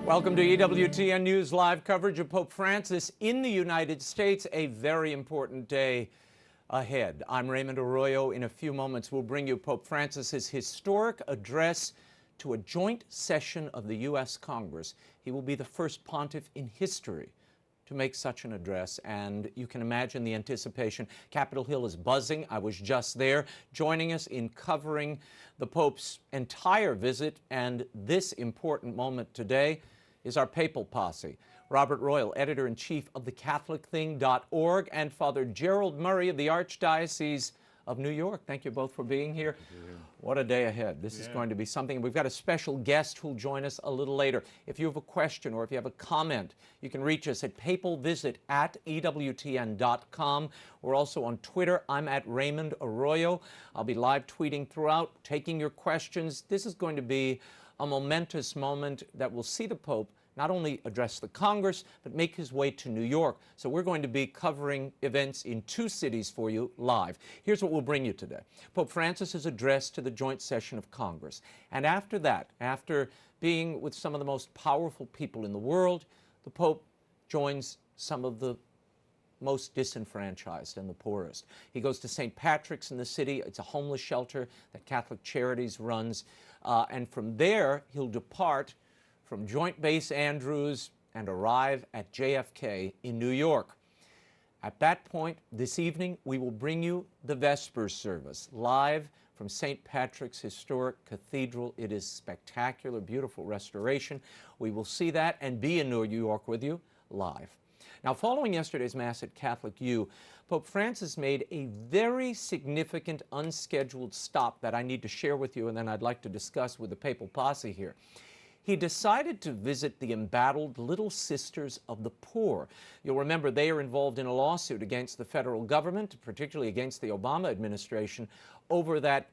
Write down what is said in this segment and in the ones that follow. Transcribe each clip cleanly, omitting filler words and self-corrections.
Welcome to EWTN News live coverage of Pope Francis in the United States, a very important day ahead. I'm Raymond Arroyo. In a few moments, we'll bring you Pope Francis's historic address to a joint session of the U.S. Congress. He will be the first pontiff in history to make such an address, and you can imagine the anticipation. Capitol Hill is buzzing. I was just there. Joining us in covering the Pope's entire visit and this important moment today is our papal posse. Robert Royal, editor-in-chief of thecatholicthing.org, and Father Gerald Murray of the Archdiocese of New York. Thank you both for being here. What a day ahead. This is going to be something. We've got a special guest who'll join us a little later. If you have a question or if you have a comment, you can reach us at papalvisit@ewtn.com. We're also on Twitter. I'm at Raymond Arroyo. I'll be live tweeting throughout, taking your questions. This is going to be a momentous moment that will see the Pope not only address the Congress, but make his way to New York. So we're going to be covering events in two cities for you live. Here's what we'll bring you today. Pope Francis's address to the joint session of Congress. And after that, after being with some of the most powerful people in the world, the Pope joins some of the most disenfranchised and the poorest. He goes to St. Patrick's in the city. It's a homeless shelter that Catholic Charities runs. And from there, he'll depart from Joint Base Andrews and arrive at JFK in New York. At that point, this evening, we will bring you the Vespers service live from St. Patrick's historic cathedral. It is spectacular, beautiful restoration. We will see that and be in New York with you live. Now, following yesterday's Mass at Catholic U, Pope Francis made a very significant unscheduled stop that I need to share with you, and then I'd like to discuss with the papal posse here. He decided to visit the embattled Little Sisters of the Poor. You'll remember they are involved in a lawsuit against the federal government, particularly against the Obama administration, over that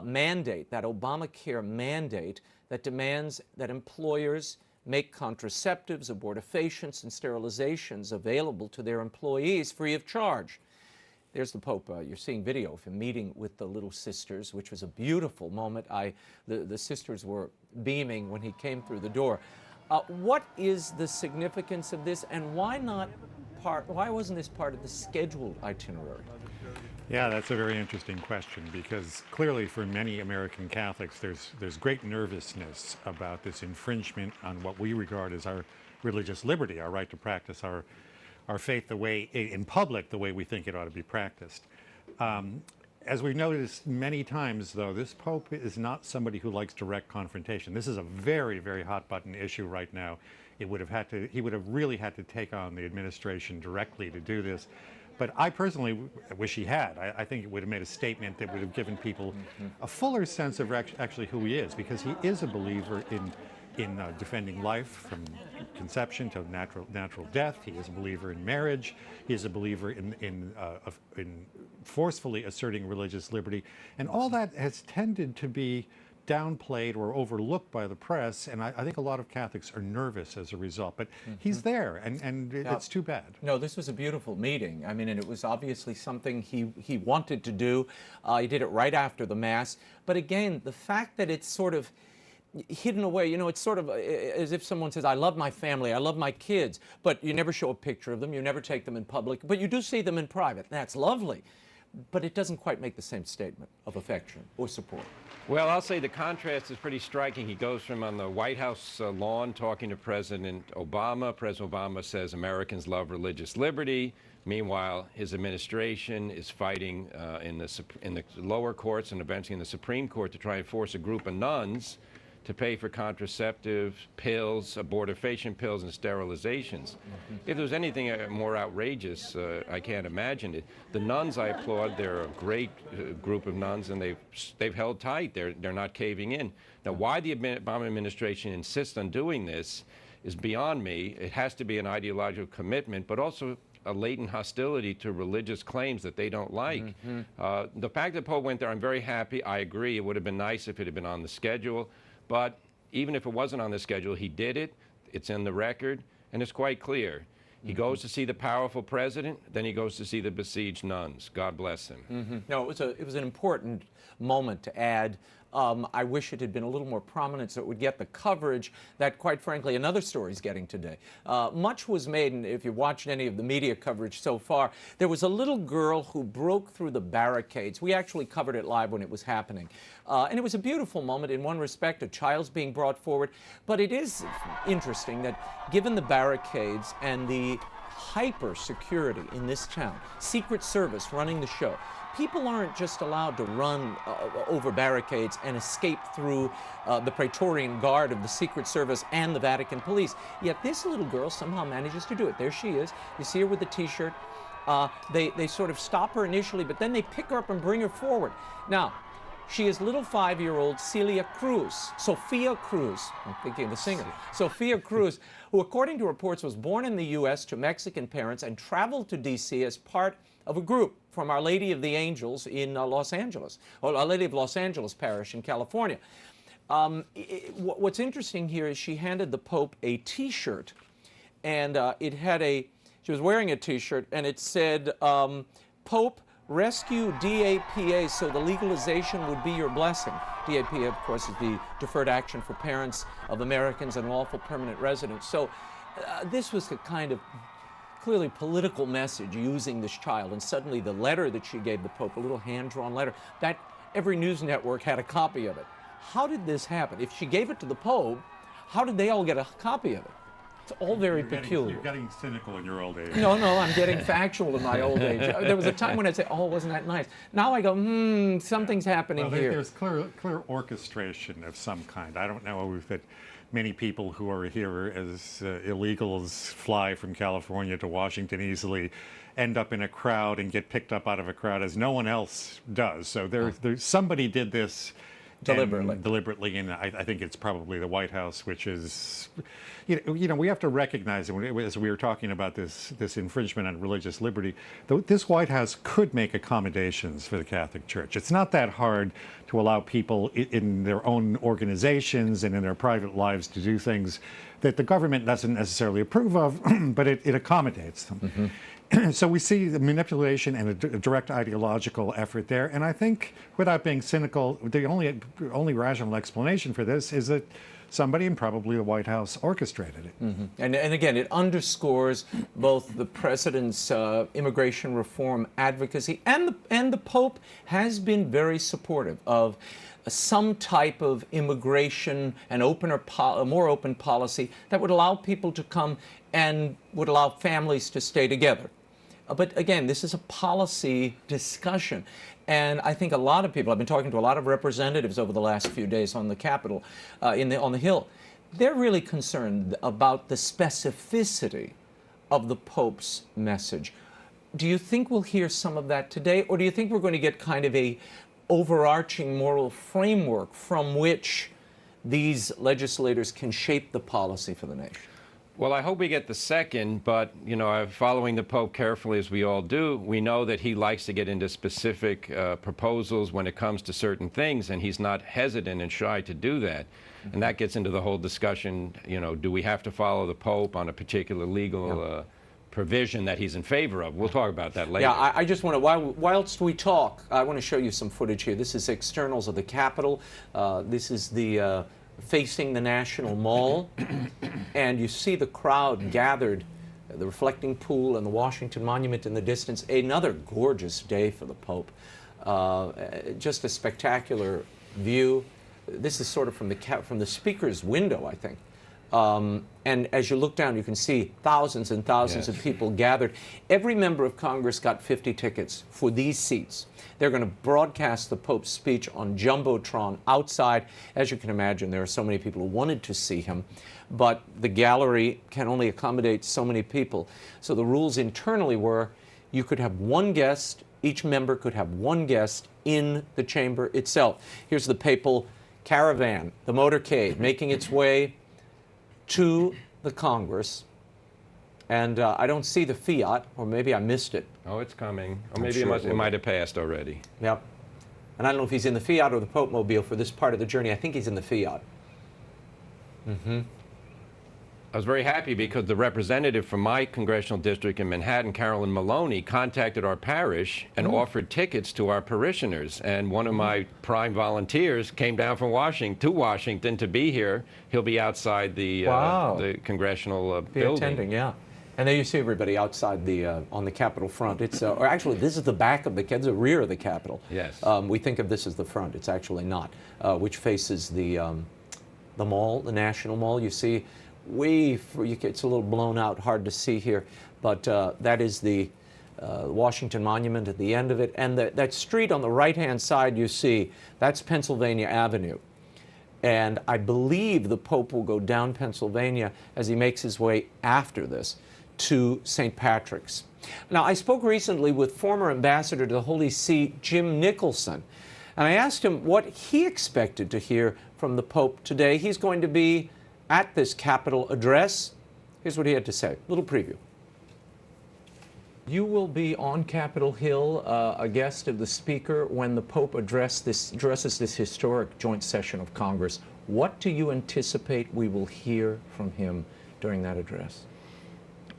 mandate, that Obamacare mandate that demands that employers make contraceptives, abortifacients, and sterilizations available to their employees free of charge. There's the Pope. You're seeing video of him meeting with the Little Sisters, which was a beautiful moment. The sisters were beaming when he came through the door. What is the significance of this, and why wasn't this part of the scheduled itinerary? Yeah, that's a very interesting question, because clearly for many American Catholics there's great nervousness about this infringement on what we regard as our religious liberty, our right to practice our faith the way in public, the way we think it ought to be practiced. As we've noticed many times, though, this Pope is not somebody who likes direct confrontation. This is a very, very hot button issue right now. He would have really had to take on the administration directly to do this. But I personally wish he had. I think it would have made a statement that would have given people a fuller sense of actually who he is, because he is a believer in defending life from conception to natural death. He is a believer in marriage. He is a believer in forcefully asserting religious liberty. And all that has tended to be downplayed or overlooked by the press, and I think a lot of Catholics are nervous as a result. But he's there, and it's too bad. No, this was a beautiful meeting. I mean, and it was obviously something he wanted to do. He did it right after the Mass. But again, the fact that it's sort of hidden away, you know, it's sort of as if someone says, I love my family, I love my kids, but you never show a picture of them, you never take them in public, but you do see them in private. That's lovely. But it doesn't quite make the same statement of affection or support. Well, I'll say the contrast is pretty striking. He goes from on the White House lawn talking to President Obama. President Obama says Americans love religious liberty. Meanwhile, his administration is fighting in the lower courts and eventually in the Supreme Court to try and force a group of nuns to pay for contraceptive pills, abortifacient pills, and sterilizations. If there's anything more outrageous, I can't imagine it. The nuns, I applaud. They're a great group of nuns, and they've held tight. They're not caving in. Now, why the Obama administration insists on doing this is beyond me. It has to be an ideological commitment, but also a latent hostility to religious claims that they don't like. The fact that Pope went there, I'm very happy. I agree. It would have been nice if it had been on the schedule. But even if it wasn't on the schedule, he did it. It's in the record, and it's quite clear. He goes to see the powerful president, then he goes to see the besieged nuns. God bless him. No, it was an important moment to add I wish it had been a little more prominent so it would get the coverage that, quite frankly, another story is getting today. Much was made, and if you watched any of the media coverage so far, there was a little girl who broke through the barricades. We actually covered it live when it was happening. And it was a beautiful moment in one respect, a child's being brought forward. But it is interesting that given the barricades and the hyper security in this town, Secret Service running the show, people aren't just allowed to run over barricades and escape through the Praetorian Guard of the Secret Service and the Vatican police. Yet this little girl somehow manages to do it. There she is. You see her with the T-shirt. They sort of stop her initially, but then they pick her up and bring her forward. Now, she is little 5-year-old Celia Cruz, Sophia Cruz, I'm thinking of the singer, Sophia Cruz, who according to reports was born in the U.S. to Mexican parents and traveled to D.C. as part of a group from Our Lady of the Angels in Los Angeles, or Our Lady of Los Angeles Parish in California. What's interesting here is she handed the Pope a T-shirt, and she was wearing a T-shirt, and it said, Pope, rescue DAPA so the legalization would be your blessing. DAPA, of course, is the Deferred Action for Parents of Americans and Lawful Permanent Residents. So this was a kind of clearly political message using this child, and suddenly the letter that she gave the Pope, a little hand-drawn letter, that every news network had a copy of it. How did this happen? If she gave it to the Pope, how did they all get a copy of it? It's all very peculiar. You're getting cynical in your old age. No, I'm getting factual in my old age. There was a time when I'd say, oh, wasn't that nice? Now I go, something's happening here. There's clear orchestration of some kind. I don't know if many people who are here as illegals fly from California to Washington easily, end up in a crowd and get picked up out of a crowd as no one else does. So somebody did this deliberately, and I think it's probably the White House, which is, we have to recognize, as we were talking about this infringement on religious liberty, this White House could make accommodations for the Catholic Church. It's not that hard to allow people in their own organizations and in their private lives to do things that the government doesn't necessarily approve of, but it accommodates them. Mm-hmm. So we see the manipulation and a direct ideological effort there. And I think, without being cynical, the only rational explanation for this is that somebody, and probably the White House, orchestrated it. Mm-hmm. And again, it underscores both the president's immigration reform advocacy, and the Pope has been very supportive of some type of immigration and a more open policy that would allow people to come and would allow families to stay together. But again, this is a policy discussion. And I think a lot of people, I've been talking to a lot of representatives over the last few days on the Capitol, on the Hill, they're really concerned about the specificity of the Pope's message. Do you think we'll hear some of that today, or do you think we're going to get kind of a overarching moral framework from which these legislators can shape the policy for the nation? Well, I hope we get the second, but, following the Pope carefully as we all do, we know that he likes to get into specific proposals when it comes to certain things, and he's not hesitant and shy to do that. And that gets into the whole discussion, do we have to follow the Pope on a particular legal provision that he's in favor of? We'll talk about that later. Yeah, I just want to, whilst we talk, I want to show you some footage here. This is externals of the Capitol. This is the facing the National Mall, and you see the crowd gathered, the reflecting pool and the Washington Monument in the distance. Another gorgeous day for the Pope. Just a spectacular view. This is sort of from the speaker's window, I think. And as you look down, you can see thousands and thousands of people gathered. Every member of Congress got 50 tickets for these seats. They're going to broadcast the Pope's speech on Jumbotron outside. As you can imagine, there are so many people who wanted to see him, but the gallery can only accommodate so many people. So the rules internally were you could have one guest, each member could have one guest in the chamber itself. Here's the papal caravan, the motorcade, making its way to the Congress. And I don't see the Fiat, or maybe I missed it. Oh, it's coming. Or maybe it might have passed already. Yep. And I don't know if he's in the Fiat or the Pope-mobile for this part of the journey. I think he's in the Fiat. Mm-hmm. I was very happy because the representative from my congressional district in Manhattan, Carolyn Maloney, contacted our parish and offered tickets to our parishioners. And one of my prime volunteers came down from Washington to be here. He'll be outside the, Wow. the congressional Be building. attending, yeah. And there you see everybody outside the on the Capitol front. It's or actually this is the back of the rear of the Capitol. Yes. We think of this as the front. It's actually not, which faces the mall, the National Mall. You see, it's a little blown out, hard to see here, but that is the Washington Monument at the end of it, and that street on the right-hand side you see, that's Pennsylvania Avenue. And I believe the Pope will go down Pennsylvania as he makes his way after this to St. Patrick's. Now, I spoke recently with former ambassador to the Holy See, Jim Nicholson, and I asked him what he expected to hear from the Pope today. He's going to be at this Capitol address. Here's what he had to say. A little preview. You will be on Capitol Hill, a guest of the Speaker, when the Pope addresses this historic joint session of Congress. What do you anticipate we will hear from him during that address?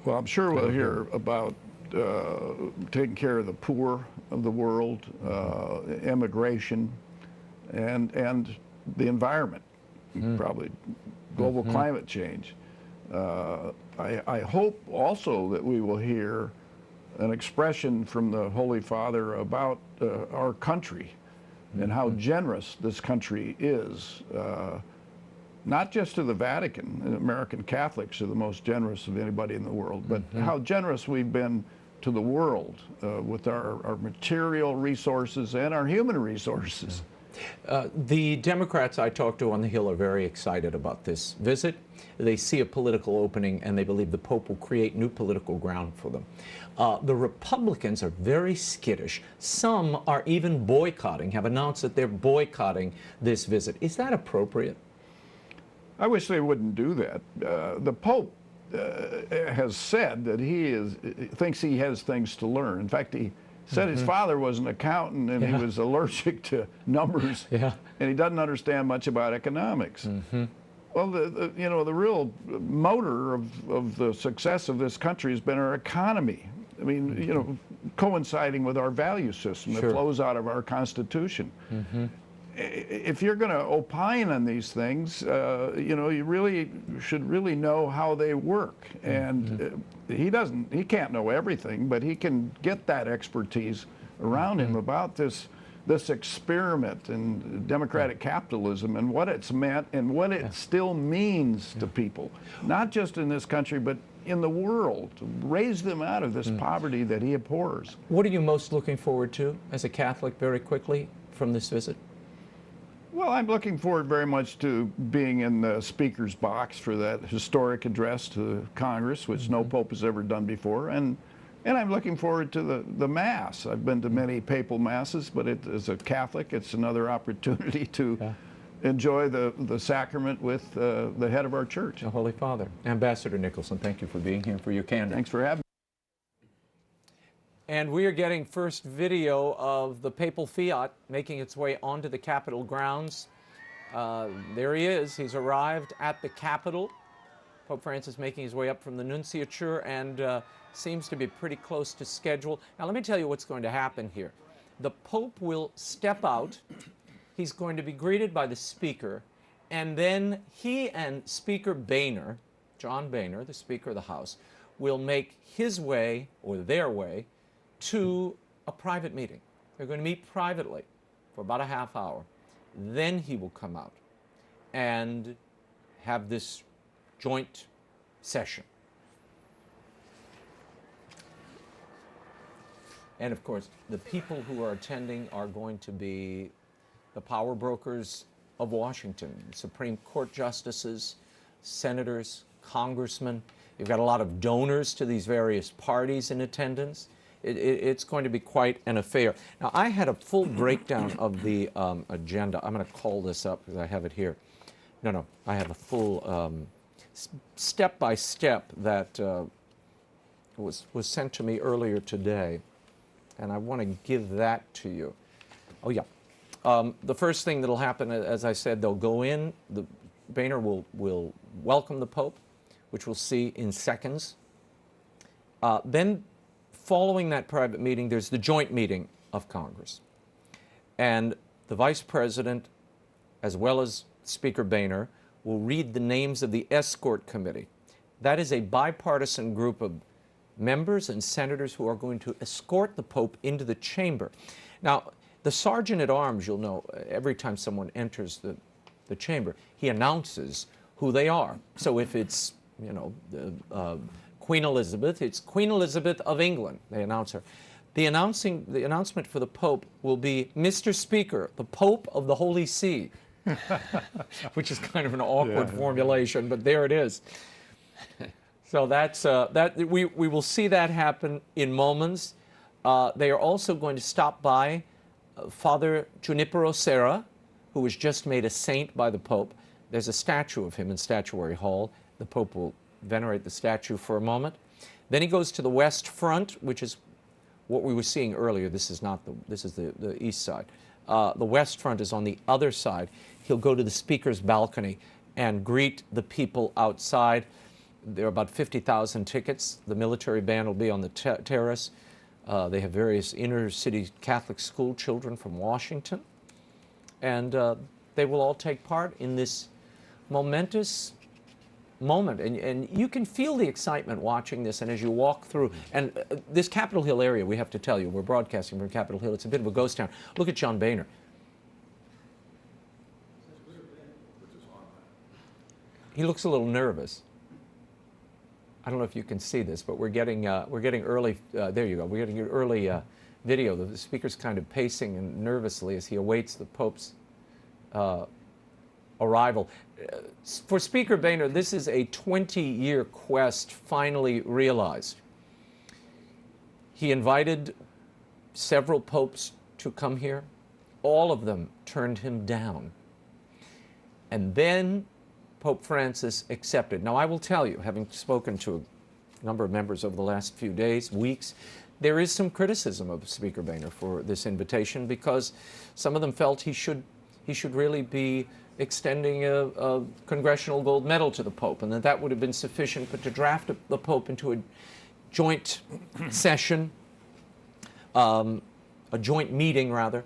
Well, I'm sure we'll hear about taking care of the poor of the world, immigration, and the environment, probably global climate change. I hope also that we will hear an expression from the Holy Father about our country and how generous this country is. Not just to the Vatican, and American Catholics are the most generous of anybody in the world, but how generous we've been to the world with our material resources and our human resources. The Democrats I talked to on the Hill are very excited about this visit. They see a political opening and they believe the Pope will create new political ground for them. The Republicans are very skittish. Some are even boycotting, have announced that they're boycotting this visit. Is that appropriate? I wish they wouldn't do that. The Pope has said that he thinks he has things to learn. In fact, he said his father was an accountant and he was allergic to numbers, and he doesn't understand much about economics. Well, the real motor of the success of this country has been our economy. I mean, coinciding with our value system that flows out of our Constitution. If you're going to opine on these things, you really should know how they work. And he can't know everything, but he can get that expertise around him about this experiment in democratic capitalism and what it's meant and what it still means to people, not just in this country, but in the world, to raise them out of this poverty that he abhors. What are you most looking forward to as a Catholic, very quickly, from this visit? Well, I'm looking forward very much to being in the Speaker's box for that historic address to Congress, which no Pope has ever done before, and I'm looking forward to the Mass. I've been to many papal Masses, but as a Catholic, it's another opportunity to enjoy the sacrament with the head of our church. The Holy Father. Ambassador Nicholson, thank you for being here, for your candor. Thanks for having me. And we are getting first video of the papal fiat making its way onto the Capitol grounds. There he is. He's arrived at the Capitol. Pope Francis making his way up from the nunciature and seems to be pretty close to schedule. Now, let me tell you what's going to happen here. The Pope will step out. He's going to be greeted by the Speaker, and then he and Speaker Boehner, John Boehner, the Speaker of the House, will make his way, or their way, to a private meeting. They're going to meet privately for about a half hour. Then he will come out and have this joint session. And of course, the people who are attending are going to be the power brokers of Washington, Supreme Court justices, senators, congressmen. You've got a lot of donors to these various parties in attendance. It's going to be quite an affair. Now, I had a full breakdown of the agenda. I'm going to call this up because I have it here. No, I have a full step-by-step that was sent to me earlier today, and I want to give that to you. Oh, yeah. The first thing that'll happen, as I said, they'll go in. Boehner will welcome the Pope which we'll see in seconds. Then, following that private meeting, there's the joint meeting of Congress. And the Vice President, as well as Speaker Boehner, will read the names of the Escort Committee. That is a bipartisan group of members and senators who are going to escort the Pope into the chamber. Now, the Sergeant at Arms, you'll know, every time someone enters the chamber, he announces who they are. So if it's, you know, Queen Elizabeth, it's Queen Elizabeth of England, they announce her. The announcement for the Pope will be, Mr. Speaker, the Pope of the Holy See, which is kind of an awkward formulation, but there it is. So that's we will see that happen in moments. They are also going to stop by Father Junipero Serra, who was just made a saint by the Pope. There's a statue of him in Statuary Hall. The Pope will venerate the statue for a moment. Then he goes to the West Front, which is what we were seeing earlier. This is not this is the east side. The West Front is on the other side. He'll go to the Speaker's balcony and greet the people outside. There are about 50,000 tickets. The military band will be on the terrace. They have various inner-city Catholic school children from Washington. And they will all take part in this momentous moment. And you can feel the excitement watching this, and as you walk through. And this Capitol Hill area, we have to tell you, we're broadcasting from Capitol Hill. It's a bit of a ghost town. Look at John Boehner. He looks a little nervous. I don't know if you can see this, but we're getting early. There you go. We're getting an early video. The Speaker's kind of pacing and nervously as he awaits the Pope's arrival. For Speaker Boehner, this is a 20-year quest finally realized. He invited several popes to come here. All of them turned him down. And then Pope Francis accepted. Now, I will tell you, having spoken to a number of members over the last few days, weeks, there is some criticism of Speaker Boehner for this invitation because some of them felt he should really be extending a congressional gold medal to the Pope, and that would have been sufficient. But to draft the Pope into a joint session, a joint meeting rather,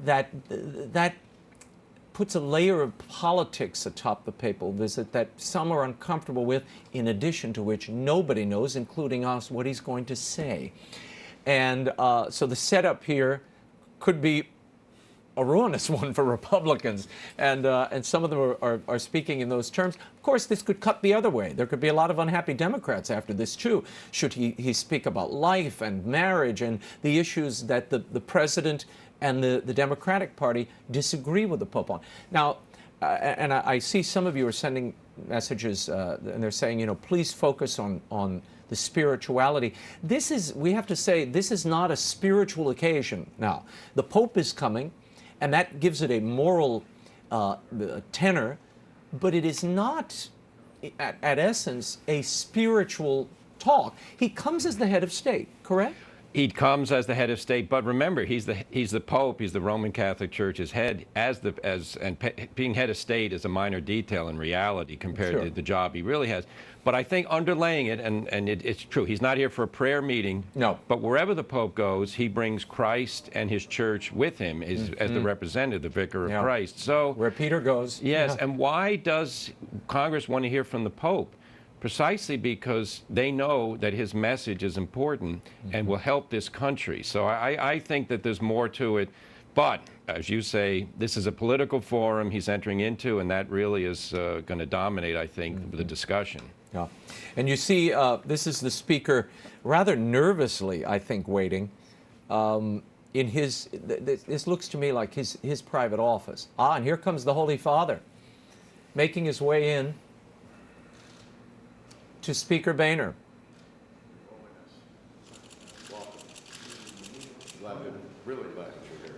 that puts a layer of politics atop the papal visit that some are uncomfortable with, in addition to which nobody knows, including us, what he's going to say. And so the setup here could be a ruinous one for Republicans, and some of them are speaking in those terms. Of course, this could cut the other way. There could be a lot of unhappy Democrats after this, too, should he speak about life and marriage and the issues that the president and the Democratic Party disagree with the Pope on. Now, and I see some of you are sending messages, and they're saying, you know, please focus on the spirituality. This is, we have to say, this is not a spiritual occasion now. The Pope is coming, and that gives it a moral tenor, but it is not, at essence, a spiritual talk. He comes as the head of state, correct? He comes as the head of state, but remember, he's the Pope. He's the Roman Catholic Church's head. Being head of state is a minor detail in reality compared to the job he really has. But I think underlaying it, and it's true, he's not here for a prayer meeting. No. But wherever the Pope goes, he brings Christ and his church with him as the representative, the vicar of Christ. So where Peter goes. Yes. And why does Congress want to hear from the Pope? Precisely because they know that his message is important and will help this country. So I think that there's more to it. But, as you say, this is a political forum he's entering into, and that really is going to dominate, I think, the discussion. Yeah. And you see, this is the Speaker rather nervously, I think, waiting. In his, this looks to me like his private office. And here comes the Holy Father, making his way in to Speaker Boehner. Really glad that you're here.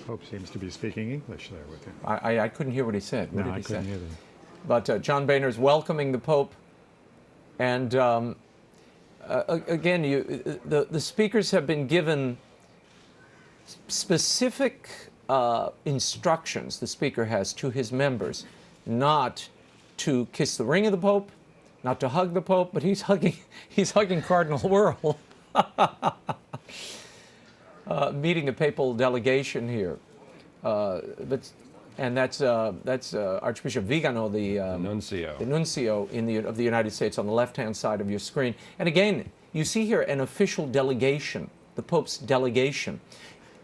Pope seems to be speaking English there with him. I couldn't hear what he said. What No, did he I couldn't say? either. But John Boehner's welcoming the Pope. And again, the speakers have been given specific instructions the Speaker has to his members not to kiss the ring of the Pope, not to hug the Pope, but he's hugging Cardinal Wuerl, meeting the papal delegation here. And that's Archbishop Vigano, the Nuncio. the nuncio of the United States, on the left-hand side of your screen. And again, you see here an official delegation, the Pope's delegation.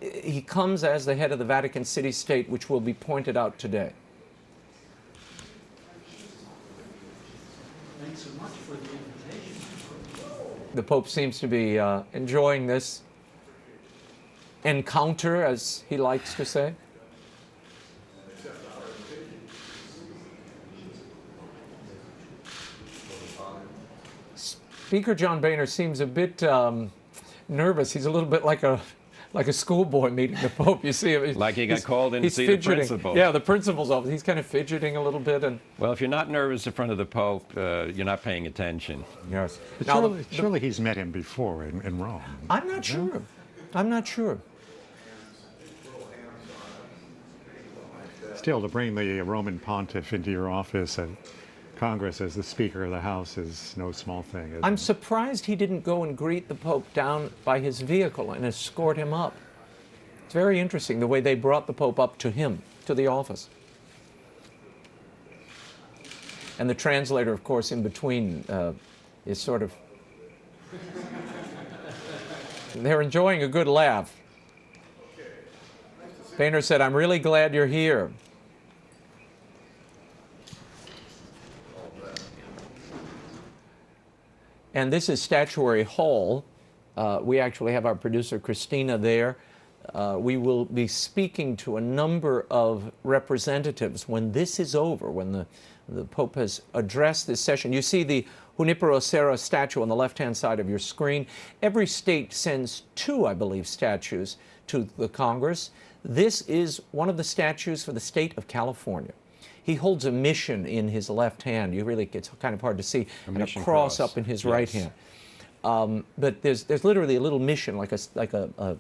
He comes as the head of the Vatican City State, which will be pointed out today. Thanks so much for the invitation. The Pope seems to be enjoying this encounter, as he likes to say. Speaker John Boehner seems a bit nervous. He's a little bit like a schoolboy meeting the Pope. You see him. Like he got called in to see the principal. Yeah, the principal's office. He's kind of fidgeting a little bit. And Well, if you're not nervous in front of the Pope, you're not paying attention. yes, But now, surely he's met him before in Rome. I'm not sure. I'm not sure. Still, to bring the Roman pontiff into your office at Congress as the Speaker of the House is no small thing. Is I'm it? surprised he didn't go and greet the Pope down by his vehicle and escort him up. It's very interesting the way they brought the Pope up to him, to the office. And the translator, of course, in between is sort of... They're enjoying a good laugh. Boehner said, "I'm really glad you're here." And this is Statuary Hall. We actually have our producer, Christina, there. We will be speaking to a number of representatives when this is over, when the Pope has addressed this session. You see the Junipero Serra statue on the left-hand side of your screen. Every state sends 2, I believe, statues to the Congress. This is one of the statues for the state of California. He holds a mission in his left hand. It's kind of hard to see, and a mission cross cross. up in his Yes. right hand. But there's literally a little mission, like a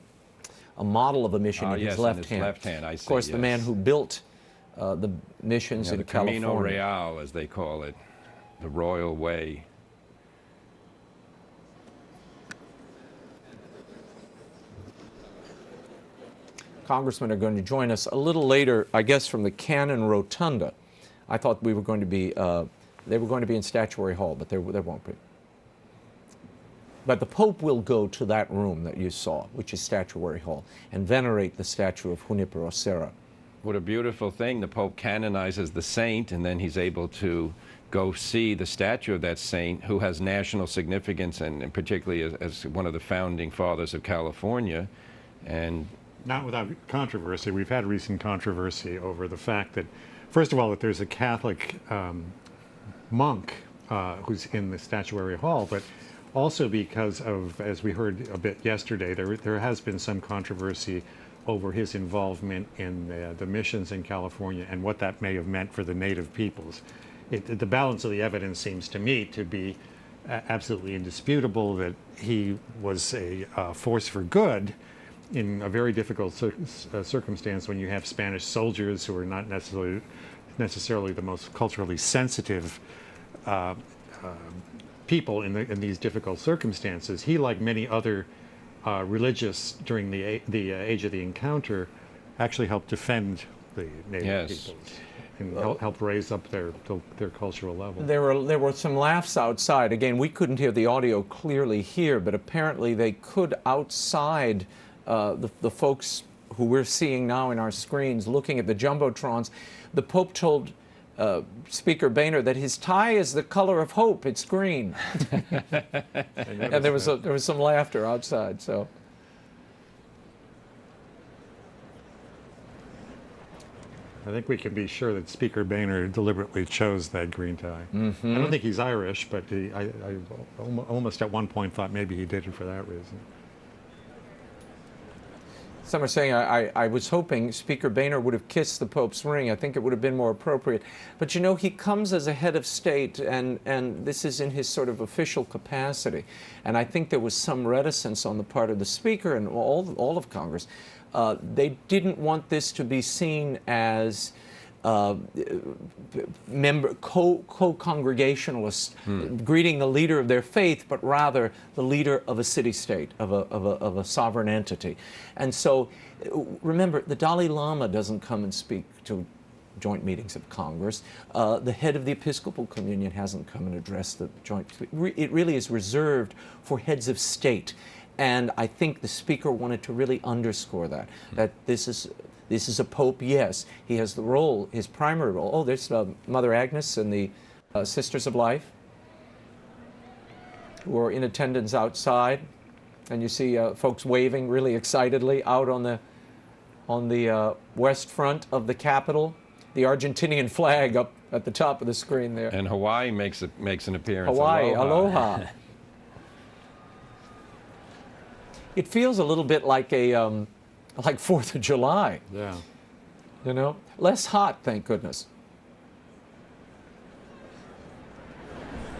model of a mission in yes, his in left his hand. left hand, I Of course, see, the man yes. who built the missions Yeah, in the Camino California. Real, as they call it, the royal way. Congressmen are going to join us a little later, I guess, from the Cannon Rotunda. I thought we were going to be, they were going to be in Statuary Hall, but there won't be. But the Pope will go to that room that you saw, which is Statuary Hall, and venerate the statue of Junipero Serra. What a beautiful thing. The Pope canonizes the saint, and then he's able to go see the statue of that saint, who has national significance, and particularly as one of the founding fathers of California. And Not without controversy. We've had recent controversy over the fact that, first of all, that there's a Catholic monk who's in the Statuary Hall, but also because of, as we heard a bit yesterday, there has been some controversy over his involvement in the missions in California and what that may have meant for the native peoples. The balance of the evidence seems to me to be absolutely indisputable that he was a force for good in a very difficult circumstance when you have Spanish soldiers who are not necessarily the most culturally sensitive people in these difficult circumstances. He, like many other religious during the age of the encounter, actually helped defend the native Yes. peoples and helped raise up their cultural level. There were some laughs outside. Again, we couldn't hear the audio clearly here, but apparently they could outside. The folks who we're seeing now in our screens looking at the jumbotrons. The Pope told Speaker Boehner that his tie is the color of hope. It's green. And there was some laughter outside. So I think we can be sure that Speaker Boehner deliberately chose that green tie. I don't think he's Irish, but I almost at one point thought maybe he did it for that reason. Some are saying I was hoping Speaker Boehner would have kissed the Pope's ring. I think it would have been more appropriate. But you know, he comes as a head of state, and this is in his sort of official capacity. And I think there was some reticence on the part of the Speaker and all of Congress. They didn't want this to be seen as co-congregationalists greeting the leader of their faith, but rather the leader of a city-state, of a sovereign entity. And so, remember, the Dalai Lama doesn't come and speak to joint meetings of Congress. The head of the Episcopal Communion hasn't come and addressed the joint. It really is reserved for heads of state. And I think the Speaker wanted to really underscore that this is a pope, yes. He has the role, his primary role. Oh, there's Mother Agnes and the Sisters of Life who are in attendance outside. And you see folks waving really excitedly out on the west front of the Capitol. The Argentinian flag up at the top of the screen there. And Hawaii makes an appearance. Hawaii, aloha. It feels a little bit like like 4th of July. Yeah. You know, less hot, thank goodness.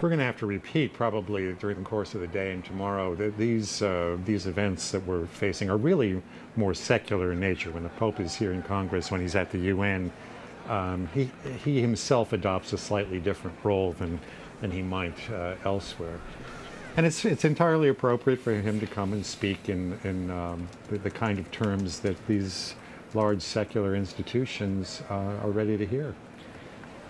We're going to have to repeat probably during the course of the day and tomorrow that these events that we're facing are really more secular in nature. When the Pope is here in Congress, when he's at the UN, he himself adopts a slightly different role than he might elsewhere. And it's entirely appropriate for him to come and speak in the kind of terms that these large secular institutions are ready to hear.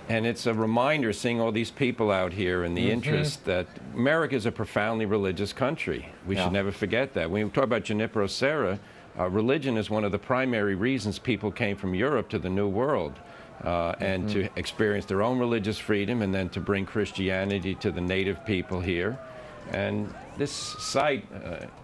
And it's a reminder, seeing all these people out here and the interest that America is a profoundly religious country. We should never forget that. When we talk about Junipero Serra, religion is one of the primary reasons people came from Europe to the New World. And to experience their own religious freedom, and then to bring Christianity to the native people here. And this sight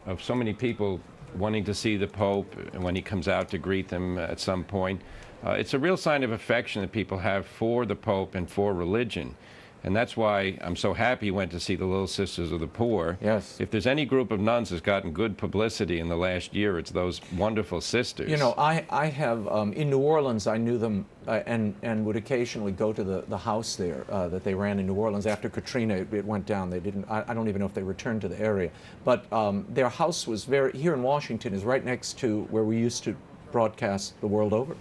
of so many people wanting to see the Pope when he comes out to greet them at some point, it's a real sign of affection that people have for the Pope and for religion. And that's why I'm so happy he went to see the Little Sisters of the Poor. Yes. If there's any group of nuns that's gotten good publicity in the last year, it's those wonderful sisters. You know, I have, in New Orleans, I knew them and would occasionally go to the house there that they ran in New Orleans. After Katrina, it went down. They didn't, I don't even know if they returned to the area. But their house was here in Washington, is right next to where we used to broadcast the world over.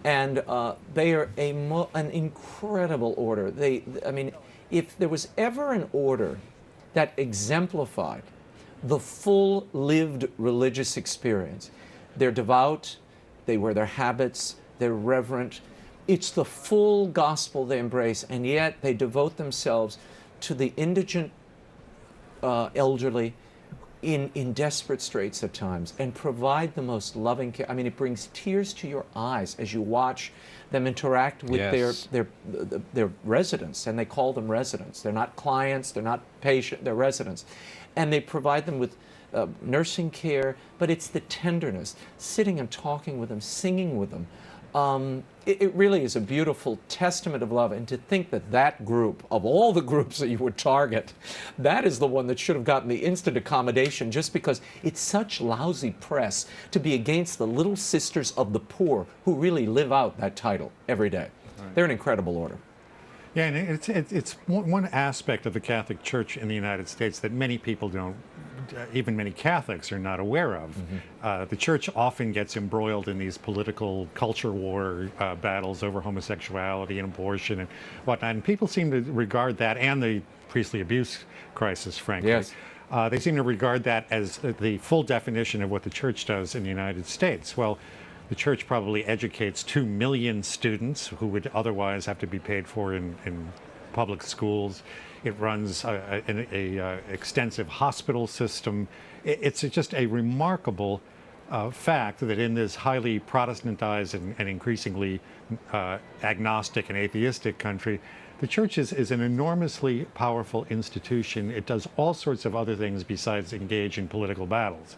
And they are an incredible order. I mean, if there was ever an order that exemplified the full lived religious experience, they're devout, they wear their habits, they're reverent. It's the full gospel they embrace, and yet they devote themselves to the indigent elderly in desperate straits at times, and provide the most loving care. I mean, it brings tears to your eyes as you watch them interact with their residents, and they call them residents. They're not clients, they're not patients, they're residents. And they provide them with nursing care, but it's the tenderness, sitting and talking with them, singing with them. It really is a beautiful testament of love, and to think that that group, of all the groups that you would target, that is the one that should have gotten the instant accommodation, just because it's such lousy press to be against the Little Sisters of the Poor, who really live out that title every day. Right. They're an incredible order. Yeah, and it's one aspect of the Catholic Church in the United States that many people don't, even many Catholics are not aware of. The Church often gets embroiled in these political culture war battles over homosexuality and abortion and whatnot, and people seem to regard that, and the priestly abuse crisis, frankly. Yes. They seem to regard that as the full definition of what the Church does in the United States. Well, the Church probably educates 2 million students who would otherwise have to be paid for in public schools. It runs an extensive hospital system. It's just a remarkable fact that in this highly Protestantized and increasingly agnostic and atheistic country, the Church is an enormously powerful institution. It does all sorts of other things besides engage in political battles.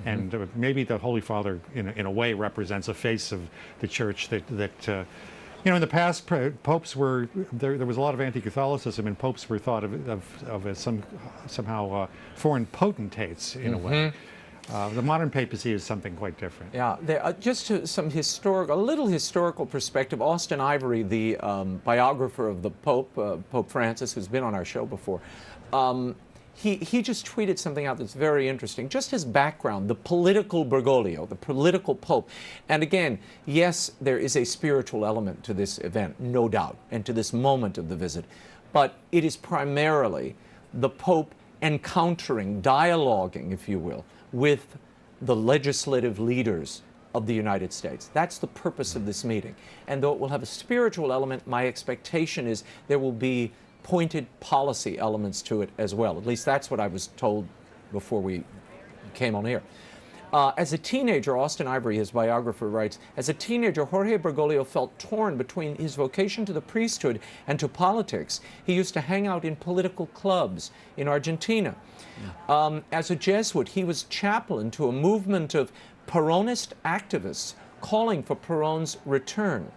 And maybe the Holy Father, in a way, represents a face of the Church that you know, in the past, popes were, there was a lot of anti-Catholicism, and popes were thought of as somehow foreign potentates, in a way. The modern papacy is something quite different. Yeah, just to some a little historical perspective. Austin Ivory, the biographer of the Pope, Pope Francis, who's been on our show before, he just tweeted something out that's very interesting. Just his background, the political Bergoglio, the political Pope. And again, yes, there is a spiritual element to this event, no doubt, and to this moment of the visit. But it is primarily the Pope encountering, dialoguing, if you will, with the legislative leaders of the United States. That's the purpose of this meeting. And though it will have a spiritual element, my expectation is there will be pointed policy elements to it as well. At least that's what I was told before we came on air. As a teenager, Austin Ivory, his biographer, writes, as a teenager, Jorge Bergoglio felt torn between his vocation to the priesthood and to politics. He used to hang out in political clubs in Argentina. As a Jesuit, he was chaplain to a movement of Peronist activists calling for Perón's return.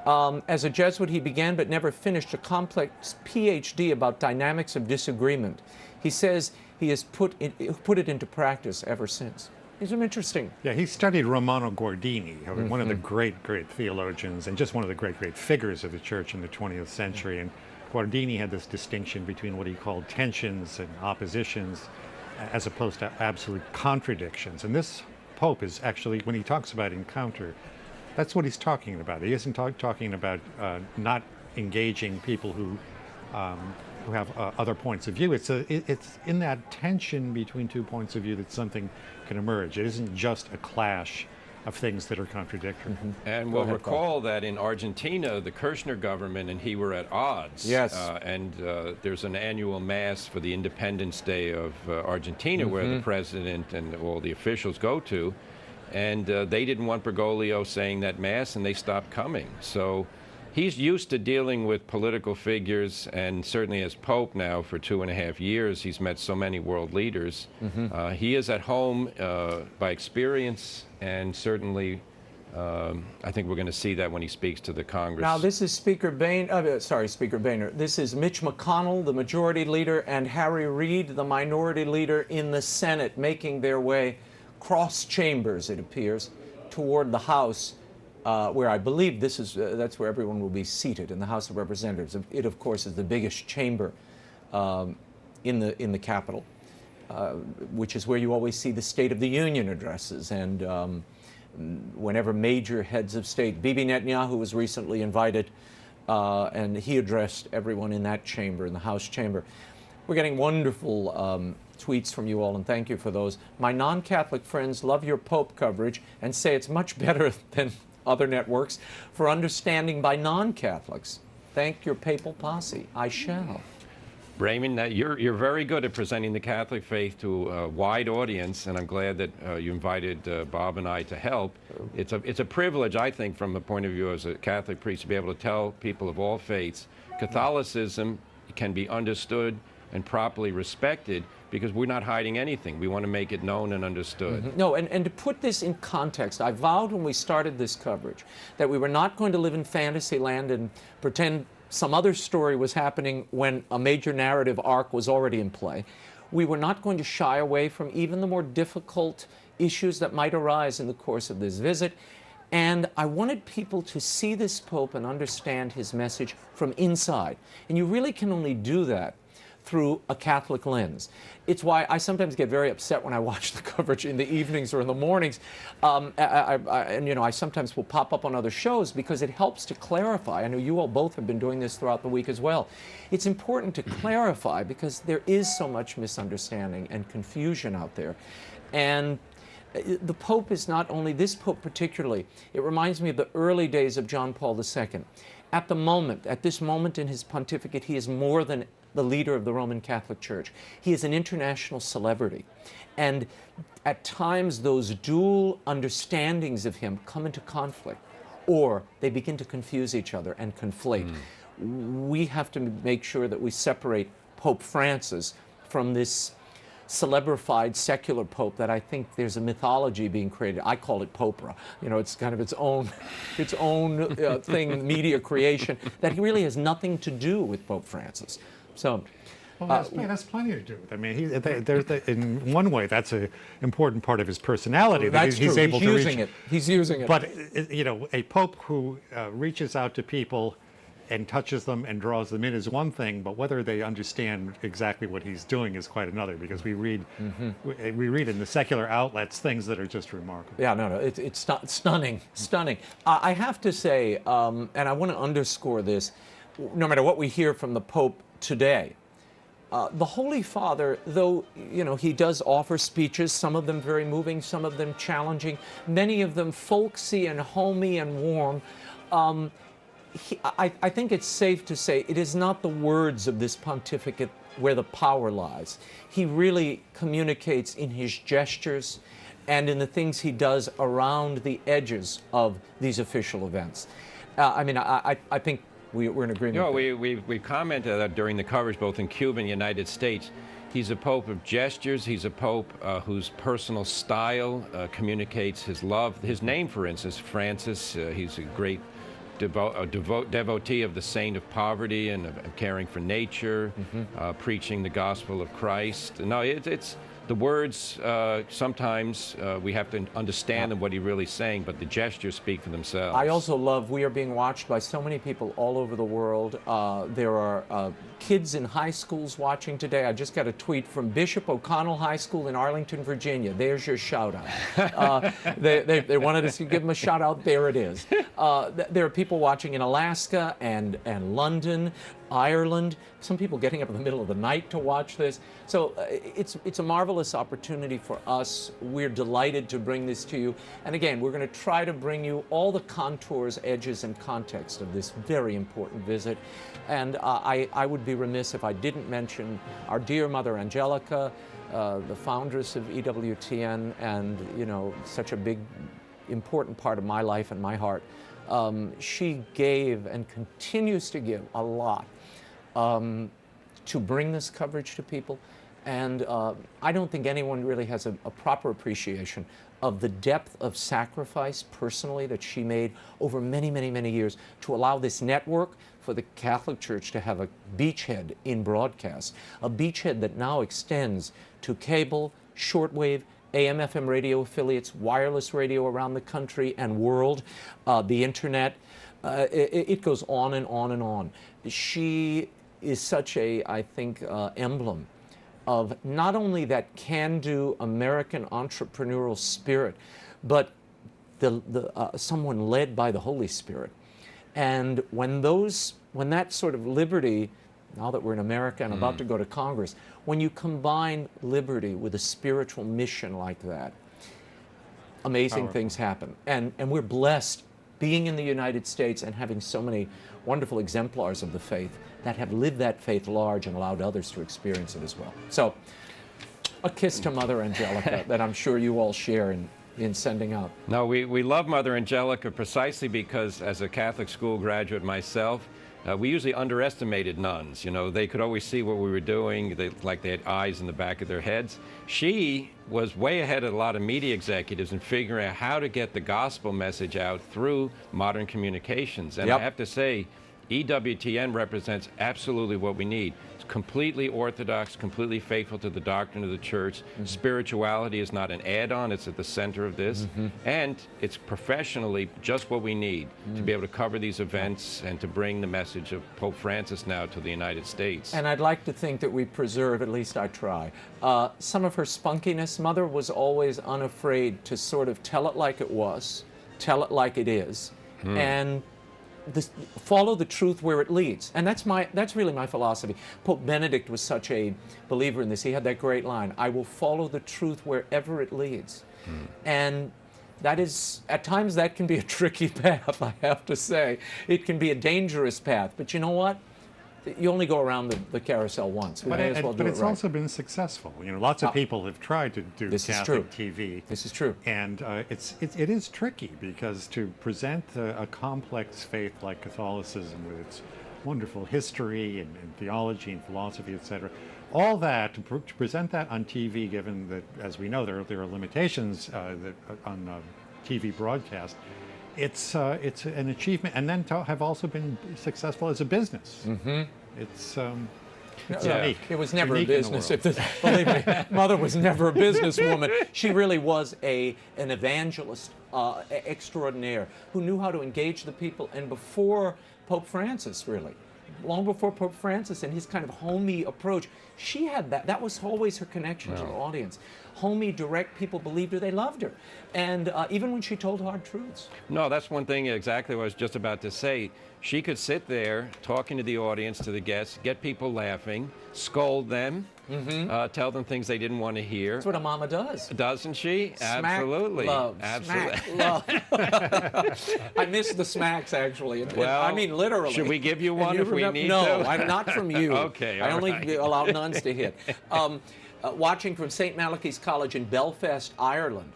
As a Jesuit, he began but never finished a complex PhD about dynamics of disagreement. He says he has put it into practice ever since. It's interesting. Yeah, he studied Romano Guardini, one of the great theologians and just one of the great figures of the church in the 20th century. And Guardini had this distinction between what he called tensions and oppositions as opposed to absolute contradictions. And this Pope is actually, when he talks about encounter, that's what he's talking about. He isn't talking about not engaging people who have other points of view. It's in that tension between two points of view that something can emerge. It isn't just a clash of things that are contradictory. And we'll recall that in Argentina, the Kirchner government and he were at odds. Yes. There's an annual mass for the Independence Day of Argentina where the president and all the officials go to. And they didn't want Bergoglio saying that mass, and they stopped coming. So he's used to dealing with political figures, and certainly as Pope now for 2.5 years, he's met so many world leaders. He is at home by experience, and certainly I think we're going to see that when he speaks to the Congress. Now, this is Speaker Boehner. This is Mitch McConnell, the majority leader, and Harry Reid, the minority leader in the Senate, making their way cross chambers, it appears, toward the House, where I believe that's where everyone will be seated, in the House of Representatives. It, of course, is the biggest chamber in the Capitol, which is where you always see the State of the Union addresses. And whenever major heads of state, Bibi Netanyahu was recently invited, and he addressed everyone in that chamber, in the House chamber. We're getting wonderful tweets from you all, and thank you for those. My non-Catholic friends love your Pope coverage and say it's much better than other networks for understanding by non-Catholics. Thank your papal posse. I shall. Raymond, you're very good at presenting the Catholic faith to a wide audience, and I'm glad that you invited Bob and I to help. It's a privilege, I think, from the point of view as a Catholic priest, to be able to tell people of all faiths Catholicism can be understood and properly respected, because we're not hiding anything. We want to make it known and understood. No, and to put this in context, I vowed when we started this coverage that we were not going to live in fantasy land and pretend some other story was happening when a major narrative arc was already in play. We were not going to shy away from even the more difficult issues that might arise in the course of this visit. And I wanted people to see this Pope and understand his message from inside. And you really can only do that through a Catholic lens. It's why I sometimes get very upset when I watch the coverage in the evenings or in the mornings. I sometimes will pop up on other shows because it helps to clarify. I know you all both have been doing this throughout the week as well. It's important to clarify because there is so much misunderstanding and confusion out there. And the Pope is not only, this Pope particularly, it reminds me of the early days of John Paul II. At this moment in his pontificate, he is more than the leader of the Roman Catholic Church. He is an international celebrity. And at times, those dual understandings of him come into conflict, or they begin to confuse each other and conflate. We have to make sure that we separate Pope Francis from this celebrified secular pope that I think there's a mythology being created. I call it Popera. You know, it's kind of its own thing, media creation, that really has nothing to do with Pope Francis. So Well, that's plenty to do with it. I mean, in one way, that's an important part of his personality. That That's he's true. able He's to using reach. it. He's using it. But you know, a pope who reaches out to people and touches them and draws them in is one thing, but whether they understand exactly what he's doing is quite another. Because we read in the secular outlets things that are just remarkable. Yeah, no, it's stunning, stunning. I have to say, and I want to underscore this, no matter what we hear from the Pope today, the Holy Father, though, you know, he does offer speeches, some of them very moving, some of them challenging, many of them folksy and homey and warm. I think it's safe to say it is not the words of this pontificate where the power lies. He really communicates in his gestures and in the things he does around the edges of these official events. I mean, I think we're in agreement. No, we commented that during the coverage, both in Cuba and the United States. He's a pope of gestures. He's a pope whose personal style communicates his love. His name, for instance, Francis, he's a great devotee of the saint of poverty and of caring for nature, preaching the gospel of Christ. No, it's the words, sometimes we have to understand them, what he's really saying, but the gestures speak for themselves. I also love, we are being watched by so many people all over the world. There are kids in high schools watching today. I just got a tweet from Bishop O'Connell High School in Arlington, Virginia. There's your shout out. They wanted us to give them a shout out. There it is. There are people watching in Alaska and London, Ireland, some people getting up in the middle of the night to watch this. So it's a marvelous opportunity for us. We're delighted to bring this to you. And again, we're going to try to bring you all the contours, edges, and context of this very important visit. And I would be remiss if I didn't mention our dear Mother Angelica, the foundress of EWTN, and, you know, such a big, important part of my life and my heart. She gave and continues to give a lot to bring this coverage to people. And I don't think anyone really has a proper appreciation of the depth of sacrifice personally that she made over many, many, many years to allow this network for the Catholic Church to have a beachhead in broadcast, a beachhead that now extends to cable, shortwave, AM/FM radio affiliates, wireless radio around the country and world, the internet. It goes on and on and on. She is such a, I think, emblem of not only that can-do American entrepreneurial spirit, but someone led by the Holy Spirit. And when that sort of liberty, now that we're in America and about to go to Congress, when you combine liberty with a spiritual mission like that, amazing things happen. And we're blessed being in the United States and having so many wonderful exemplars of the faith that have lived that faith large and allowed others to experience it as well. So a kiss to Mother Angelica that I'm sure you all share in sending out. No, we love Mother Angelica precisely because as a Catholic school graduate myself, we usually underestimated nuns. You know, they could always see what we were doing, like they had eyes in the back of their heads. She was way ahead of a lot of media executives in figuring out how to get the gospel message out through modern communications. And I have to say, EWTN represents absolutely what we need. It's completely orthodox, completely faithful to the doctrine of the Church. Spirituality is not an add-on, it's at the center of this. And it's professionally just what we need to be able to cover these events and to bring the message of Pope Francis now to the United States. And I'd like to think that we preserve, at least I try, some of her spunkiness. Mother was always unafraid to sort of tell it like it was, tell it like it is, and follow the truth where it leads. And that's really my philosophy. Pope Benedict was such a believer in this. He had that great line, I will follow the truth wherever it leads. And that is, at times that can be a tricky path, I have to say. It can be a dangerous path, but you know what? You only go around the carousel once. We may as well do but it it's right. also been successful. You know, lots of people have tried to do This is Catholic true. TV. This is true. And it is tricky because to present a complex faith like Catholicism with its wonderful history and theology and philosophy, etc., all that, to present that on TV, given that, as we know, there are limitations on TV broadcast, it's an achievement, and then to have also been successful as a business. It's unique. It was never a Unique in the business. world. Believe me, Mother was never a businesswoman. She really was an evangelist extraordinaire who knew how to engage the people. And before Pope Francis, really, long before Pope Francis and his kind of homey approach, she had that. That was always her connection to the audience. Homey, direct, people believed her, they loved her. And even when she told hard truths. No, that's one thing exactly what I was just about to say. She could sit there talking to the audience, to the guests, get people laughing, scold them, tell them things they didn't want to hear. That's what a mama does. Doesn't she? Smack, Absolutely. love. Absolutely. Smack, love. I miss the smacks, actually. Well, I mean, literally. should we give you one And if we remember- need no, to? I'm not from you. Okay, I all only right. allow nuns to hit. Watching from St. Malachy's College in Belfast, Ireland.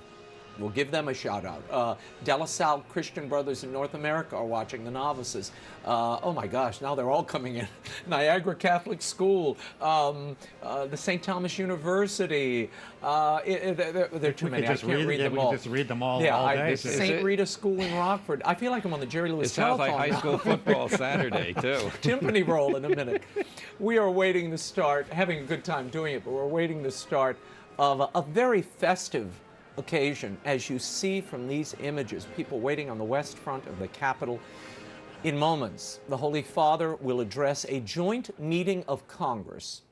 We'll give them a shout out. De La Salle Christian Brothers in North America are watching, the novices. Oh my gosh, now they're all coming in. Niagara Catholic School, the St. Thomas University. There are too many. I can't read them all. We could just read them all Yeah, all day. the St. Rita School in Rockford. I feel like I'm on the Jerry Lewis It sounds like telephone high now. school football Saturday, too. Timpani roll in a minute. We are awaiting the start, having a good time doing it, but we're awaiting the start of a very festive occasion, as you see from these images, people waiting on the west front of the Capitol. In moments, the Holy Father will address a joint meeting of Congress.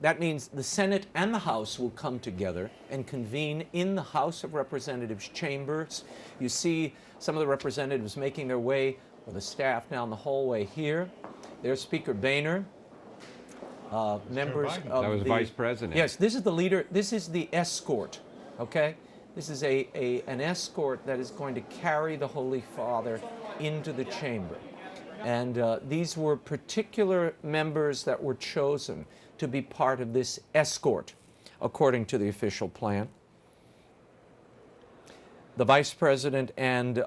That means the Senate and the House will come together and convene in the House of Representatives chambers. You see some of the representatives making their way with the staff down the hallway here. There's Speaker Boehner, members Biden. of That was the Vice President. Yes, this is the leader. This is the escort. Okay, this is an escort that is going to carry the Holy Father into the chamber, and these were particular members that were chosen to be part of this escort, according to the official plan. The Vice President and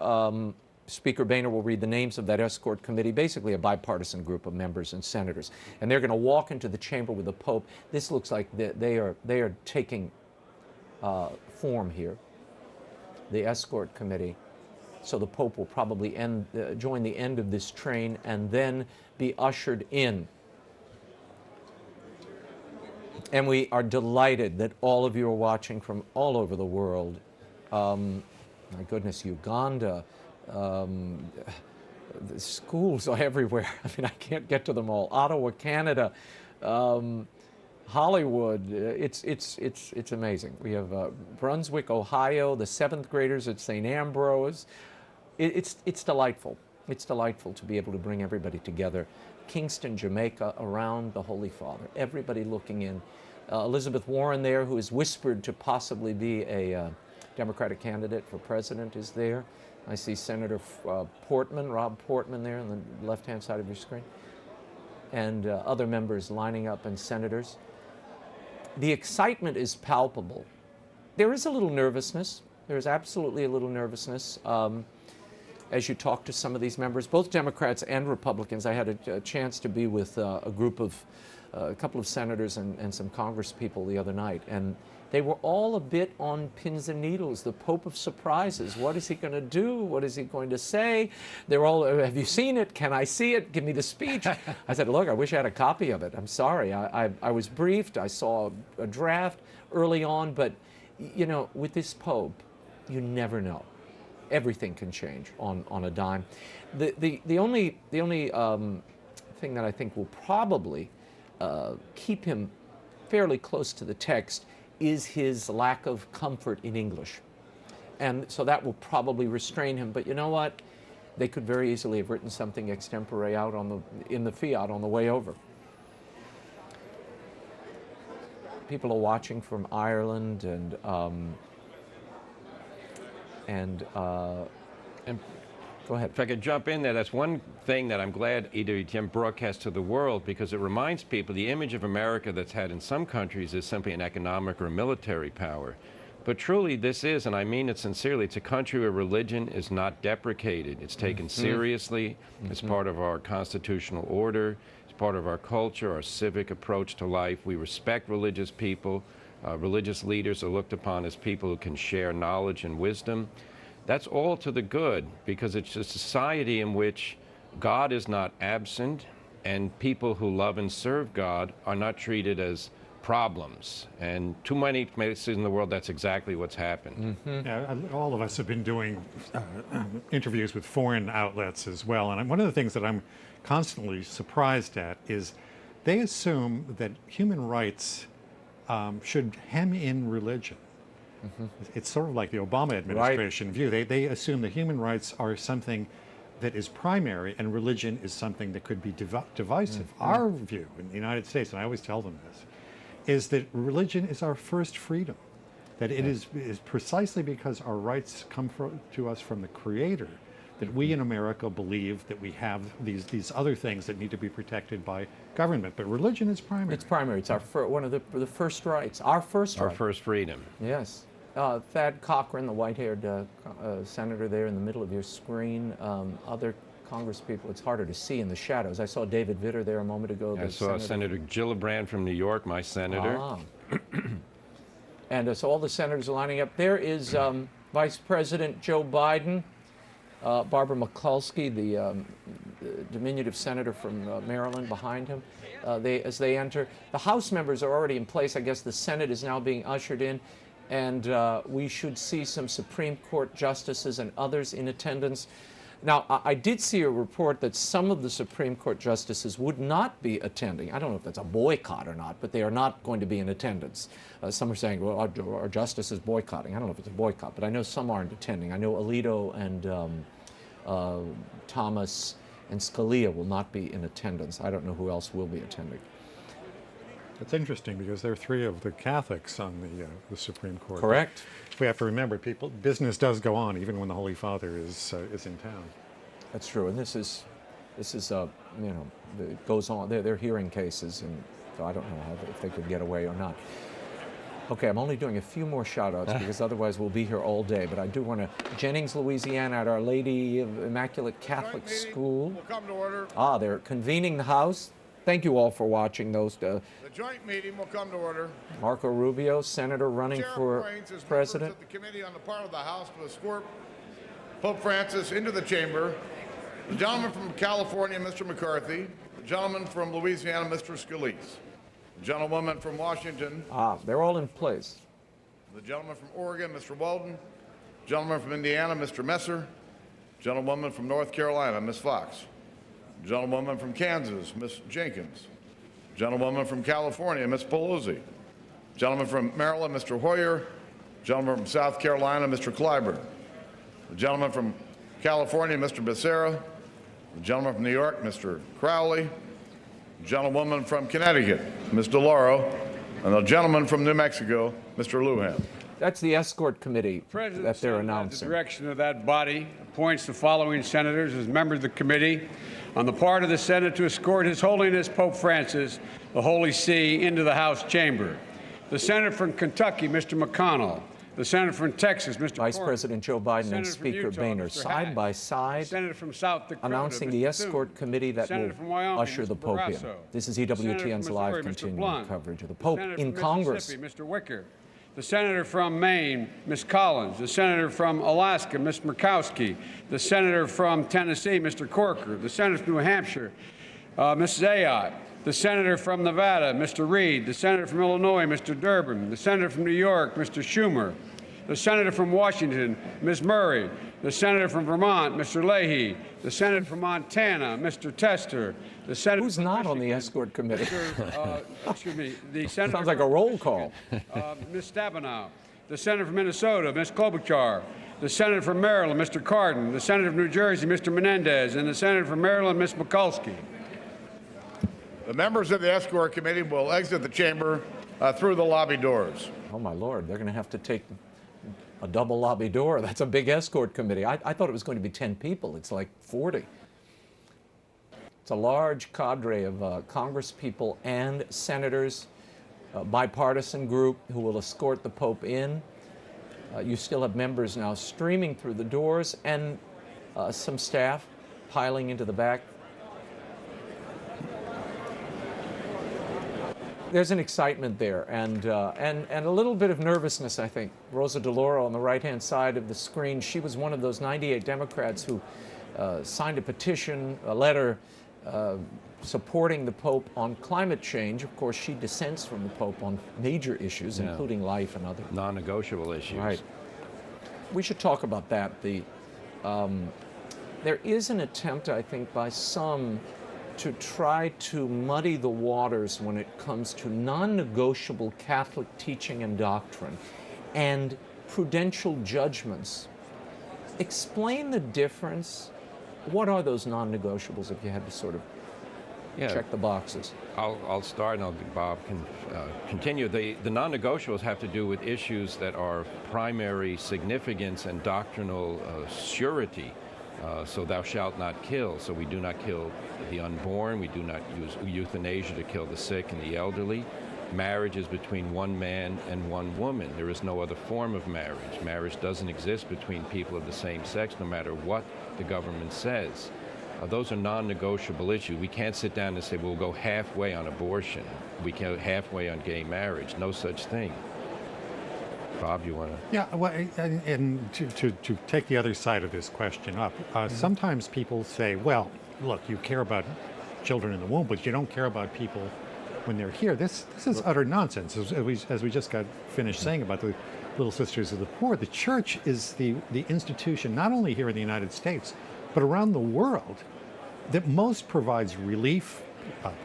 Speaker Boehner will read the names of that escort committee, basically a bipartisan group of members and senators, and they're going to walk into the chamber with the Pope. This looks like they are taking form here, the escort committee. So the Pope will probably join the end of this train and then be ushered in. And we are delighted that all of you are watching from all over the world. My goodness, Uganda, the schools are everywhere. I mean, I can't get to them all. Ottawa, Canada, Hollywood. It's amazing. We have Brunswick, Ohio, the 7th graders at St. Ambrose. It's delightful. It's delightful to be able to bring everybody together. Kingston, Jamaica, around the Holy Father. Everybody looking in. Elizabeth Warren there, who is whispered to possibly be a Democratic candidate for president, is there. I see Senator Portman, Rob Portman there on the left-hand side of your screen. And other members lining up, and senators. The excitement is palpable. There is a little nervousness. There is absolutely a little nervousness. As you talk to some of these members, both Democrats and Republicans. I had a chance to be with a group of, a couple of senators and some Congress people the other night, and they were all a bit on pins and needles, the Pope of surprises. What is he going to do? What is he going to say? They're all, have you seen it? Can I see it? Give me the speech. I said, look, I wish I had a copy of it. I'm sorry. I was briefed. I saw a draft early on, but, you know, with this Pope, you never know. Everything can change on a dime. The only thing that I think will probably keep him fairly close to the text is his lack of comfort in English. And so that will probably restrain him. But you know what? They could very easily have written something extempore out in the Fiat on the way over. People are watching from Ireland and go ahead. If I could jump in there, that's one thing that I'm glad EWTN broadcasts to the world, because it reminds people the image of America that's had in some countries is simply an economic or a military power. But truly this is, and I mean it sincerely, it's a country where religion is not deprecated. It's taken seriously. It's part of our constitutional order. It's part of our culture, our civic approach to life. We respect religious people. Religious leaders are looked upon as people who can share knowledge and wisdom. That's all to the good, because it's a society in which God is not absent, and people who love and serve God are not treated as problems. And too many places in the world, that's exactly what's happened. Yeah, all of us have been doing interviews with foreign outlets as well, and one of the things that I'm constantly surprised at is they assume that human rights should hem in religion. It's sort of like the Obama administration view. They assume that human rights are something that is primary and religion is something that could be divisive. Our view in the United States, and I always tell them this, is that religion is our first freedom. That it is precisely because our rights come to us from the Creator that we in America believe that we have these other things that need to be protected by government. But religion is primary. It's primary. It's our one of the first rights. Our first Our right. first freedom. Yes. Thad Cochran, the white-haired senator there in the middle of your screen. Other Congress people, it's harder to see in the shadows. I saw David Vitter there a moment ago. I saw Senator Gillibrand from New York, my senator. And so all the senators are lining up. There is Vice President Joe Biden, Barbara Mikulski, the diminutive senator from Maryland, behind him. As they enter, the House members are already in place. I guess the Senate is now being ushered in. And we should see some Supreme Court justices and others in attendance. Now, I did see a report that some of the Supreme Court justices would not be attending. I don't know if that's a boycott or not, but they are not going to be in attendance. Some are saying, well, our justice is boycotting. I don't know if it's a boycott, but I know some aren't attending. I know Alito and Thomas and Scalia will not be in attendance. I don't know who else will be attending. It's interesting because there are three of the Catholics on the Supreme Court. Correct. We have to remember, business does go on even when the Holy Father is in town. That's true, and this is you know, it goes on. They're hearing cases, and so I don't know if they could get away or not. Okay, I'm only doing a few more shout-outs because otherwise we'll be here all day. But I do want to Jennings, Louisiana, at Our Lady of Immaculate Catholic School. Will come to order. They're convening the House. Thank you all for watching those. The joint meeting will come to order. Marco Rubio, senator running for president. Of the committee on the part of the House to escort Pope Francis into the chamber. The gentleman from California, Mr. McCarthy. The gentleman from Louisiana, Mr. Scalise. The gentlewoman from Washington. They're all in place. The gentleman from Oregon, Mr. Walden. The gentleman from Indiana, Mr. Messer. The gentlewoman from North Carolina, Ms. Fox. Gentlewoman from Kansas, Ms. Jenkins. Gentlewoman from California, Ms. Pelosi. Gentleman from Maryland, Mr. Hoyer. Gentleman from South Carolina, Mr. Clyburn. The gentleman from California, Mr. Becerra. The gentleman from New York, Mr. Crowley. The gentlewoman from Connecticut, Ms. DeLauro. And the gentleman from New Mexico, Mr. Lujan. That's the escort committee that they're At announcing. the direction of that body, appoints the following senators as members of the committee on the part of the Senate to escort His Holiness Pope Francis, the Holy See, into the House chamber. The senator from Kentucky, Mr. McConnell. The senator from Texas, Mr. Vice Cornyn. President Joe Biden and Senator from Speaker Utah, Boehner, Mr. side Hatch. by side, Senator from South Dakota, announcing Mr. the Thune. escort committee that Senator will from Wyoming, usher the Mr. Pope in. Barrasso. This is Senator EWTN's from live Missouri, Mr. continuing Blunt. coverage of the Pope Senator in from Congress. Mississippi, Mr. Wicker. The senator from Maine, Ms. Collins. The senator from Alaska, Ms. Murkowski. The senator from Tennessee, Mr. Corker. The senator from New Hampshire, Ms. Zayat. The senator from Nevada, Mr. Reed. The senator from Illinois, Mr. Durbin. The senator from New York, Mr. Schumer. The senator from Washington, Ms. Murray. The senator from Vermont, Mr. Leahy. The senator from Montana, Mr. Tester. The senator Who's from not on the Michigan, escort committee? excuse me, the senator Sounds like a roll call. Ms. Stabenow. The senator from Minnesota, Ms. Klobuchar. The senator from Maryland, Mr. Cardin. The senator from New Jersey, Mr. Menendez. And the senator from Maryland, Ms. Mikulski. The members of the escort committee will exit the chamber through the lobby doors. Oh, my Lord, they're going to have to take a double lobby door. That's a big escort committee. I thought it was going to be 10 people. It's like 40. It's a large cadre of Congress people and senators, a bipartisan group who will escort the Pope in. You still have members now streaming through the doors and some staff piling into the back. There's an excitement there and a little bit of nervousness, I think. Rosa DeLauro on the right-hand side of the screen, she was one of those 98 Democrats who signed a petition, a letter, supporting the Pope on climate change. Of course, she dissents from the Pope on major issues, Yeah. including life and other. Non-negotiable issues. Right. We should talk about that. There is an attempt, I think, by some to try to muddy the waters when it comes to non-negotiable Catholic teaching and doctrine and prudential judgments. Explain the difference. What are those non-negotiables, if you had to sort of check the boxes? I'll start, and Bob can continue. The non-negotiables have to do with issues that are primary significance and doctrinal surety. So thou shalt not kill. So we do not kill the unborn. We do not use euthanasia to kill the sick and the elderly. Marriage is between one man and one woman. There is no other form of marriage. Marriage doesn't exist between people of the same sex, no matter what the government says. Those are non-negotiable issues. We can't sit down and say, we'll go halfway on abortion. We can't go halfway on gay marriage. No such thing. Bob, you want to? Yeah, well, and to take the other side of this question up, sometimes people say, well, look, you care about children in the womb, but you don't care about people when they're here. This is utter nonsense. As we just got finished saying about the Little Sisters of the Poor, the church is the institution, not only here in the United States, but around the world, that most provides relief,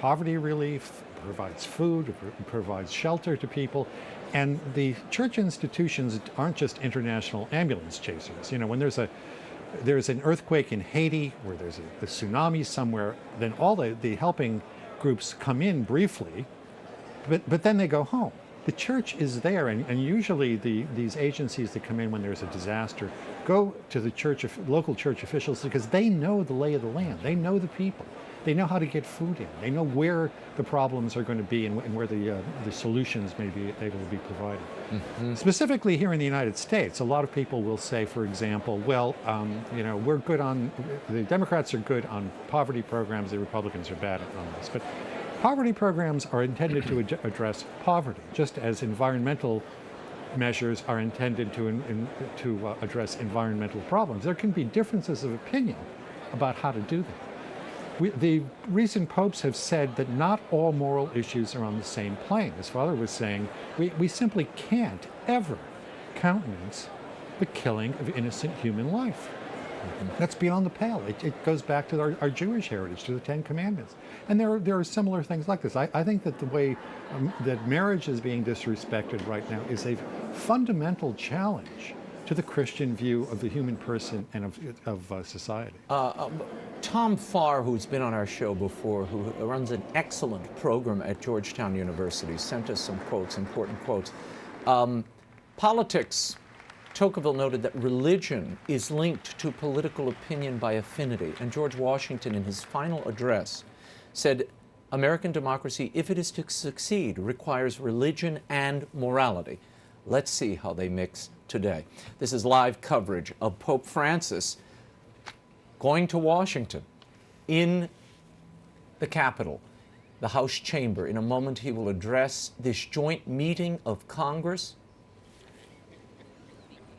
poverty relief, provides food, provides shelter to people. And the church institutions aren't just international ambulance chasers. You know, when there's an earthquake in Haiti, or there's a tsunami somewhere, then all the helping groups come in briefly, but then they go home. The church is there, and usually these agencies that come in when there's a disaster go to the local church officials, because they know the lay of the land. They know the people. They know how to get food in. They know where the problems are going to be and where the solutions may be able to be provided. Mm-hmm. Specifically here in the United States, a lot of people will say, for example, well, we're good on, the Democrats are good on poverty programs, the Republicans are bad on this. But poverty programs are intended to address poverty, just as environmental measures are intended to address environmental problems. There can be differences of opinion about how to do that. The recent popes have said that not all moral issues are on the same plane. As Father was saying, we simply can't ever countenance the killing of innocent human life. That's beyond the pale. It goes back to our Jewish heritage, to the Ten Commandments. And there are similar things like this. I think that the way that marriage is being disrespected right now is a fundamental challenge to the Christian view of the human person and of society. Tom Farr, who's been on our show before, who runs an excellent program at Georgetown University, sent us some quotes, important quotes. Politics, Tocqueville noted that religion is linked to political opinion by affinity. And George Washington, in his final address, said, American democracy, if it is to succeed, requires religion and morality. Let's see how they mix today. This is live coverage of Pope Francis going to Washington in the Capitol, the House chamber. In a moment, he will address this joint meeting of Congress.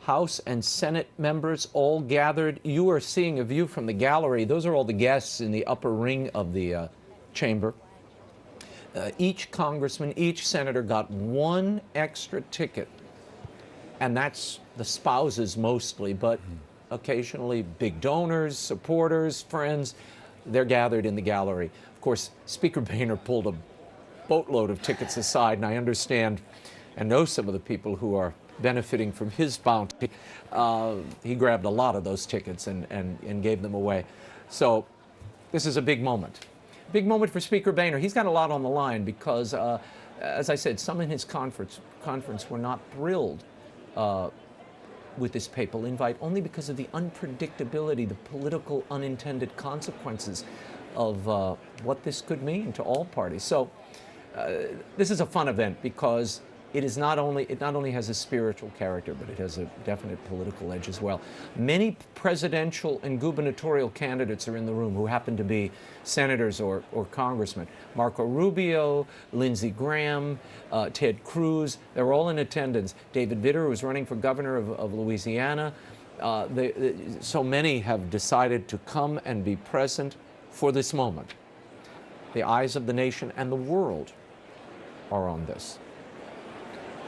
House and Senate members all gathered. You are seeing a view from the gallery. Those are all the guests in the upper ring of the chamber. Each congressman, each senator got one extra ticket. And that's the spouses mostly, but occasionally big donors, supporters, friends, they're gathered in the gallery. Of course, Speaker Boehner pulled a boatload of tickets aside, and I understand and know some of the people who are benefiting from his bounty. He grabbed a lot of those tickets and gave them away. So this is a big moment. Big moment for Speaker Boehner. He's got a lot on the line because, as I said, some in his conference were not thrilled with this papal invite, only because of the unpredictability, the political unintended consequences of what this could mean to all parties. So this is a fun event because it not only has a spiritual character, but it has a definite political edge as well. Many presidential and gubernatorial candidates are in the room who happen to be senators or congressmen. Marco Rubio, Lindsey Graham, Ted Cruz, they're all in attendance. David Vitter, who's running for governor of Louisiana. So many have decided to come and be present for this moment. The eyes of the nation and the world are on this.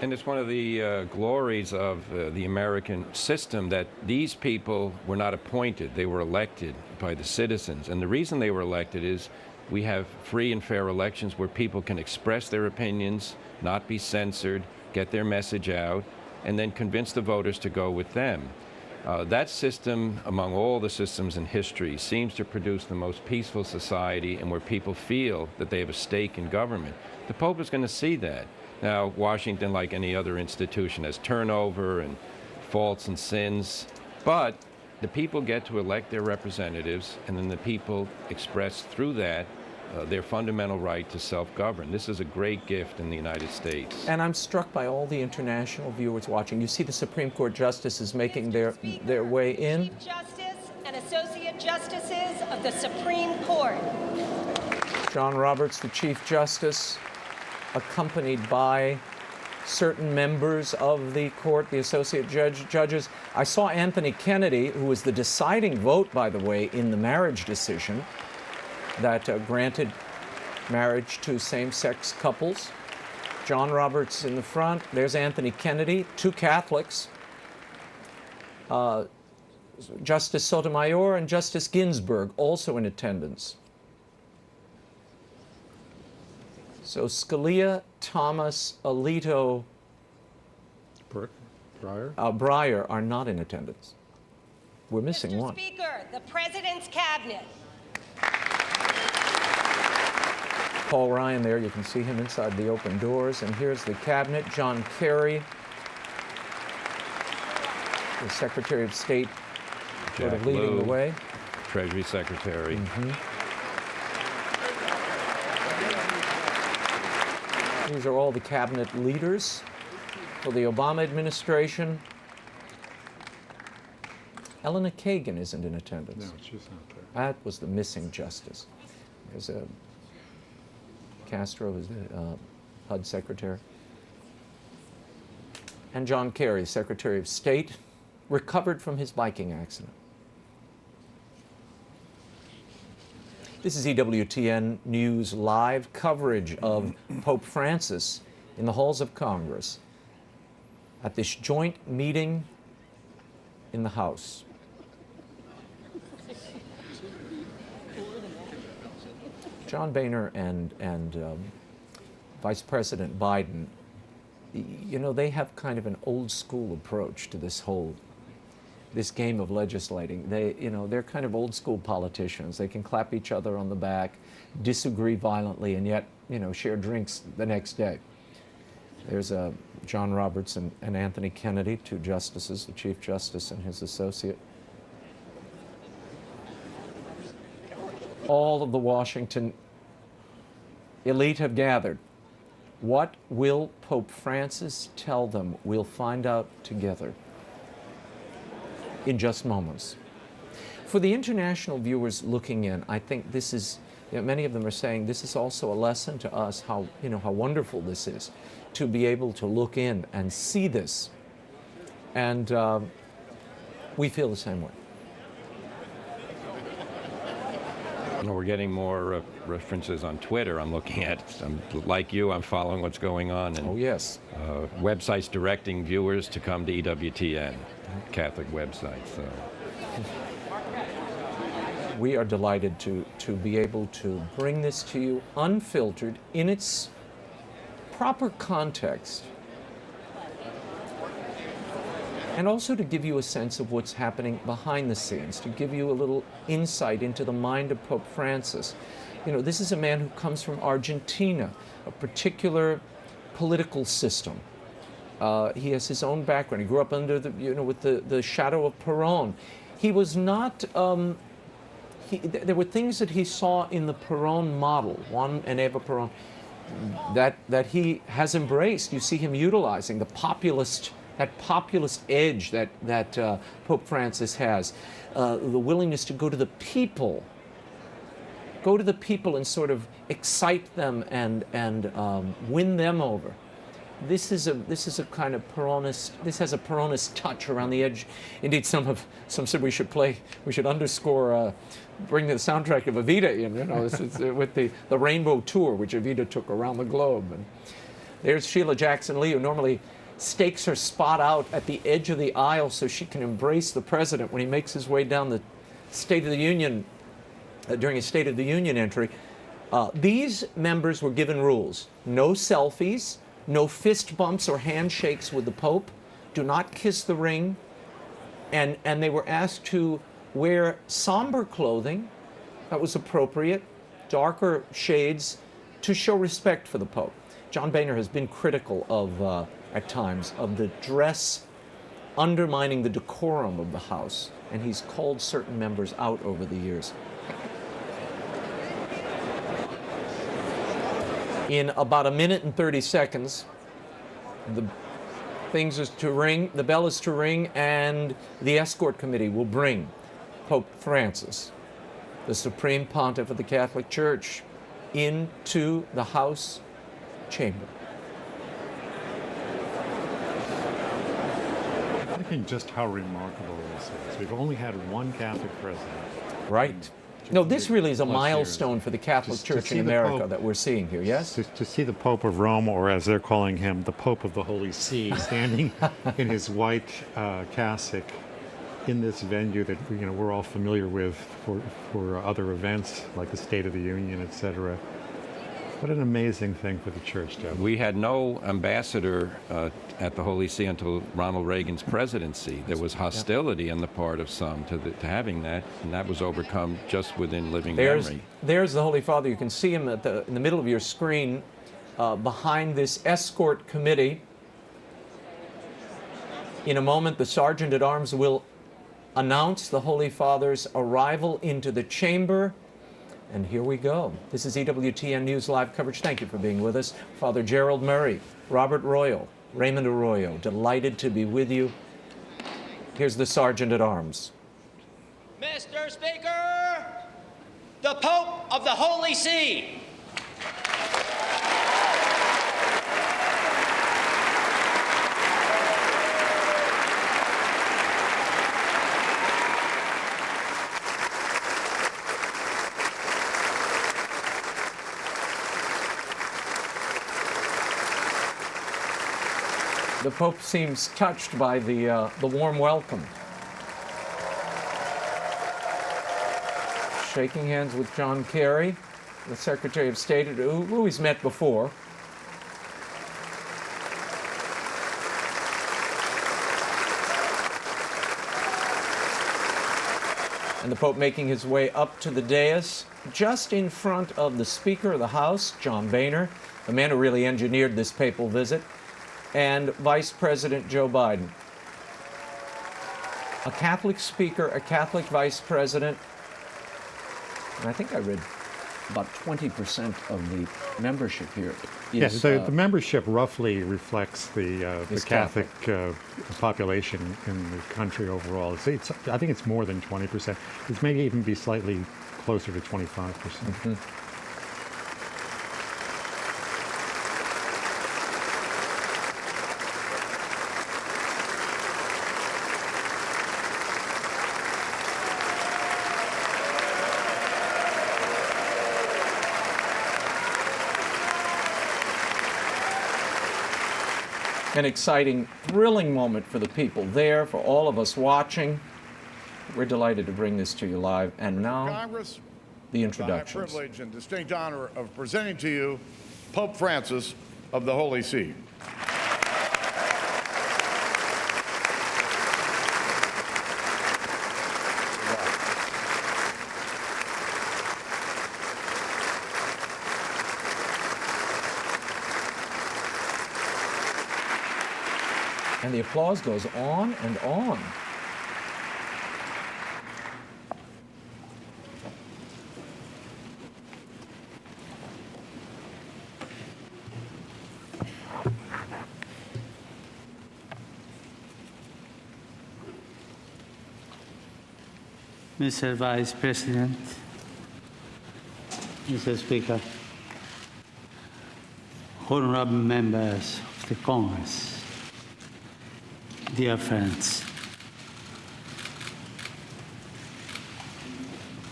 And it's one of the glories of the American system that these people were not appointed. They were elected by the citizens. And the reason they were elected is we have free and fair elections where people can express their opinions, not be censored, get their message out, and then convince the voters to go with them. That system, among all the systems in history, seems to produce the most peaceful society and where people feel that they have a stake in government. The Pope is going to see that. Now, Washington, like any other institution, has turnover and faults and sins, but the people get to elect their representatives, and then the people express through that their fundamental right to self-govern. This is a great gift in the United States. And I'm struck by all the international viewers watching. You see the Supreme Court justices making their way in. Chief Justice and Associate Justices of the Supreme Court. John Roberts, the Chief Justice, accompanied by certain members of the court, the associate judges. I saw Anthony Kennedy, who was the deciding vote, by the way, in the marriage decision that granted marriage to same-sex couples. John Roberts in the front. There's Anthony Kennedy, two Catholics, Justice Sotomayor and Justice Ginsburg, also in attendance. So Scalia, Thomas, Alito, Breyer are not in attendance. We're missing Mr. one. Speaker, the President's Cabinet. Paul Ryan there, you can see him inside the open doors. And here's the cabinet. John Kerry, the Secretary of State, sort of leading the way. Treasury Secretary. These are all the cabinet leaders for the Obama administration. Elena Kagan isn't in attendance. No, she's not there. That was the missing justice. There's Castro, is the HUD secretary. And John Kerry, Secretary of State, recovered from his biking accident. This is EWTN News live coverage of Pope Francis in the halls of Congress at this joint meeting in the House. John Boehner and Vice President Biden, you know, they have kind of an old school approach to this game of legislating. They're kind of old school politicians. They can clap each other on the back, disagree violently, and yet, share drinks the next day. There's John Roberts and Anthony Kennedy, two justices, the Chief Justice and his associate. All of the Washington elite have gathered. What will Pope Francis tell them? We'll find out together in just moments. For the international viewers looking in, I think this is, many of them are saying this is also a lesson to us how wonderful this is to be able to look in and see this. And we feel the same way. We're getting more references on Twitter. I'm looking at, like you, I'm following what's going on. And, oh, yes. Websites directing viewers to come to EWTN, Catholic websites. So. We are delighted to be able to bring this to you unfiltered in its proper context, and also to give you a sense of what's happening behind the scenes, to give you a little insight into the mind of Pope Francis. This is a man who comes from Argentina, a particular political system. He has his own background. He grew up under with the shadow of Perón. He was not, there were things that he saw in the Perón model, Juan and Eva Perón, that he has embraced. You see him utilizing that populist edge that Pope Francis has, the willingness to go to the people and sort of excite them and win them over. This is a kind of Peronist. This has a Peronist touch around the edge. Indeed, some said we should underscore, bring the soundtrack of Evita in. You know, this is, with the Rainbow Tour, which Evita took around the globe. And there's Sheila Jackson Lee, who normally stakes her spot out at the edge of the aisle so she can embrace the president when he makes his way down the State of the Union during his State of the Union entry. These members were given rules: no selfies, no fist bumps or handshakes with the Pope, do not kiss the ring, and they were asked to wear somber clothing that was appropriate, darker shades, to show respect for the Pope. John Boehner has been critical of, at times, of the dress undermining the decorum of the House, and he's called certain members out over the years. In about a minute and 30 seconds, the bell is to ring, and the escort committee will bring Pope Francis, the Supreme Pontiff of the Catholic Church, into the House chamber. Thinking just how remarkable this is. We've only had one Catholic president. Right. No, this really is a plus milestone years. for the Catholic To Church see in the America Pope- that we're seeing here, yes? To see the Pope of Rome, or as they're calling him, the Pope of the Holy See, standing in his white cassock in this venue that we're all familiar with for other events like the State of the Union, etc. What an amazing thing for the Church, Jeff. We had no ambassador at the Holy See until Ronald Reagan's presidency. There was hostility on the part of some to having that, and that was overcome just within living memory. There's the Holy Father. You can see him in the middle of your screen behind this escort committee. In a moment, the Sergeant at Arms will announce the Holy Father's arrival into the chamber. And here we go. This is EWTN News Live coverage. Thank you for being with us. Father Gerald Murray, Robert Royal, Raymond Arroyo, delighted to be with you. Here's the Sergeant at Arms. Mr. Speaker, the Pope of the Holy See. The Pope seems touched by the warm welcome. Shaking hands with John Kerry, the Secretary of State, who he's met before. And the Pope making his way up to the dais, just in front of the Speaker of the House, John Boehner, the man who really engineered this papal visit, and Vice President Joe Biden. A Catholic speaker, a Catholic vice president, and I think I read about 20% of the membership here is... Yes, the membership roughly reflects the Catholic population in the country overall. I think it's more than 20%. It may even be slightly closer to 25%. Mm-hmm. An exciting, thrilling moment for the people there, for all of us watching. We're delighted to bring this to you live. And now, Congress, the the introductions. privilege and distinct honor of presenting to you Pope Francis of the Holy See. And the applause goes on and on. Mr. Vice President, Mr. Speaker, honorable members of the Congress. Dear friends,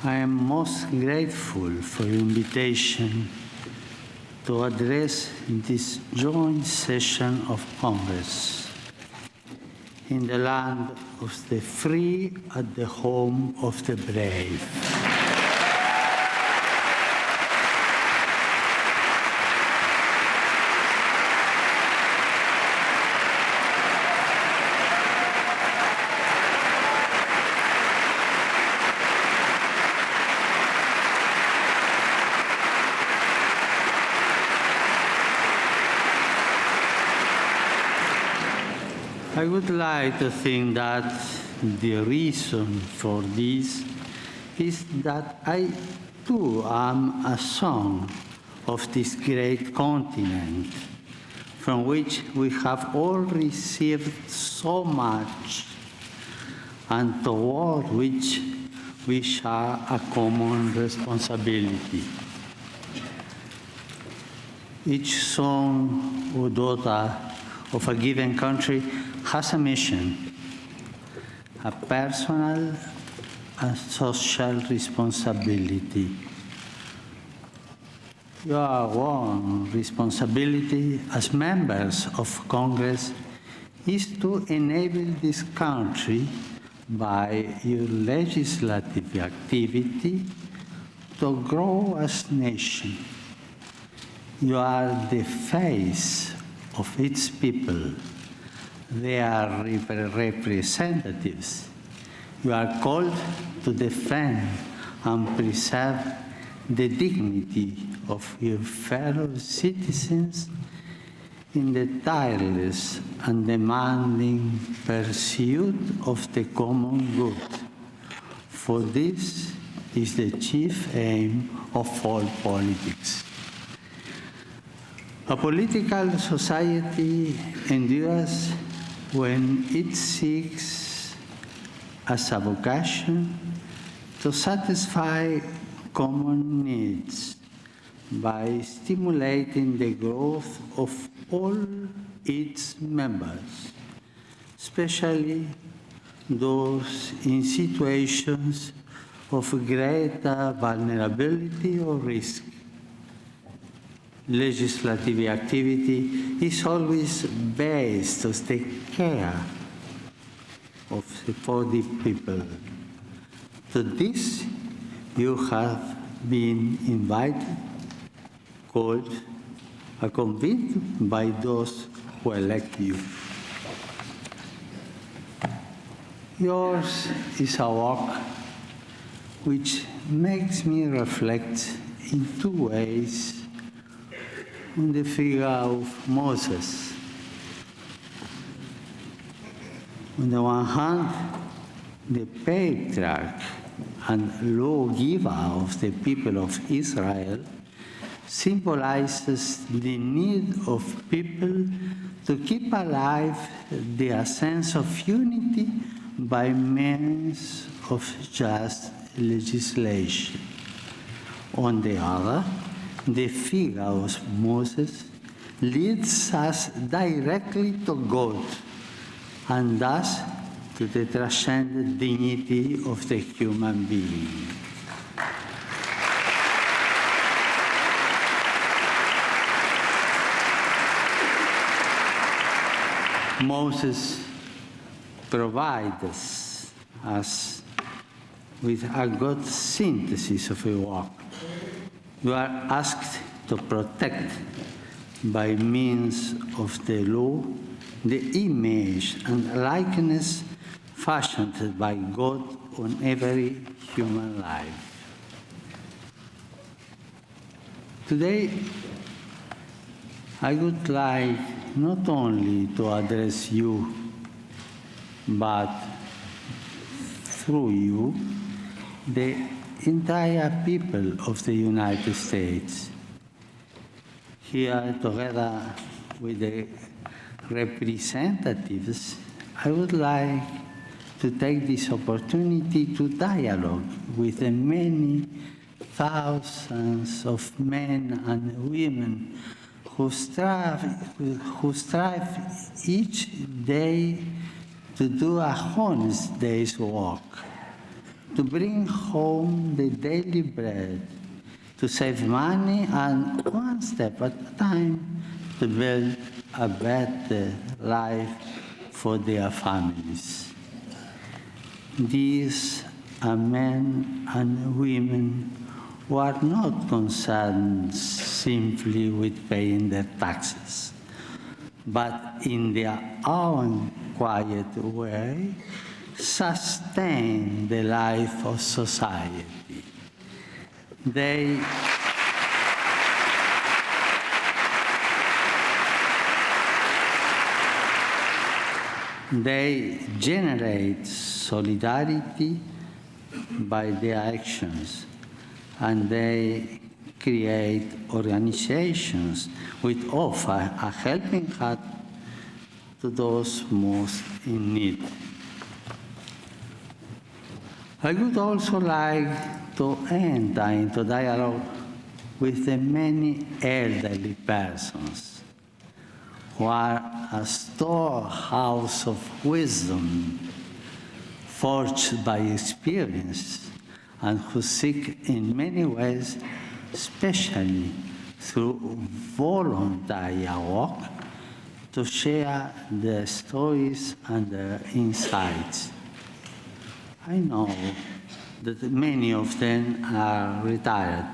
I am most grateful for your invitation to address this joint session of Congress in the land of the free at the home of the brave. I would like to think that the reason for this is that I too am a son of this great continent from which we have all received so much and toward which we share a common responsibility. Each son or daughter of a given country has a mission, a personal and social responsibility. Your one responsibility as members of Congress is to enable this country by your legislative activity to grow as a nation. You are the face of its people. They are representatives. You are called to defend and preserve the dignity of your fellow citizens in the tireless and demanding pursuit of the common good. For this is the chief aim of all politics. A political society endures when it seeks as a vocation to satisfy common needs by stimulating the growth of all its members, especially those in situations of greater vulnerability or risk. Legislative activity is always based on the care for the people. To this, you have been invited, called, and convened by those who elect you. Yours is a work which makes me reflect in two ways on the figure of Moses. On the one hand, the patriarch and lawgiver of the people of Israel symbolizes the need of people to keep alive their sense of unity by means of just legislation. On the other, the figure of Moses leads us directly to God and thus to the transcendent dignity of the human being. Moses provides us with a good synthesis of a work. You are asked to protect, by means of the law, the image and likeness fashioned by God on every human life. Today, I would like not only to address you, but through you, the entire people of the United States. Here, together with the representatives, I would like to take this opportunity to dialogue with the many thousands of men and women who strive each day to do a honest day's work, to bring home the daily bread, to save money, and one step at a time to build a better life for their families. These are men and women who are not concerned simply with paying their taxes, but in their own quiet way sustain the life of society. They generate solidarity by their actions, and they create organizations which offer a helping hand to those most in need. I would also like to enter into dialogue with the many elderly persons who are a storehouse of wisdom forged by experience and who seek in many ways, especially through voluntary work, to share their stories and their insights. I know that many of them are retired,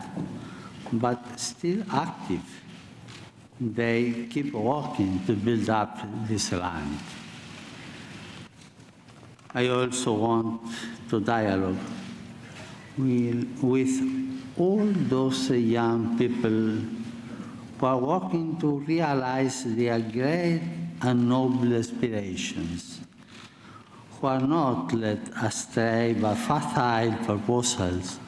but still active. They keep working to build up this land. I also want to dialogue with all those young people who are working to realize their great and noble aspirations, who are not led astray by facile proposals,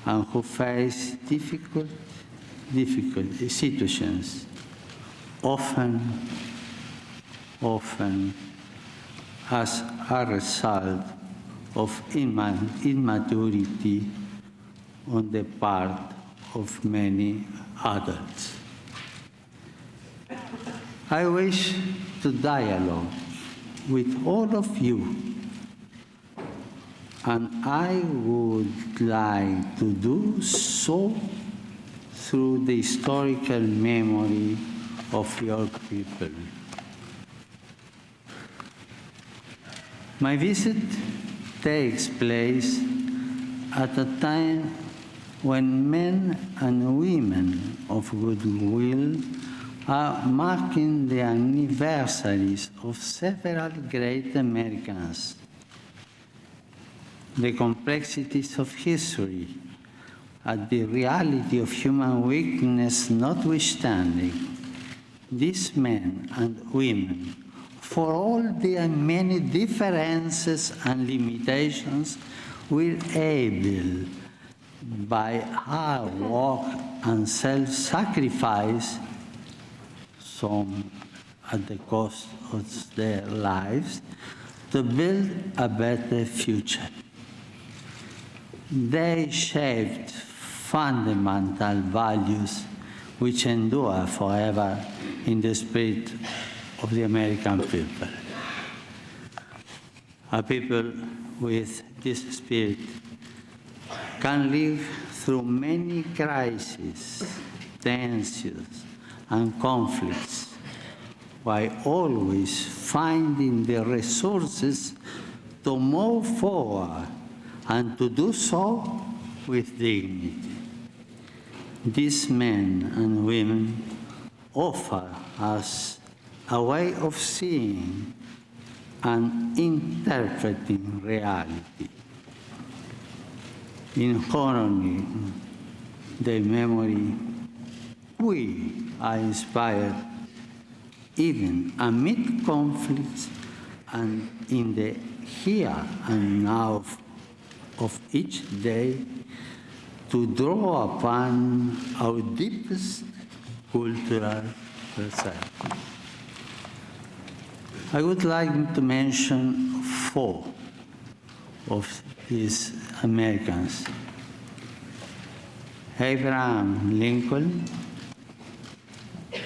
and who face difficult situations, often as a result of immaturity on the part of many adults. I wish to dialogue with all of you, and I would like to do so through the historical memory of your people. My visit takes place at a time when men and women of goodwill are marking the anniversaries of several great Americans. The complexities of history and the reality of human weakness notwithstanding, these men and women, for all their many differences and limitations, were able, by hard work and self-sacrifice, some at the cost of their lives, to build a better future. They shaped fundamental values which endure forever in the spirit of the American people. A people with this spirit can live through many crises, tensions, and conflicts, while always finding the resources to move forward and to do so with dignity. These men and women offer us a way of seeing and interpreting reality. In honoring their memory, we are inspired even amid conflicts and in the here and now of each day to draw upon our deepest cultural reserve. I would like to mention 4 of these Americans: Abraham Lincoln,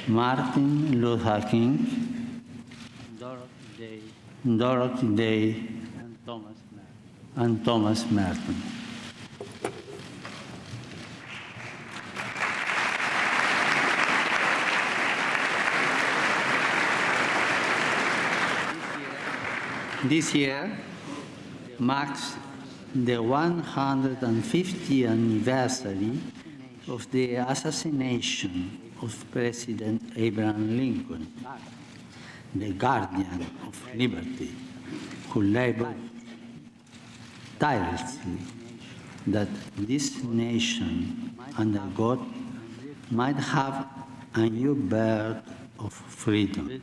Martin Luther King, Dorothy Day, and Thomas Merton. This year marks the 150th anniversary of the assassination of President Abraham Lincoln, the guardian of liberty, who labored tirelessly that this nation under God might have a new birth of freedom.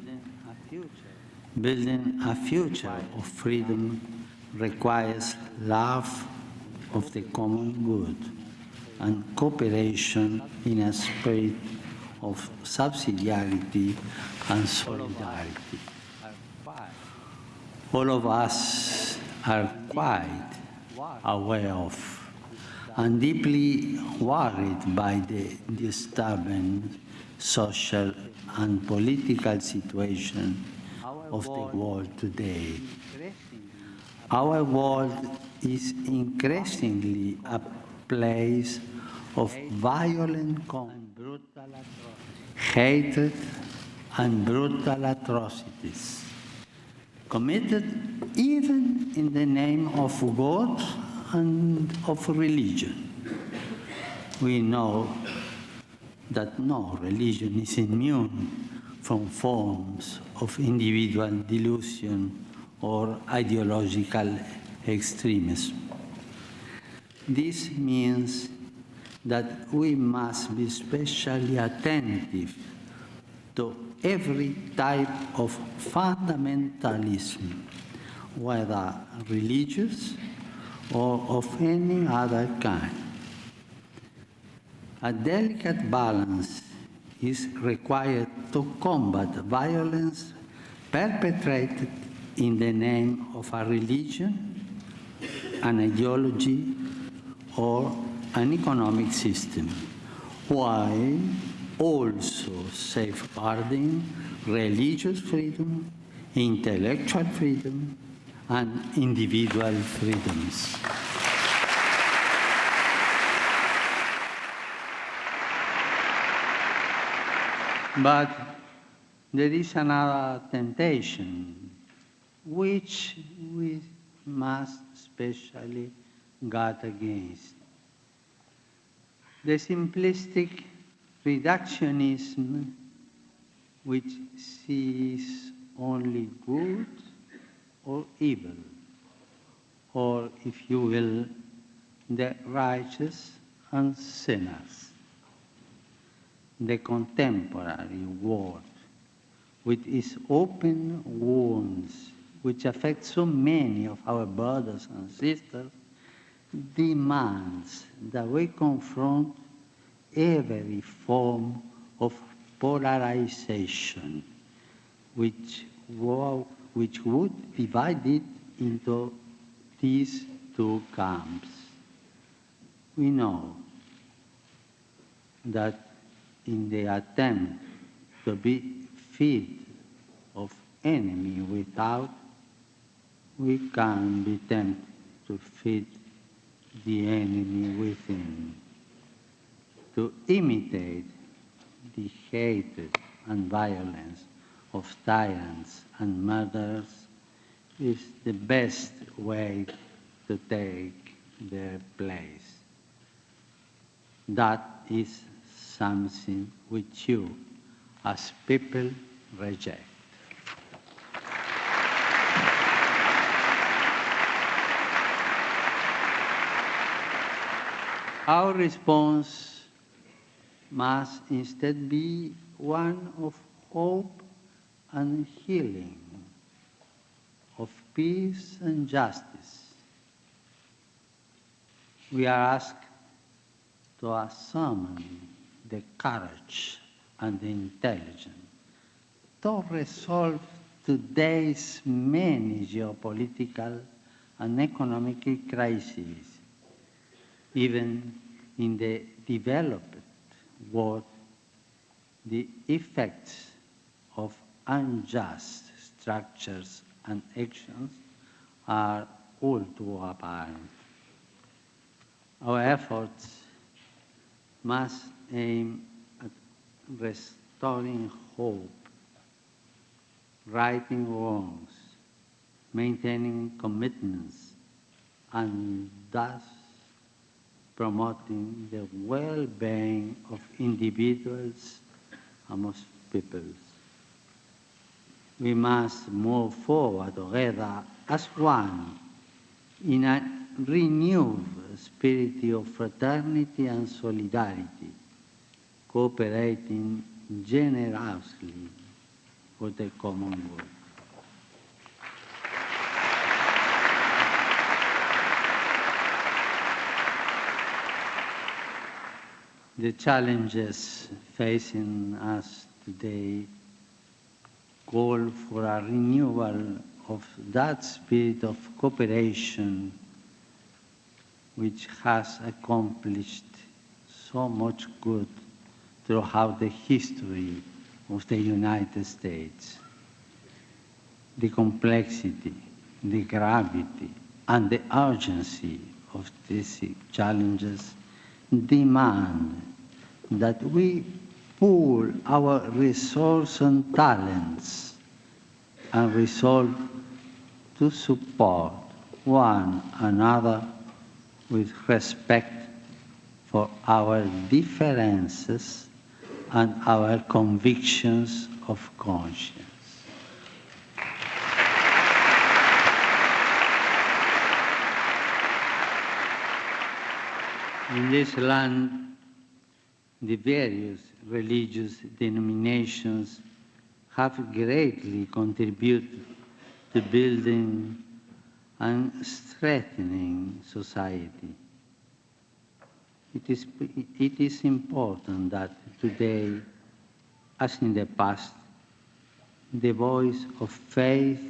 Building a future of freedom requires love of the common good and cooperation in a spirit of subsidiarity and solidarity. All of us are quite aware of and deeply worried by the disturbing social and political situation of the world today. Our world is increasingly a place of violent conflict, hatred, and brutal atrocities, committed even in the name of God and of religion. We know that no religion is immune from forms of individual delusion or ideological extremism. This means that we must be especially attentive to every type of fundamentalism, whether religious or of any other kind. A delicate balance is required to combat violence perpetrated in the name of a religion, an ideology, or an economic system, while also safeguarding religious freedom, intellectual freedom, and individual freedoms. But there is another temptation which we must especially guard against. The simplistic reductionism which sees only good or evil, or, if you will, the righteous and sinners. The contemporary world, with its open wounds, which affect so many of our brothers and sisters, demands that we confront every form of polarization, which would divide it into these two camps. We know that in the attempt to be feed of enemy without, we can be tempted to feed the enemy within. To imitate the hatred and violence of tyrants and murderers is the best way to take their place. That is something which you, as people, reject. Our response must instead be one of hope and healing, of peace and justice. We are asked to summon the courage and the intelligence to resolve today's many geopolitical and economic crises, even in the developed world, the effects of unjust structures and actions are all too apparent. Our efforts must aim at restoring hope, righting wrongs, maintaining commitments, and thus promoting the well-being of individuals and of peoples. We must move forward together as one in a renewed spirit of fraternity and solidarity, cooperating generously for the common good. The challenges facing us today call for a renewal of that spirit of cooperation which has accomplished so much good throughout the history of the United States. The complexity, the gravity, and the urgency of these challenges demand that we pool our resources and talents and resolve to support one another with respect for our differences and our convictions of conscience. In this land, the various religious denominations have greatly contributed to building and strengthening society. It is important that today, as in the past, the voice of faith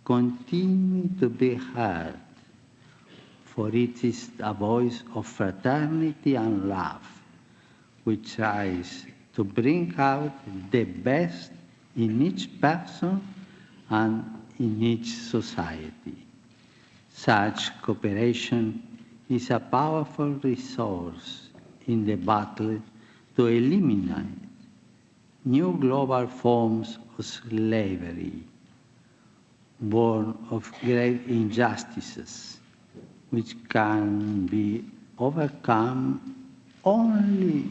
continue to be heard, for it is a voice of fraternity and love, which tries to bring out the best in each person and in each society. Such cooperation is a powerful resource in the battle to eliminate new global forms of slavery, born of great injustices, which can be overcome only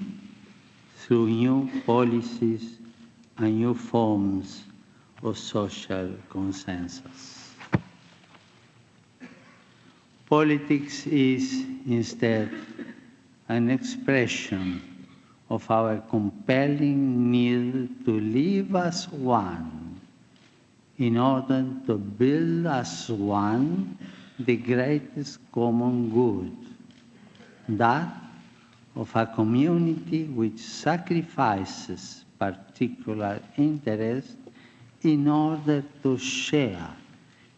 through new policies and new forms of social consensus. Politics is instead an expression of our compelling need to live as one in order to build as one the greatest common good, that of a community which sacrifices particular interests in order to share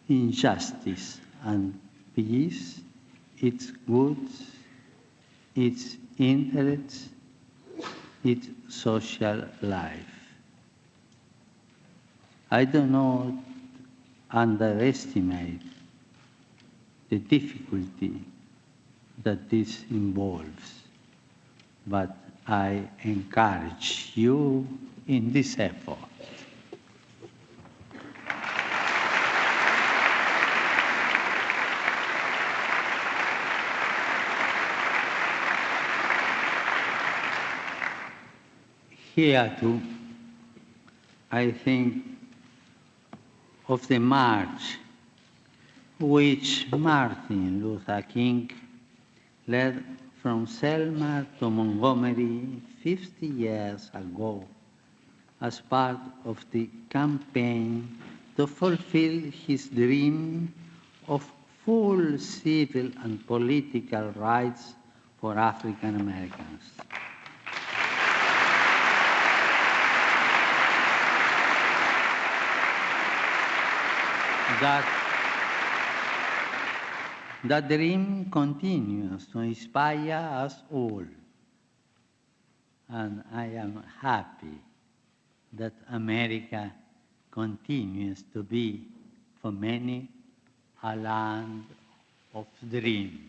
in justice and peace its goods, its interests, its social life. I do not underestimate the difficulty that this involves, but I encourage you in this effort. Here too, I think of the march which Martin Luther King led from Selma to Montgomery 50 years ago as part of the campaign to fulfill his dream of full civil and political rights for African Americans. That dream continues to inspire us all. and I am happy that America continues to be, for many, a land of dreams.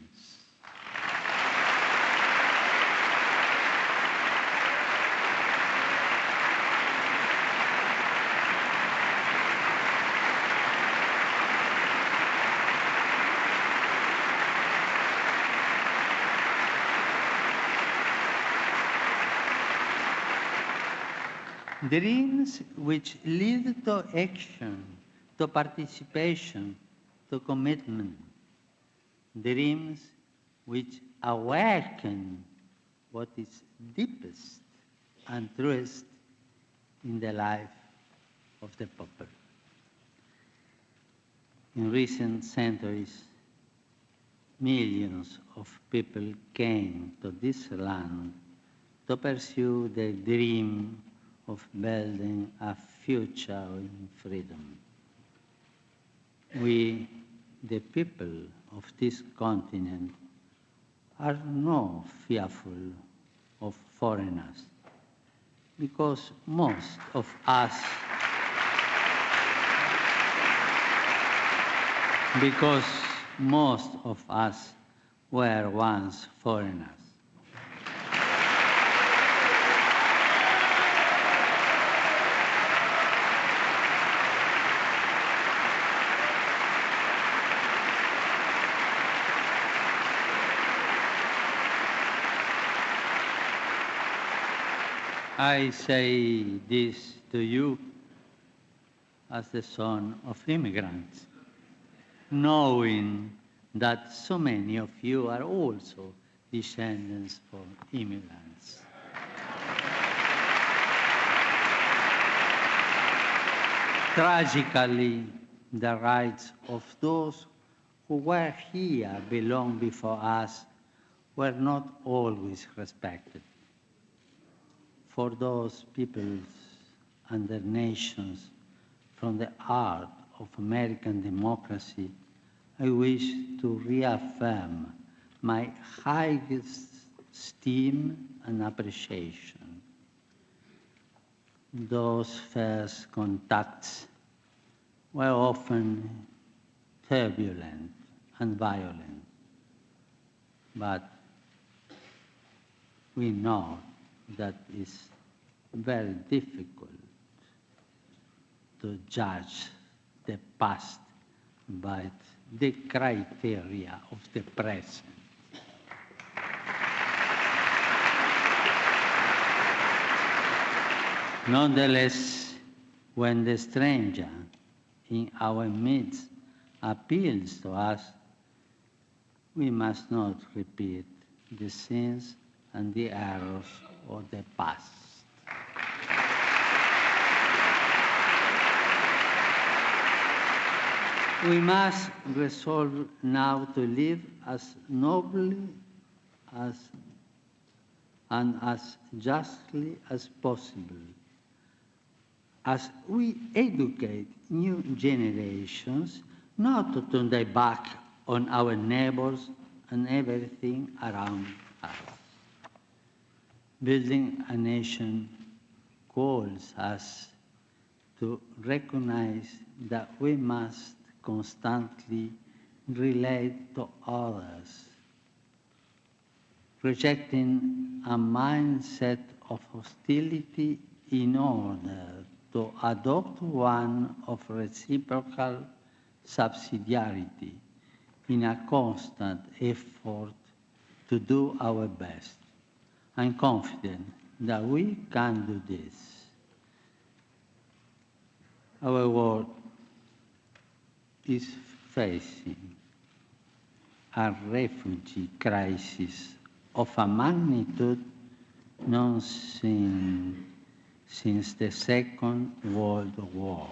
Dreams which lead to action, to participation, to commitment. Dreams which awaken what is deepest and truest in the life of the people. In recent centuries, millions of people came to this land to pursue the dream of building a future in freedom. We, the people of this continent, are not fearful of foreigners, because most of us were once foreigners. I say this to you as the son of immigrants, knowing that so many of you are also descendants of immigrants. Tragically, the rights of those who were here long before us were not always respected. For those peoples and their nations, from the heart of American democracy, I wish to reaffirm my highest esteem and appreciation. Those first contacts were often turbulent and violent, but we know that it's very difficult to judge the past by the criteria of the present. Nonetheless, when the stranger in our midst appeals to us, we must not repeat the sins and the errors of the past. We must resolve now to live as nobly and as justly as possible, as we educate new generations not to turn their back on our neighbors and everything around us. Building a nation calls us to recognize that we must constantly relate to others, rejecting a mindset of hostility in order to adopt one of reciprocal subsidiarity in a constant effort to do our best. I'm confident that we can do this. Our world is facing a refugee crisis of a magnitude known since the Second World War.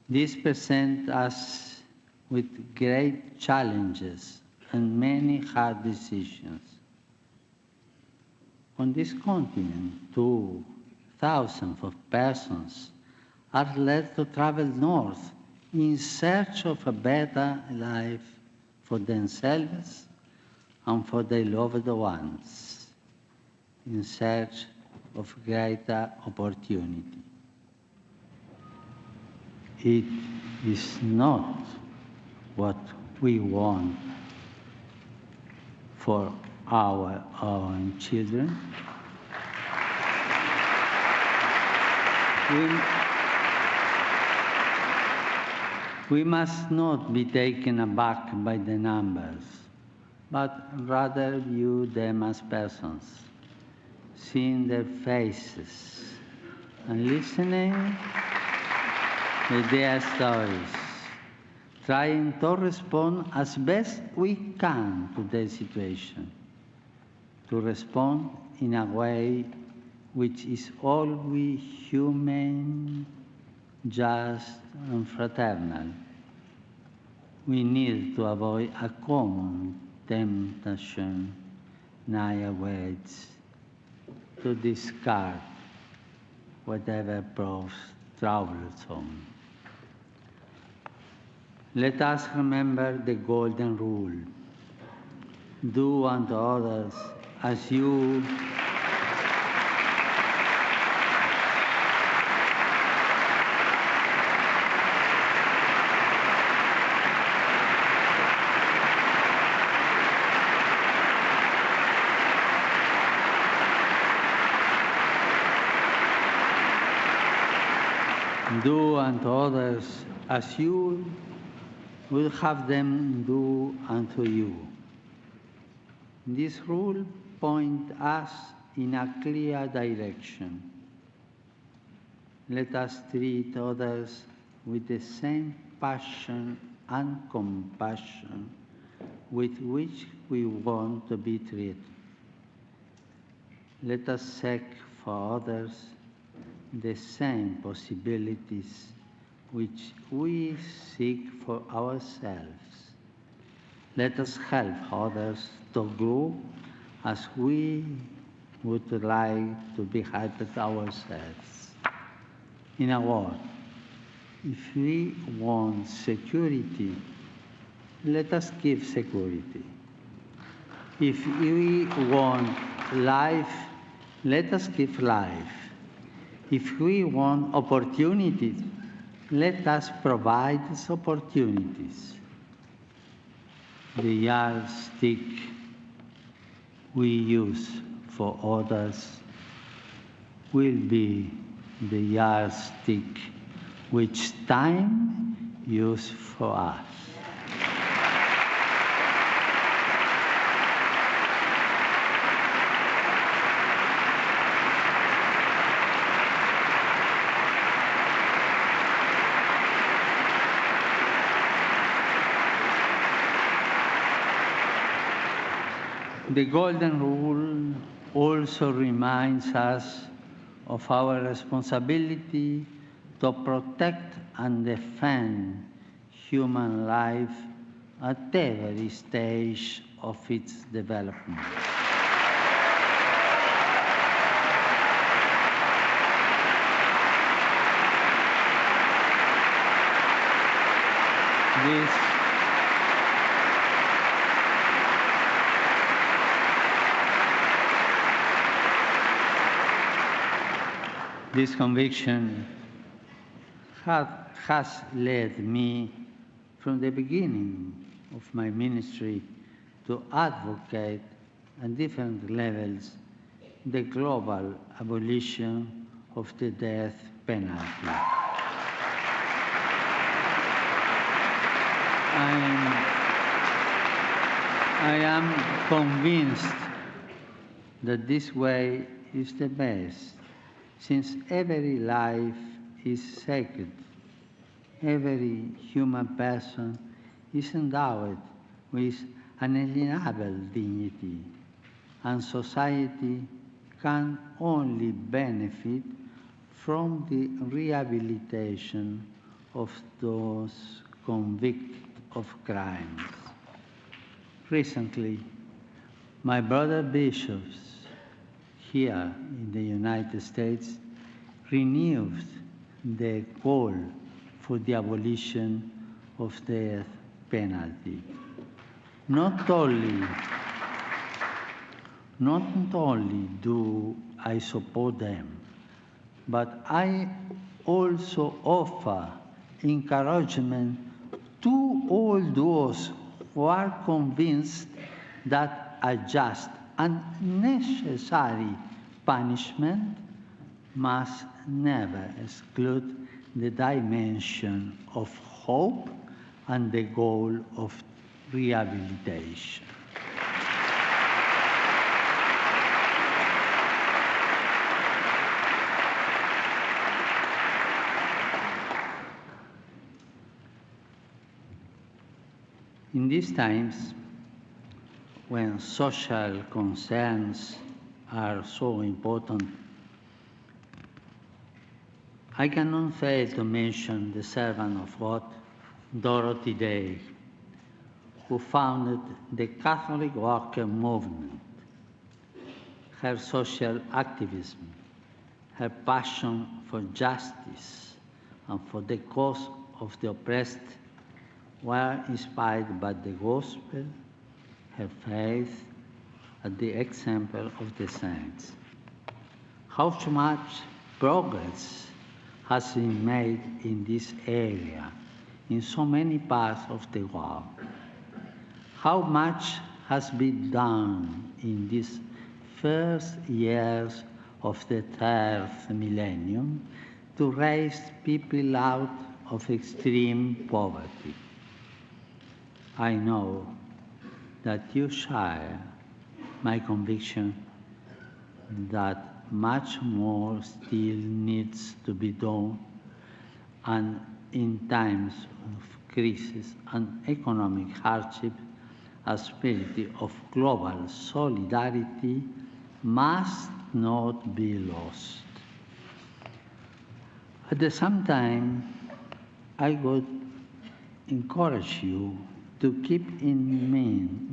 This presents us with great challenges and many hard decisions. On this continent, too, thousands of persons are led to travel north in search of a better life for themselves and for their loved ones. in search of greater opportunity. It is not what we want for our own children. We must not be taken aback by the numbers, but rather view them as persons, seeing their faces and listening to their stories, trying to respond as best we can to their situation, to respond in a way which is always humane, just, and fraternal. We need to avoid a common temptation nowadays to discard whatever proves troublesome. Let us remember the golden rule. Do unto others as you do unto others as you will have them do unto you. This rule points us in a clear direction. Let us treat others with the same passion and compassion with which we want to be treated. Let us seek for others the same possibilities which we seek for ourselves. Let us help others to grow as we would like to be helped ourselves. In a word, if we want security, let us give security. If we want life, let us give life. If we want opportunities, let us provide these opportunities. The yardstick we use for others will be the yardstick which time uses for us. The Golden Rule also reminds us of our responsibility to protect and defend human life at every stage of its development. This conviction has led me from the beginning of my ministry to advocate at different levels the global abolition of the death penalty. I am convinced that this way is the best, since every life is sacred. Every human person is endowed with unalienable dignity, and society can only benefit from the rehabilitation of those convicted of crimes. Recently, my brother bishops here in the United States renewed the call for the abolition of the death penalty, not only Not only do I support them, but I also offer encouragement to all those who are convinced that a just and necessary punishment must never exclude the dimension of hope and the goal of rehabilitation. In these times, when social concerns are so important, I cannot fail to mention the servant of God, Dorothy Day, who founded the Catholic Worker Movement. Her social activism, her passion for justice and for the cause of the oppressed were inspired by the gospel, her faith, and the example of the saints. How much progress has been made in this area in so many parts of the world? How much has been done in these first years of the third millennium to raise people out of extreme poverty? I know that you share my conviction that much more still needs to be done, and in times of crisis and economic hardship, a spirit of global solidarity must not be lost. At the same time, I would encourage you to keep in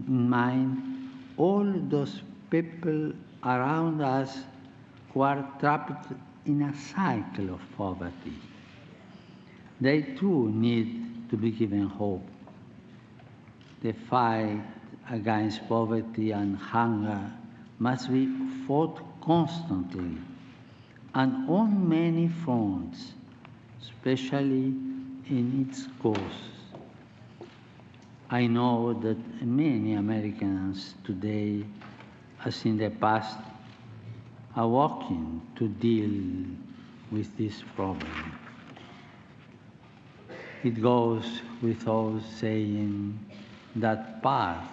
mind all those people around us who are trapped in a cycle of poverty. They too need to be given hope. The fight against poverty and hunger must be fought constantly and on many fronts, especially in its cause. I know that many Americans today, as in the past, are working to deal with this problem. It goes without saying that part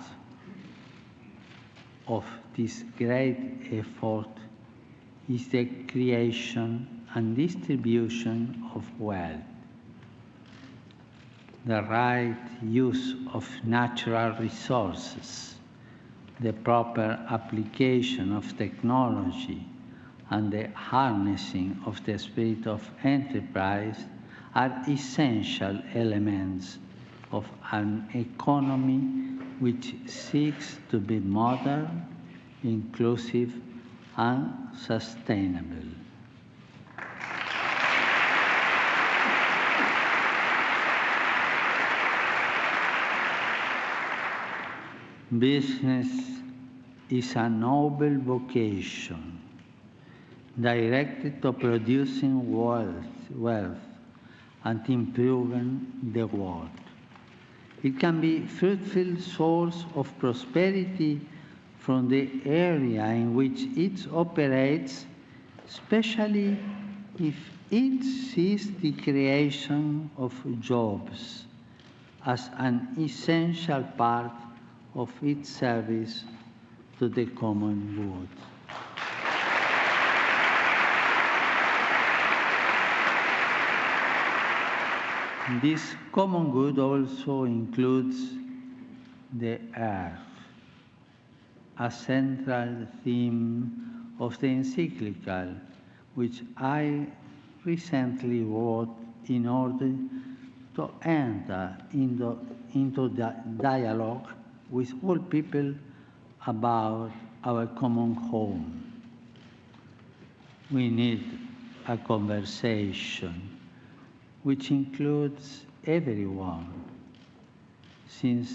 of this great effort is the creation and distribution of wealth. The right use of natural resources, the proper application of technology, and the harnessing of the spirit of enterprise are essential elements of an economy which seeks to be modern, inclusive, and sustainable. Business is a noble vocation directed to producing wealth and improving the world. It can be a fruitful source of prosperity from the area in which it operates, especially if it sees the creation of jobs as an essential part of its service to the common good. This common good also includes the earth, a central theme of the encyclical, which I recently wrote in order to enter into the dialogue with all people about our common home. We need a conversation which includes everyone, since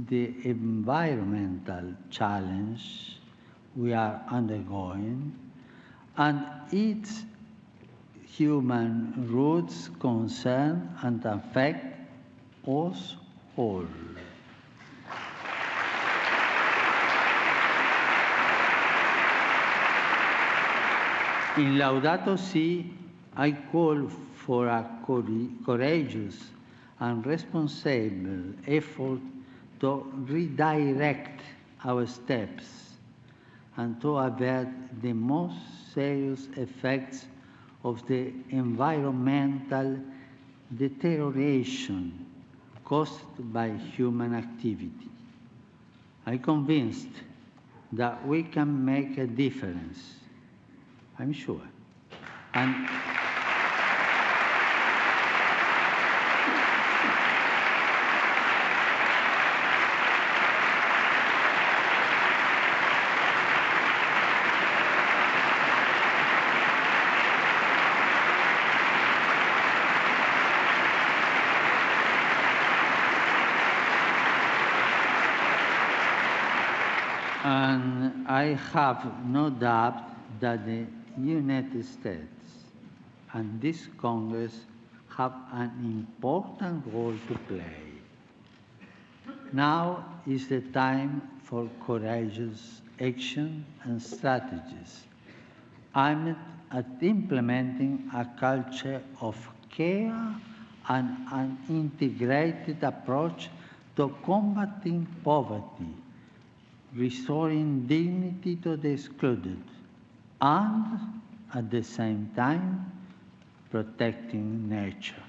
the environmental challenge we are undergoing, and its human roots concern and affect us all. In Laudato Si, I call for a courageous and responsible effort to redirect our steps and to avert the most serious effects of the environmental deterioration caused by human activity. I'm convinced that we can make a difference, I'm sure. And I have no doubt that the United States and this Congress have an important role to play. Now is the time for courageous action and strategies aimed at implementing a culture of care and an integrated approach to combating poverty, restoring dignity to the excluded, and at the same time, protecting nature.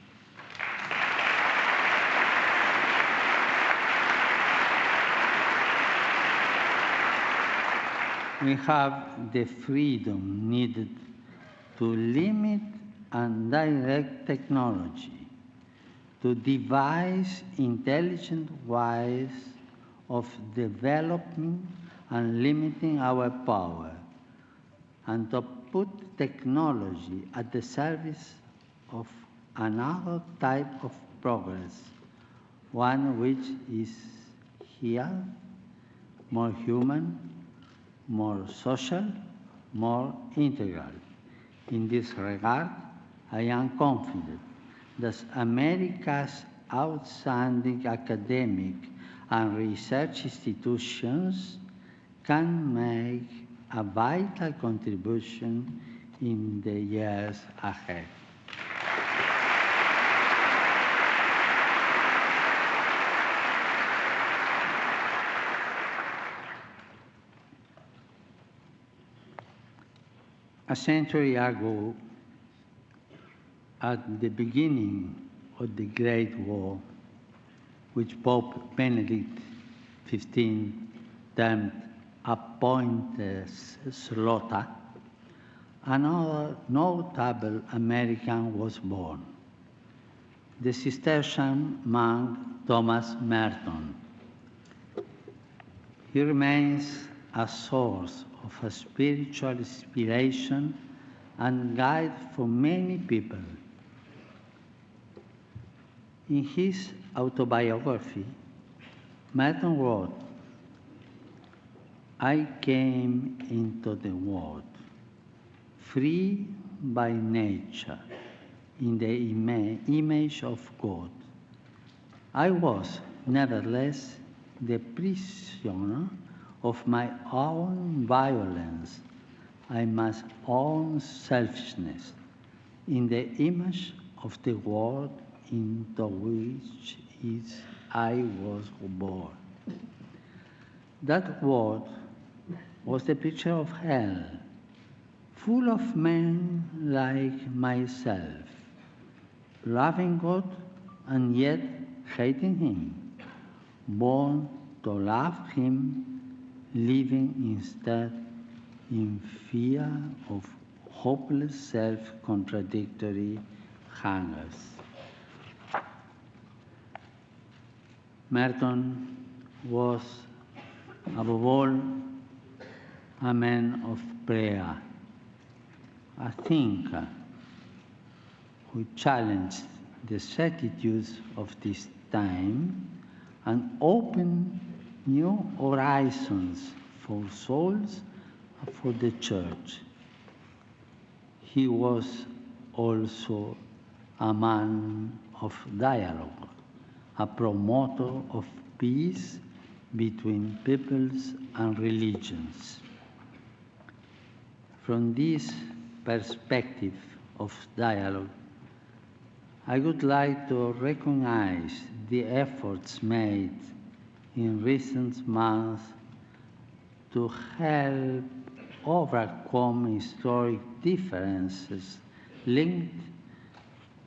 We have the freedom needed to limit and direct technology, to devise intelligent ways of developing and limiting our power, and to put technology at the service of another type of progress, one which is here, more human, more social, more integral. In this regard, I am confident that America's outstanding academic and research institutions can make a vital contribution in the years ahead. A century ago, at the beginning of the Great War, which Pope Benedict XV termed a pointless slaughter, another notable American was born, the Cistercian monk Thomas Merton. He remains a source of a spiritual inspiration and guide for many people. In his autobiography, Merton wrote, "I came into the world free by nature, in the image of God. I was, nevertheless, the prisoner of my own violence, my own selfishness, in the image of the world into which I was born." That world was the picture of hell, full of men like myself, loving God and yet hating Him, born to love Him, living instead in fear of hopeless self-contradictory hungers. Merton was, above all, a man of prayer, a thinker who challenged the certitudes of this time and opened new horizons for souls for the Church. He was also a man of dialogue, a promoter of peace between peoples and religions. From this perspective of dialogue, I would like to recognize the efforts made in recent months to help overcome historic differences linked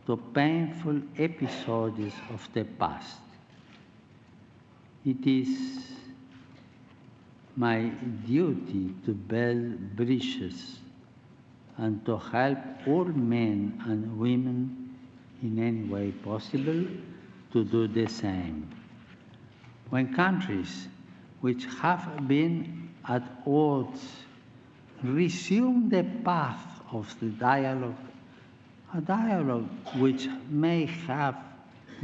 to painful episodes of the past. It is my duty to build bridges and to help all men and women in any way possible to do the same. When countries which have been at odds resume the path of the dialogue, a dialogue which may have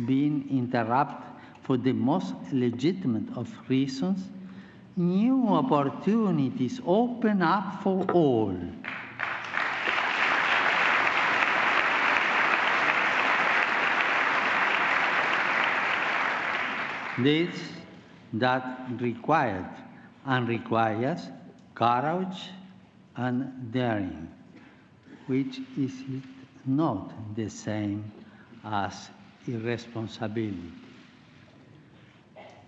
been interrupted for the most legitimate of reasons, new opportunities open up for all. This that required and requires courage and daring, which is not the same as irresponsibility.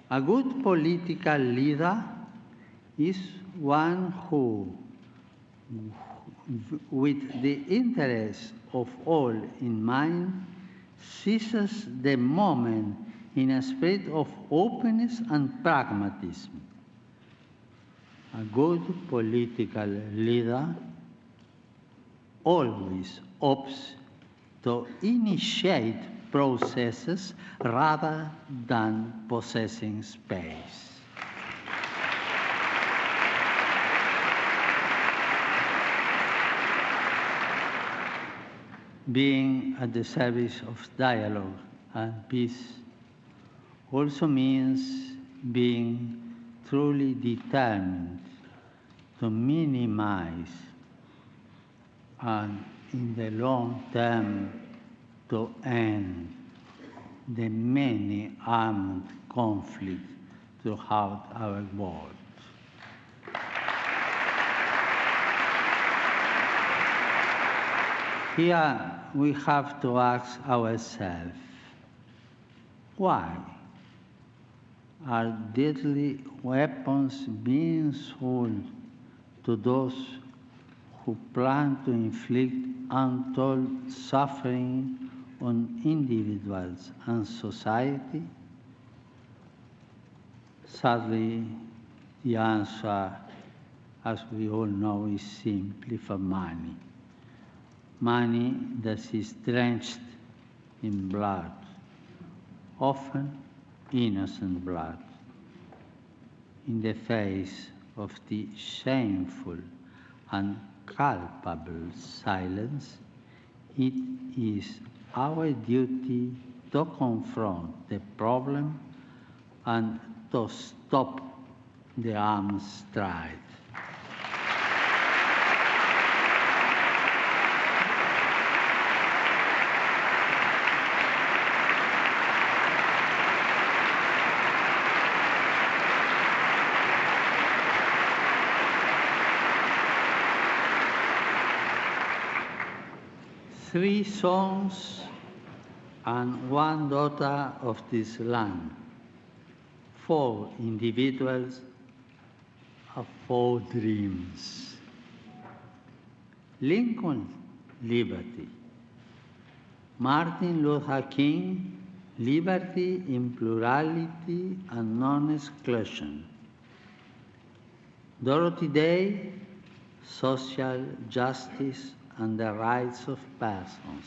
A good political leader is one who, with the interests of all in mind, seizes the moment in a spirit of openness and pragmatism. A good political leader always opts to initiate processes rather than possessing space. Being at the service of dialogue and peace also means being truly determined to minimize and in the long term to end the many armed conflicts throughout our world. Here we have to ask ourselves, why are deadly weapons being sold to those who plan to inflict untold suffering on individuals and society? Sadly, the answer, as we all know, is simply for money. Money that is drenched in blood, often innocent blood. In the face of the shameful and culpable silence, it is our duty to confront the problem and to stop the arms stride. Three sons and one daughter of this land, 4 individuals of 4 dreams. Lincoln, liberty. Martin Luther King, liberty in plurality and non-exclusion. Dorothy Day, social justice and the rights of persons.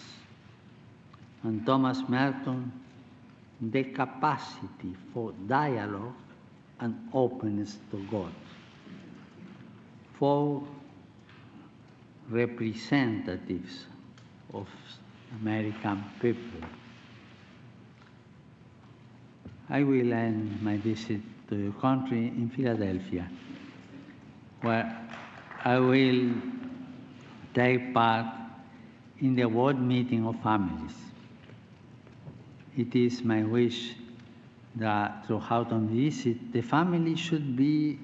And Thomas Merton, the capacity for dialogue and openness to God. 4 representatives of American people. I will end my visit to your country in Philadelphia, where I will take part in the World Meeting of Families. It is my wish that throughout our visit, the family should be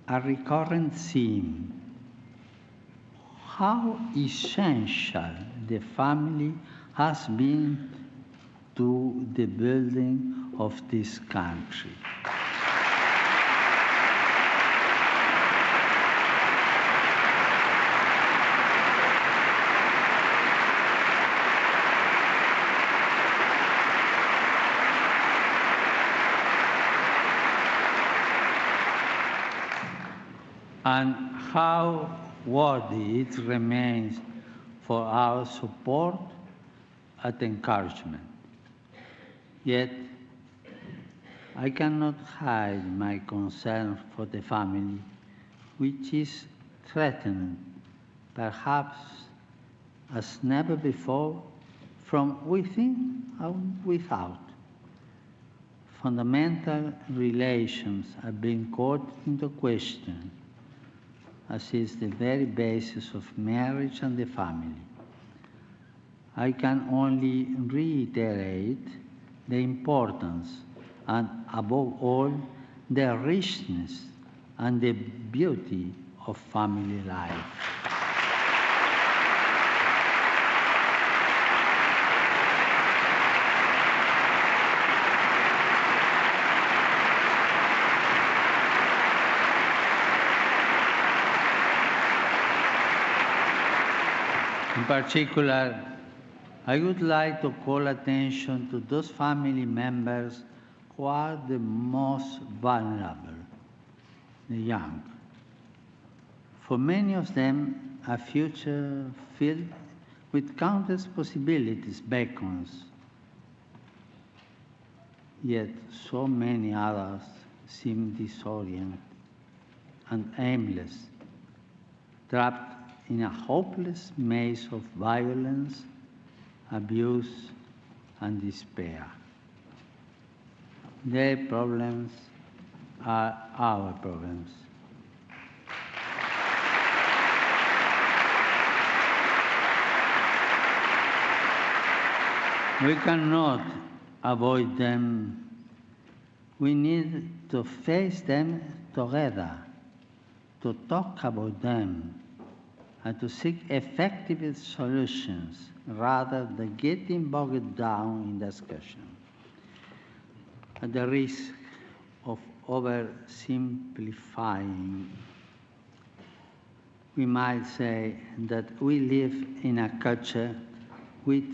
a recurrent theme. How essential the family has been to the building of this country. And how worthy it remains for our support and encouragement. Yet, I cannot hide my concern for the family, which is threatened, perhaps as never before, from within and without. Fundamental relations are being called into question, as is the very basis of marriage and the family. I can only reiterate the importance and, above all, the richness and the beauty of family life. In particular, I would like to call attention to those family members who are the most vulnerable, the young. For many of them, a future filled with countless possibilities beckons. Yet so many others seem disoriented and aimless, trapped in a hopeless maze of violence, abuse, and despair. Their problems are our problems. We cannot avoid them. We need to face them together, to talk about them, and to seek effective solutions rather than getting bogged down in discussion. At the risk of oversimplifying, we might say that we live in a culture with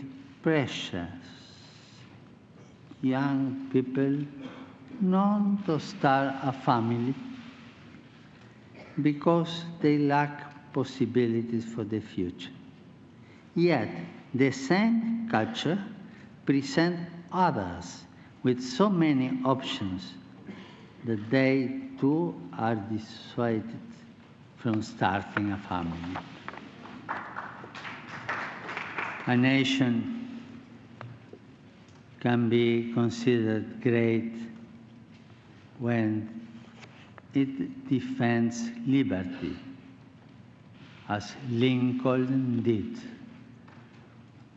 precious young people known to start a family because they lack possibilities for the future. Yet, the same culture presents others with so many options that they too are dissuaded from starting a family. A nation can be considered great when it defends liberty, as Lincoln did,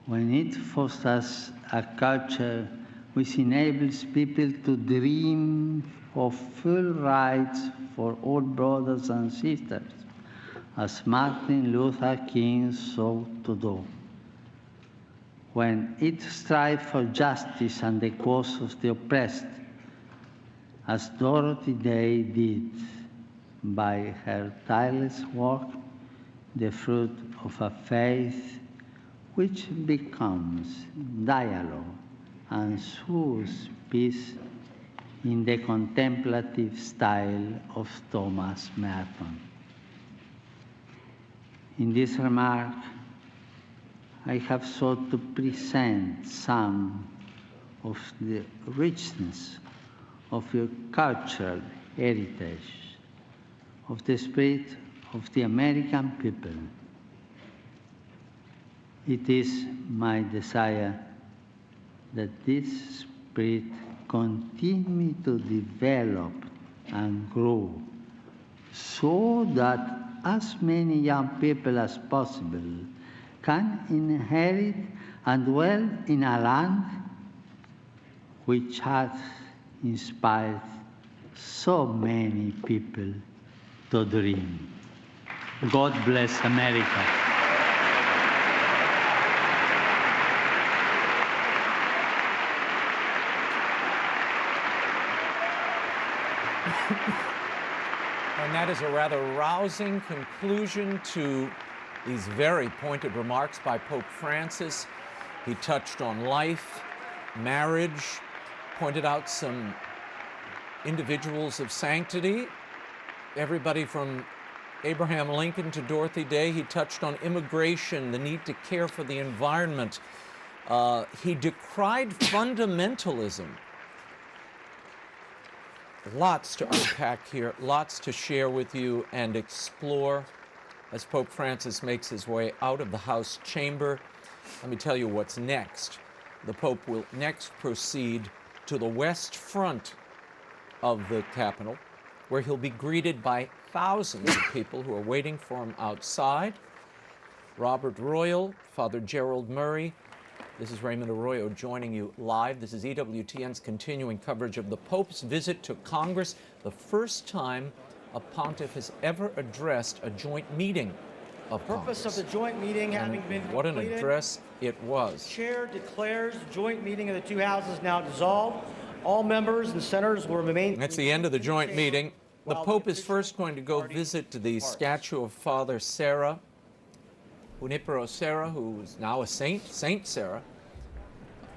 when it fosters a culture which enables people to dream of full rights for all brothers and sisters, as Martin Luther King sought to do, when it strives for justice and the cause of the oppressed, as Dorothy Day did by her tireless work, the fruit of a faith which becomes dialogue and sows peace in the contemplative style of Thomas Merton. In this remark, I have sought to present some of the richness of your cultural heritage, of the spirit of the American people. It is my desire that this spirit continue to develop and grow so that as many young people as possible can inherit and dwell in a land which has inspired so many people to dream. God bless America. And that is a rather rousing conclusion to these very pointed remarks by Pope Francis. He touched on life, marriage, pointed out some individuals of sanctity, everybody from Abraham Lincoln to Dorothy Day. He touched on immigration, the need to care for the environment. He decried fundamentalism. Lots to unpack here, lots to share with you and explore as Pope Francis makes his way out of the House chamber. Let me tell you what's next. The Pope will next proceed to the west front of the Capitol, where he'll be greeted by thousands of people who are waiting for him outside. Robert Royal, Father Gerald Murray. This is Raymond Arroyo joining you live. This is EWTN's continuing coverage of the Pope's visit to Congress, the first time a pontiff has ever addressed a joint meeting of Congress. Purpose of the joint meeting having been what an completed, address it was. Chair declares the joint meeting of the two houses now dissolved. All members and senators will remain. That's the end of the joint meeting. The Pope is first going to go visit the statue of Father Sarah, Junipero Serra, who is now a saint, Saint Sarah.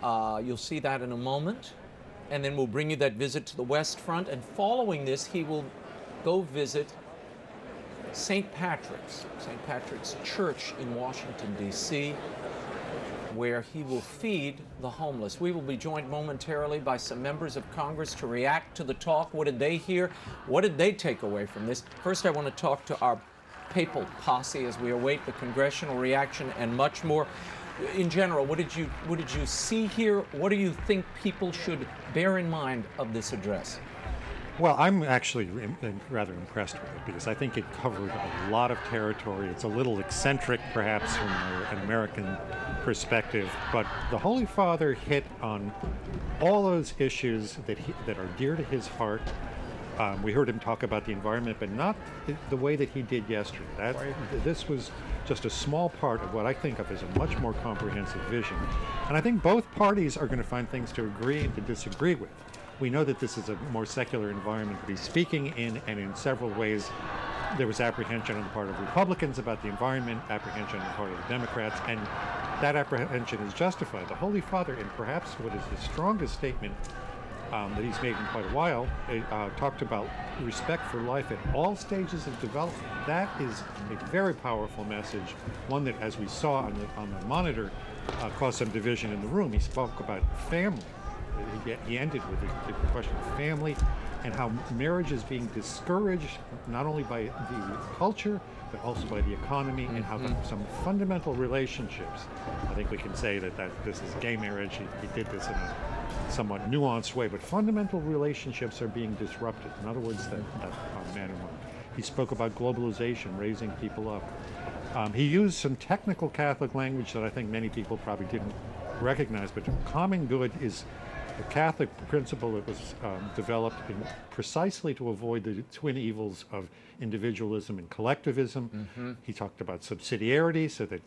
You'll see that in a moment. And then we'll bring you that visit to the West Front. And following this, he will go visit St. Patrick's Church in Washington, D.C., where he will feed the homeless. We will be joined momentarily by some members of Congress to react to the talk. What did they hear? What did they take away from this? First, I want to talk to our papal posse as we await the congressional reaction and much more. In general, what did you see here? What do you think people should bear in mind of this address? Well, I'm actually rather impressed with it because I think it covered a lot of territory. It's a little eccentric, perhaps, from an American perspective, but the Holy Father hit on all those issues that are dear to his heart. We heard him talk about the environment, but not the way that he did yesterday. This was just a small part of what I think of as a much more comprehensive vision. And I think both parties are going to find things to agree and to disagree with. We know that this is a more secular environment to be speaking in, and in several ways there was apprehension on the part of Republicans about the environment, apprehension on the part of the Democrats, and that apprehension is justified. The Holy Father, in perhaps what is the strongest statement that he's made in quite a while, talked about respect for life at all stages of development. That is a very powerful message, one that, as we saw on the monitor, caused some division in the room. He spoke about family. He ended with the question of family and how marriage is being discouraged not only by the culture but also by the economy, and how some fundamental relationships, I think we can say that this is gay marriage. He did this in a somewhat nuanced way, but fundamental relationships are being disrupted. In other words, that man and woman. He spoke about globalization, raising people up. He used some technical Catholic language that I think many people probably didn't recognize, but common good is a Catholic principle that was developed precisely to avoid the twin evils of individualism and collectivism. He talked about subsidiarity, so that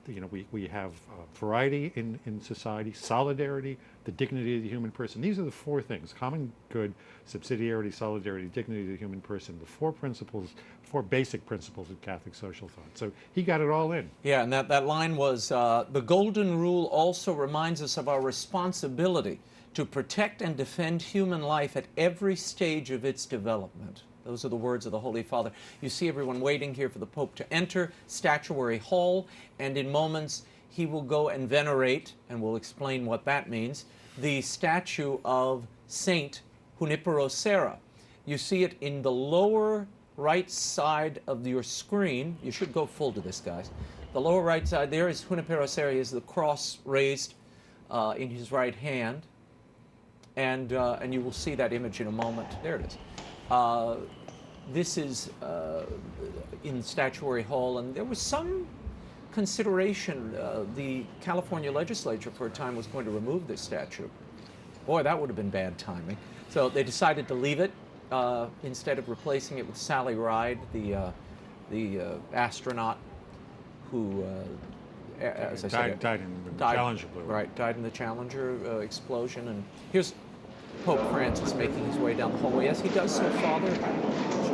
we have variety in society, solidarity, the dignity of the human person. These are the four things: common good, subsidiarity, solidarity, dignity of the human person. The four basic principles of Catholic social thought. So he got it all in. Yeah, and that line was, the Golden Rule also reminds us of our responsibility to protect and defend human life at every stage of its development. Those are the words of the Holy Father. You see everyone waiting here for the Pope to enter Statuary Hall, and in moments he will go and venerate, and we'll explain what that means, the statue of Saint Junipero Serra. You see it in the lower right side of your screen. You should go full to this, guys. The lower right side there is Junipero Serra. He has the cross raised in his right hand. And you will see that image in a moment. There it is. This is in Statuary Hall, and there was some consideration. The California legislature for a time was going to remove this statue. Boy, that would have been bad timing. So they decided to leave it instead of replacing it with Sally Ride, the astronaut who, as I said, died in the Challenger blue. Right, died in the Challenger explosion. And here's Pope Francis making his way down the hallway. As he does so, Father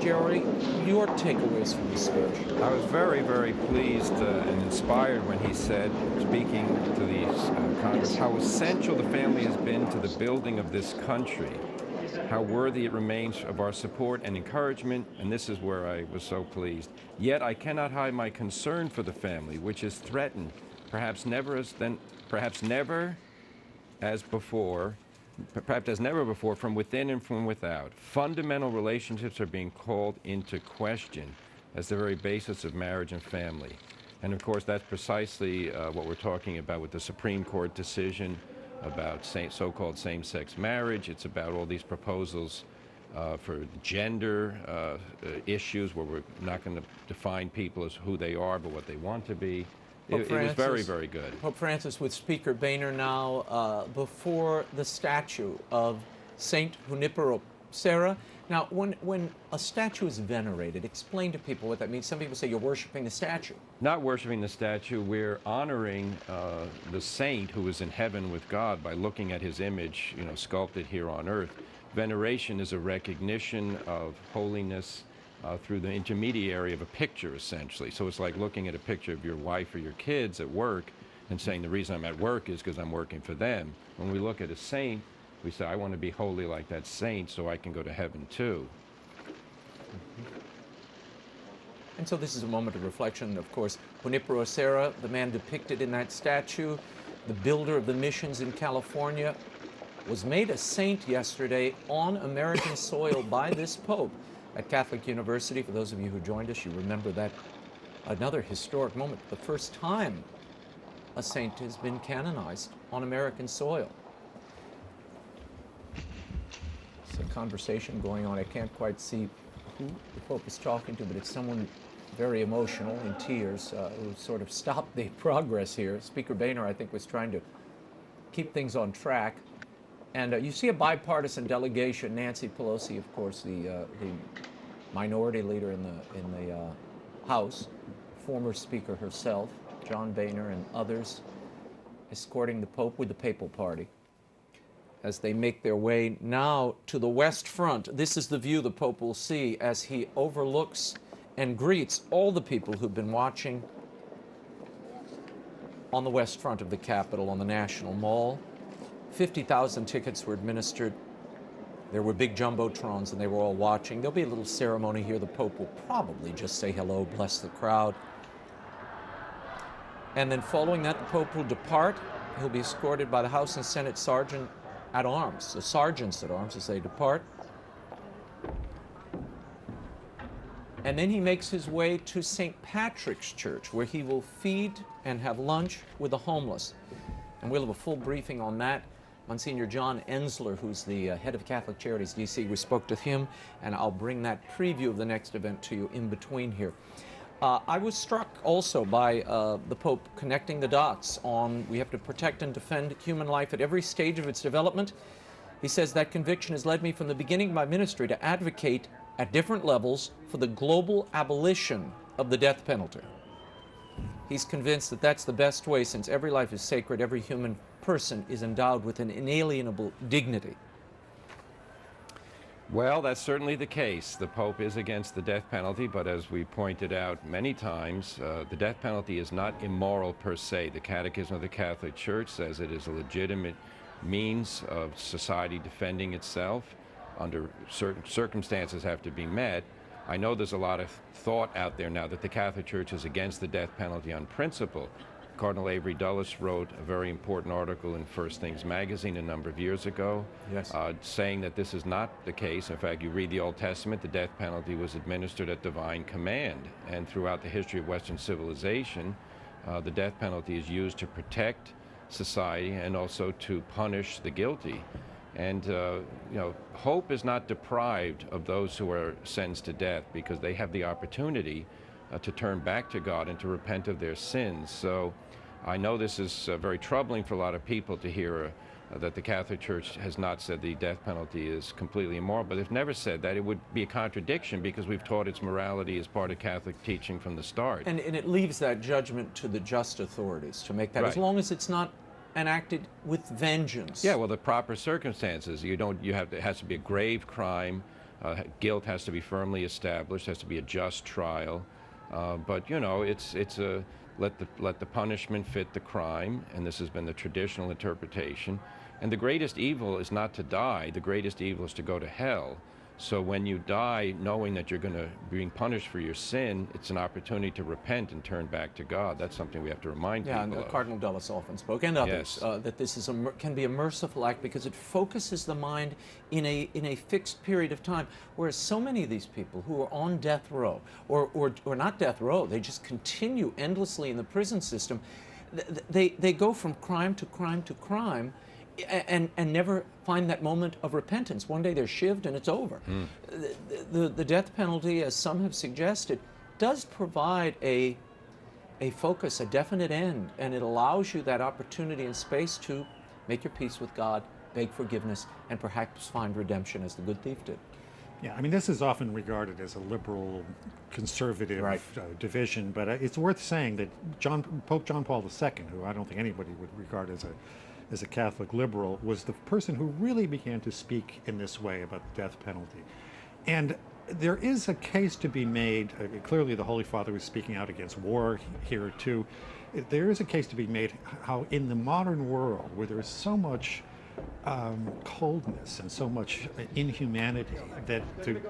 Jerry, your takeaways from the speech. I was very, very pleased and inspired when he said, speaking to the Congress, how essential the family has been to the building of this country, how worthy it remains of our support and encouragement, and this is where I was so pleased. Yet I cannot hide my concern for the family, which is threatened, perhaps never as before, from within and from without. Fundamental relationships are being called into question as the very basis of marriage and family. And of course, that's precisely what we're talking about with the Supreme Court decision about so-called same-sex marriage. It's about all these proposals for gender issues where we're not going to define people as who they are, but what they want to be. It was very, very good. Pope Francis with Speaker Boehner now before the statue of Saint Junipero Serra. Now, when a statue is venerated, explain to people what that means. Some people say you're worshiping the statue. Not worshiping the statue, we're honoring the saint who is in heaven with God by looking at his image, sculpted here on earth. Veneration is a recognition of holiness through the intermediary of a picture, essentially. So it's like looking at a picture of your wife or your kids at work and saying the reason I'm at work is because I'm working for them. When we look at a saint, we say, I want to be holy like that saint so I can go to heaven too. And so this is a moment of reflection. Of course, Junipero Serra, the man depicted in that statue, the builder of the missions in California, was made a saint yesterday on American soil by this Pope at Catholic University. For those of you who joined us, you remember that another historic moment, the first time a saint has been canonized on American soil. It's a conversation going on. I can't quite see who the Pope is talking to, but it's someone very emotional, in tears, who sort of stopped the progress here. Speaker Boehner, I think, was trying to keep things on track. And you see a bipartisan delegation. Nancy Pelosi, of course, the minority leader in the House, former Speaker herself, John Boehner, and others escorting the Pope with the Papal Party as they make their way now to the West Front. This is the view the Pope will see as he overlooks and greets all the people who've been watching on the West Front of the Capitol, on the National Mall. 50,000 tickets were administered. There were big jumbotrons, and they were all watching. There'll be a little ceremony here. The Pope will probably just say hello, bless the crowd. And then following that, the Pope will depart. He'll be escorted by the House and Senate Sergeant at Arms, the sergeants at arms as they depart. And then he makes his way to St. Patrick's Church, where he will feed and have lunch with the homeless. And we'll have a full briefing on that. Monsignor John Ensler, who's the head of Catholic Charities DC, we spoke to him, and I'll bring that preview of the next event to you in between here. I was struck also by the Pope connecting the dots on we have to protect and defend human life at every stage of its development. He says that conviction has led me from the beginning of my ministry to advocate at different levels for the global abolition of the death penalty. He's convinced that that's the best way, since every life is sacred, every human person is endowed with an inalienable dignity. Well, that's certainly the case. The Pope is against the death penalty, but as we pointed out many times, the death penalty is not immoral per se. The Catechism of the Catholic Church says it is a legitimate means of society defending itself under certain circumstances have to be met. I know there's a lot of thought out there now that the Catholic Church is against the death penalty on principle. Cardinal Avery Dulles wrote a very important article in First Things magazine a number of years ago, saying that this is not the case. In fact, you read the Old Testament, the death penalty was administered at divine command. And throughout the history of Western civilization, the death penalty is used to protect society and also to punish the guilty. And hope is not deprived of those who are sentenced to death, because they have the opportunity to turn back to God and to repent of their sins. So I know this is very troubling for a lot of people to hear that the Catholic Church has not said the death penalty is completely immoral, but they've never said that. It would be a contradiction, because we've taught its morality as part of Catholic teaching from the start. And it leaves that judgment to the just authorities to make that, as long as it's not enacted with vengeance. Yeah, well, the proper circumstances. It has to be a grave crime. Guilt has to be firmly established. Has to be a just trial. But let the punishment fit the crime, and this has been the traditional interpretation. And the greatest evil is not to die. The greatest evil is to go to hell. So when you die knowing that you're going to be being punished for your sin, it's an opportunity to repent and turn back to God. That's something we have to remind people of. Yeah, and Cardinal Dulles often spoke, and others, that this is can be a merciful act, because it focuses the mind in a fixed period of time, whereas so many of these people who are on death row, or not death row, they just continue endlessly in the prison system, they go from crime to crime to crime, and never find that moment of repentance. One day they're shivved and it's over. The death penalty, as some have suggested, does provide a focus, a definite end, and it allows you that opportunity and space to make your peace with God, beg forgiveness, and perhaps find redemption, as the good thief did. Yeah, I mean, this is often regarded as a liberal conservative division, but it's worth saying that Pope John Paul II, who I don't think anybody would regard as a Catholic liberal, was the person who really began to speak in this way about the death penalty. And there is a case to be made. Clearly the Holy Father was speaking out against war here too. There is a case to be made how in the modern world, where there is so much coldness and so much inhumanity, that to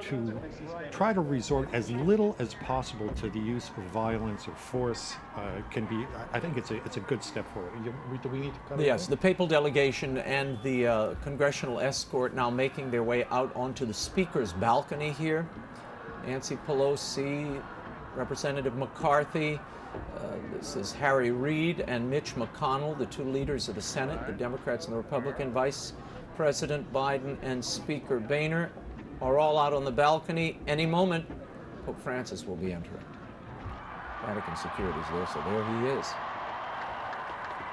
try to resort as little as possible to the use of violence or force can be, I think it's a good step forward. Do we need to cover Yes, that? the papal delegation and the congressional escort now making their way out onto the Speaker's balcony here. Nancy Pelosi, Representative McCarthy, this is Harry Reid and Mitch McConnell, the two leaders of the Senate, the Democrats and the Republican. Vice President Biden and Speaker Boehner are all out on the balcony. Any moment, Pope Francis will be entering. Vatican security is there, so there he is.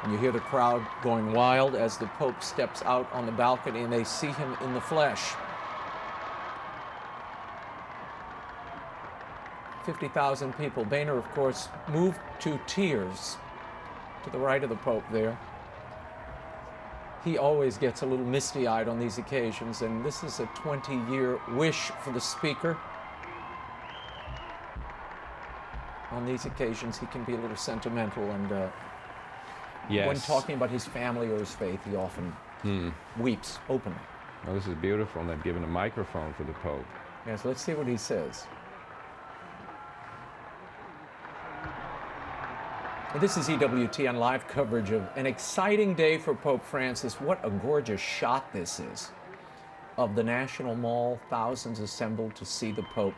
And you hear the crowd going wild as the Pope steps out on the balcony, and they see him in the flesh. 50,000 people. Boehner, of course, moved to tears to the right of the Pope there. He always gets a little misty-eyed on these occasions, and this is a 20-year wish for the Speaker. On these occasions, he can be a little sentimental, and when talking about his family or his faith, he often weeps openly. Well, this is beautiful, and they've given a microphone for the Pope. Yes, let's see what he says. This is EWTN live coverage of an exciting day for Pope Francis. What a gorgeous shot this is of the National Mall, thousands assembled to see the Pope.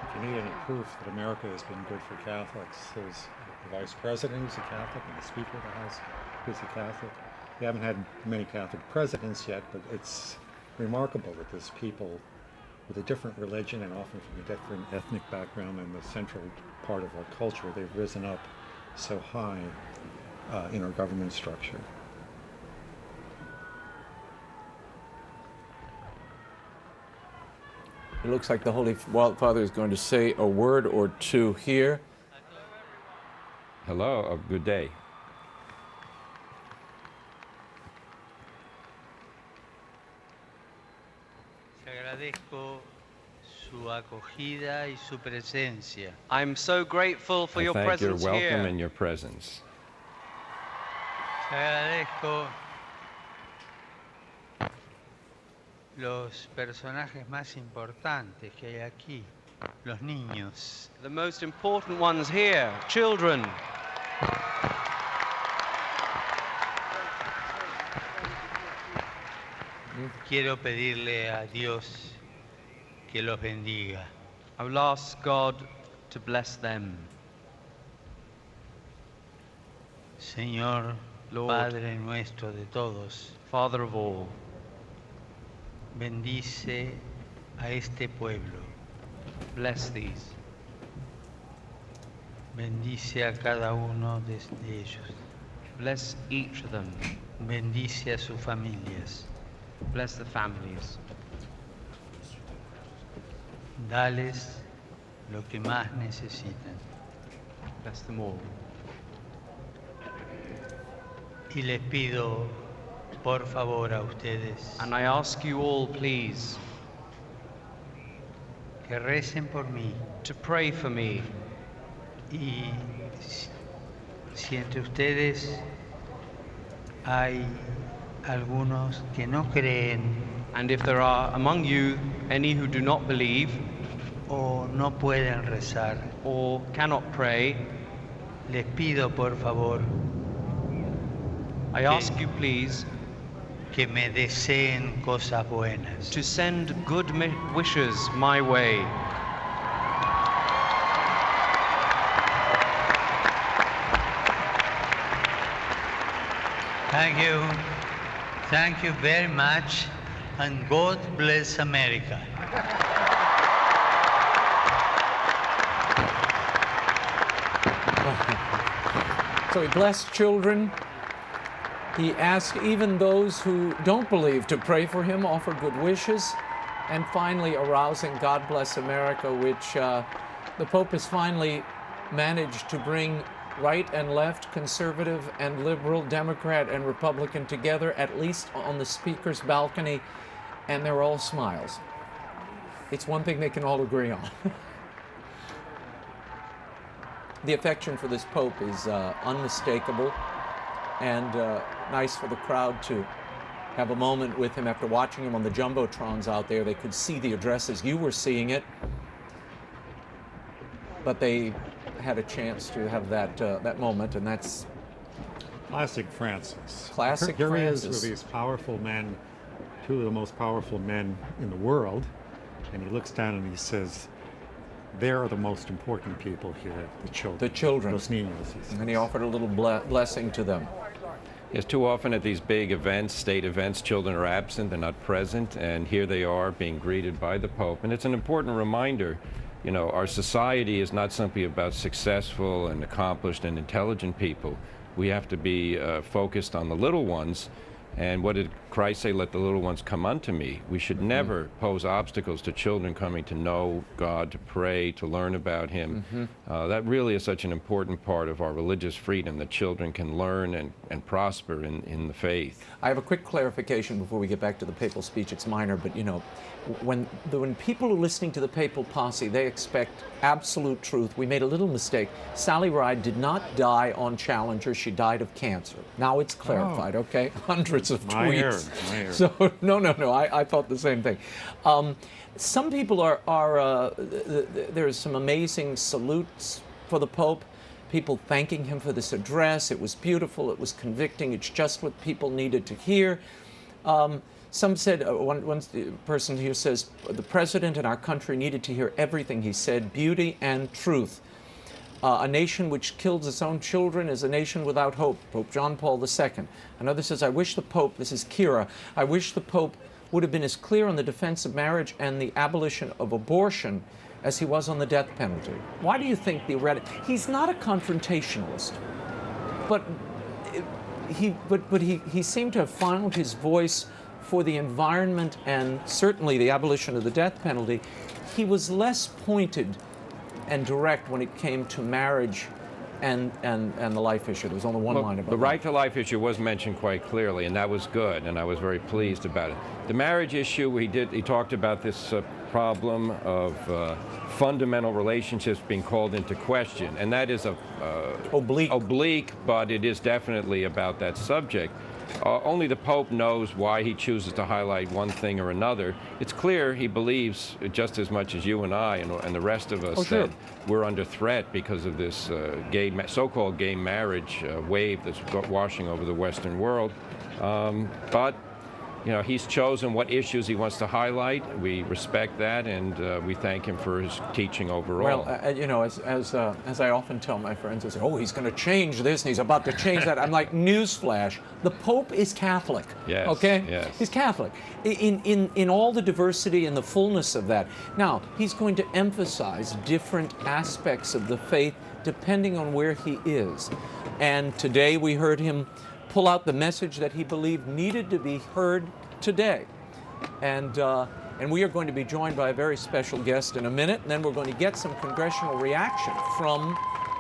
If you need any proof that America has been good for Catholics, there's the Vice President who's a Catholic and the Speaker of the House who's a Catholic. We haven't had many Catholic presidents yet, but it's remarkable that there's people with a different religion and often from a different ethnic background in the central part of our culture. They've risen up so high in our government structure. It looks like the Holy Father is going to say a word or two here. Hello, good day. I'm so grateful for your presence your welcome here. and your presence. Los personajes más importantes que hay aquí, los niños. The most important ones here, children. Quiero pedirle a Dios que los bendiga. I will ask God to bless them. Señor, Lord, Padre nuestro de todos, Father of all, bendice a este pueblo, bless these. bendice a cada uno de ellos, Bless each of them. bendice a sus familias, Bless the families. dales lo que más necesitan. Bless them all. Y les pido, por favor, a ustedes, And I ask you all, please, que recen por mí. to pray for me. Y si entre ustedes hay algunos que no creen And if there are among you any who do not believe o no pueden rezar, or cannot pray, les pido por favor I ask you, please, que me deseen cosas buenas. to send good wishes my way. Thank you very much, and God bless America. So he blessed children. He asked even those who don't believe to pray for him, offer good wishes, and finally arousing God Bless America, which the Pope has finally managed to bring right and left, conservative and liberal, Democrat and Republican together, at least on the speaker's balcony, and they're all smiles. It's one thing they can all agree on. The affection for this Pope is unmistakable, and nice for the crowd to have a moment with him after watching him on the Jumbotrons out there. They could see the addresses. You were seeing it, but they had a chance to have that moment, and that's Classic Francis. Classic Here Francis. he is with these powerful men, two of the most powerful men in the world, and he looks down and he says, "They're the most important people here, the children." The children. Los niños. He says. And he offered a little blessing to them. Yes, too often at these big events, state events, children are absent, they're not present, and here they are being greeted by the Pope. And it's an important reminder, you know, our society is not simply about successful and accomplished and intelligent people. We have to be focused on the little ones. And what did Christ say? Let the little ones come unto me. We should never pose obstacles to children coming to know God, to pray, to learn about Him. That really is such an important part of our religious freedom, that children can learn and prosper in the faith. I have a quick clarification before we get back to the papal speech. It's minor, but you know, when people are listening to the papal posse, they expect absolute truth. We made a little mistake. Sally Ride did not die on Challenger. She died of cancer. Now it's clarified, okay? Hundreds of tweets. My hair. So no, I thought the same thing. Some people there's some amazing salutes for the Pope. People thanking him for this address. It was beautiful. It was convicting. It's just what people needed to hear. Some said, one person here says, the president and our country needed to hear everything he said, beauty and truth. A nation which kills its own children is a nation without hope, Pope John Paul II. Another says, I wish the Pope, this is Kira, I wish the Pope would have been as clear on the defense of marriage and the abolition of abortion as he was on the death penalty. Why do you think he's not a confrontationalist, but he seemed to have found his voice for the environment and certainly the abolition of the death penalty. He was less pointed and direct when it came to marriage and the life issue. There was only one line about the right to life issue was mentioned quite clearly, and that was good, and I was very pleased about it. The marriage issue, he talked about this problem of fundamental relationships being called into question, and that is oblique, but it is definitely about that subject. Only the Pope knows why he chooses to highlight one thing or another. It's clear he believes, just as much as you and I and the rest of us, that we're under threat because of this so-called gay marriage wave that's washing over the Western world. But you know, he's chosen what issues he wants to highlight. We respect that, and we thank him for his teaching overall. Well, you know, as I often tell my friends, they say, "Oh, he's going to change this, and he's about to change that." I'm like, newsflash: the Pope is Catholic. Yes. Okay. Yes. He's Catholic in all the diversity and the fullness of that. Now, he's going to emphasize different aspects of the faith depending on where he is. And today we heard him pull out the message that he believed needed to be heard today. And we are going to be joined by a very special guest in a minute, and then we're going to get some congressional reaction from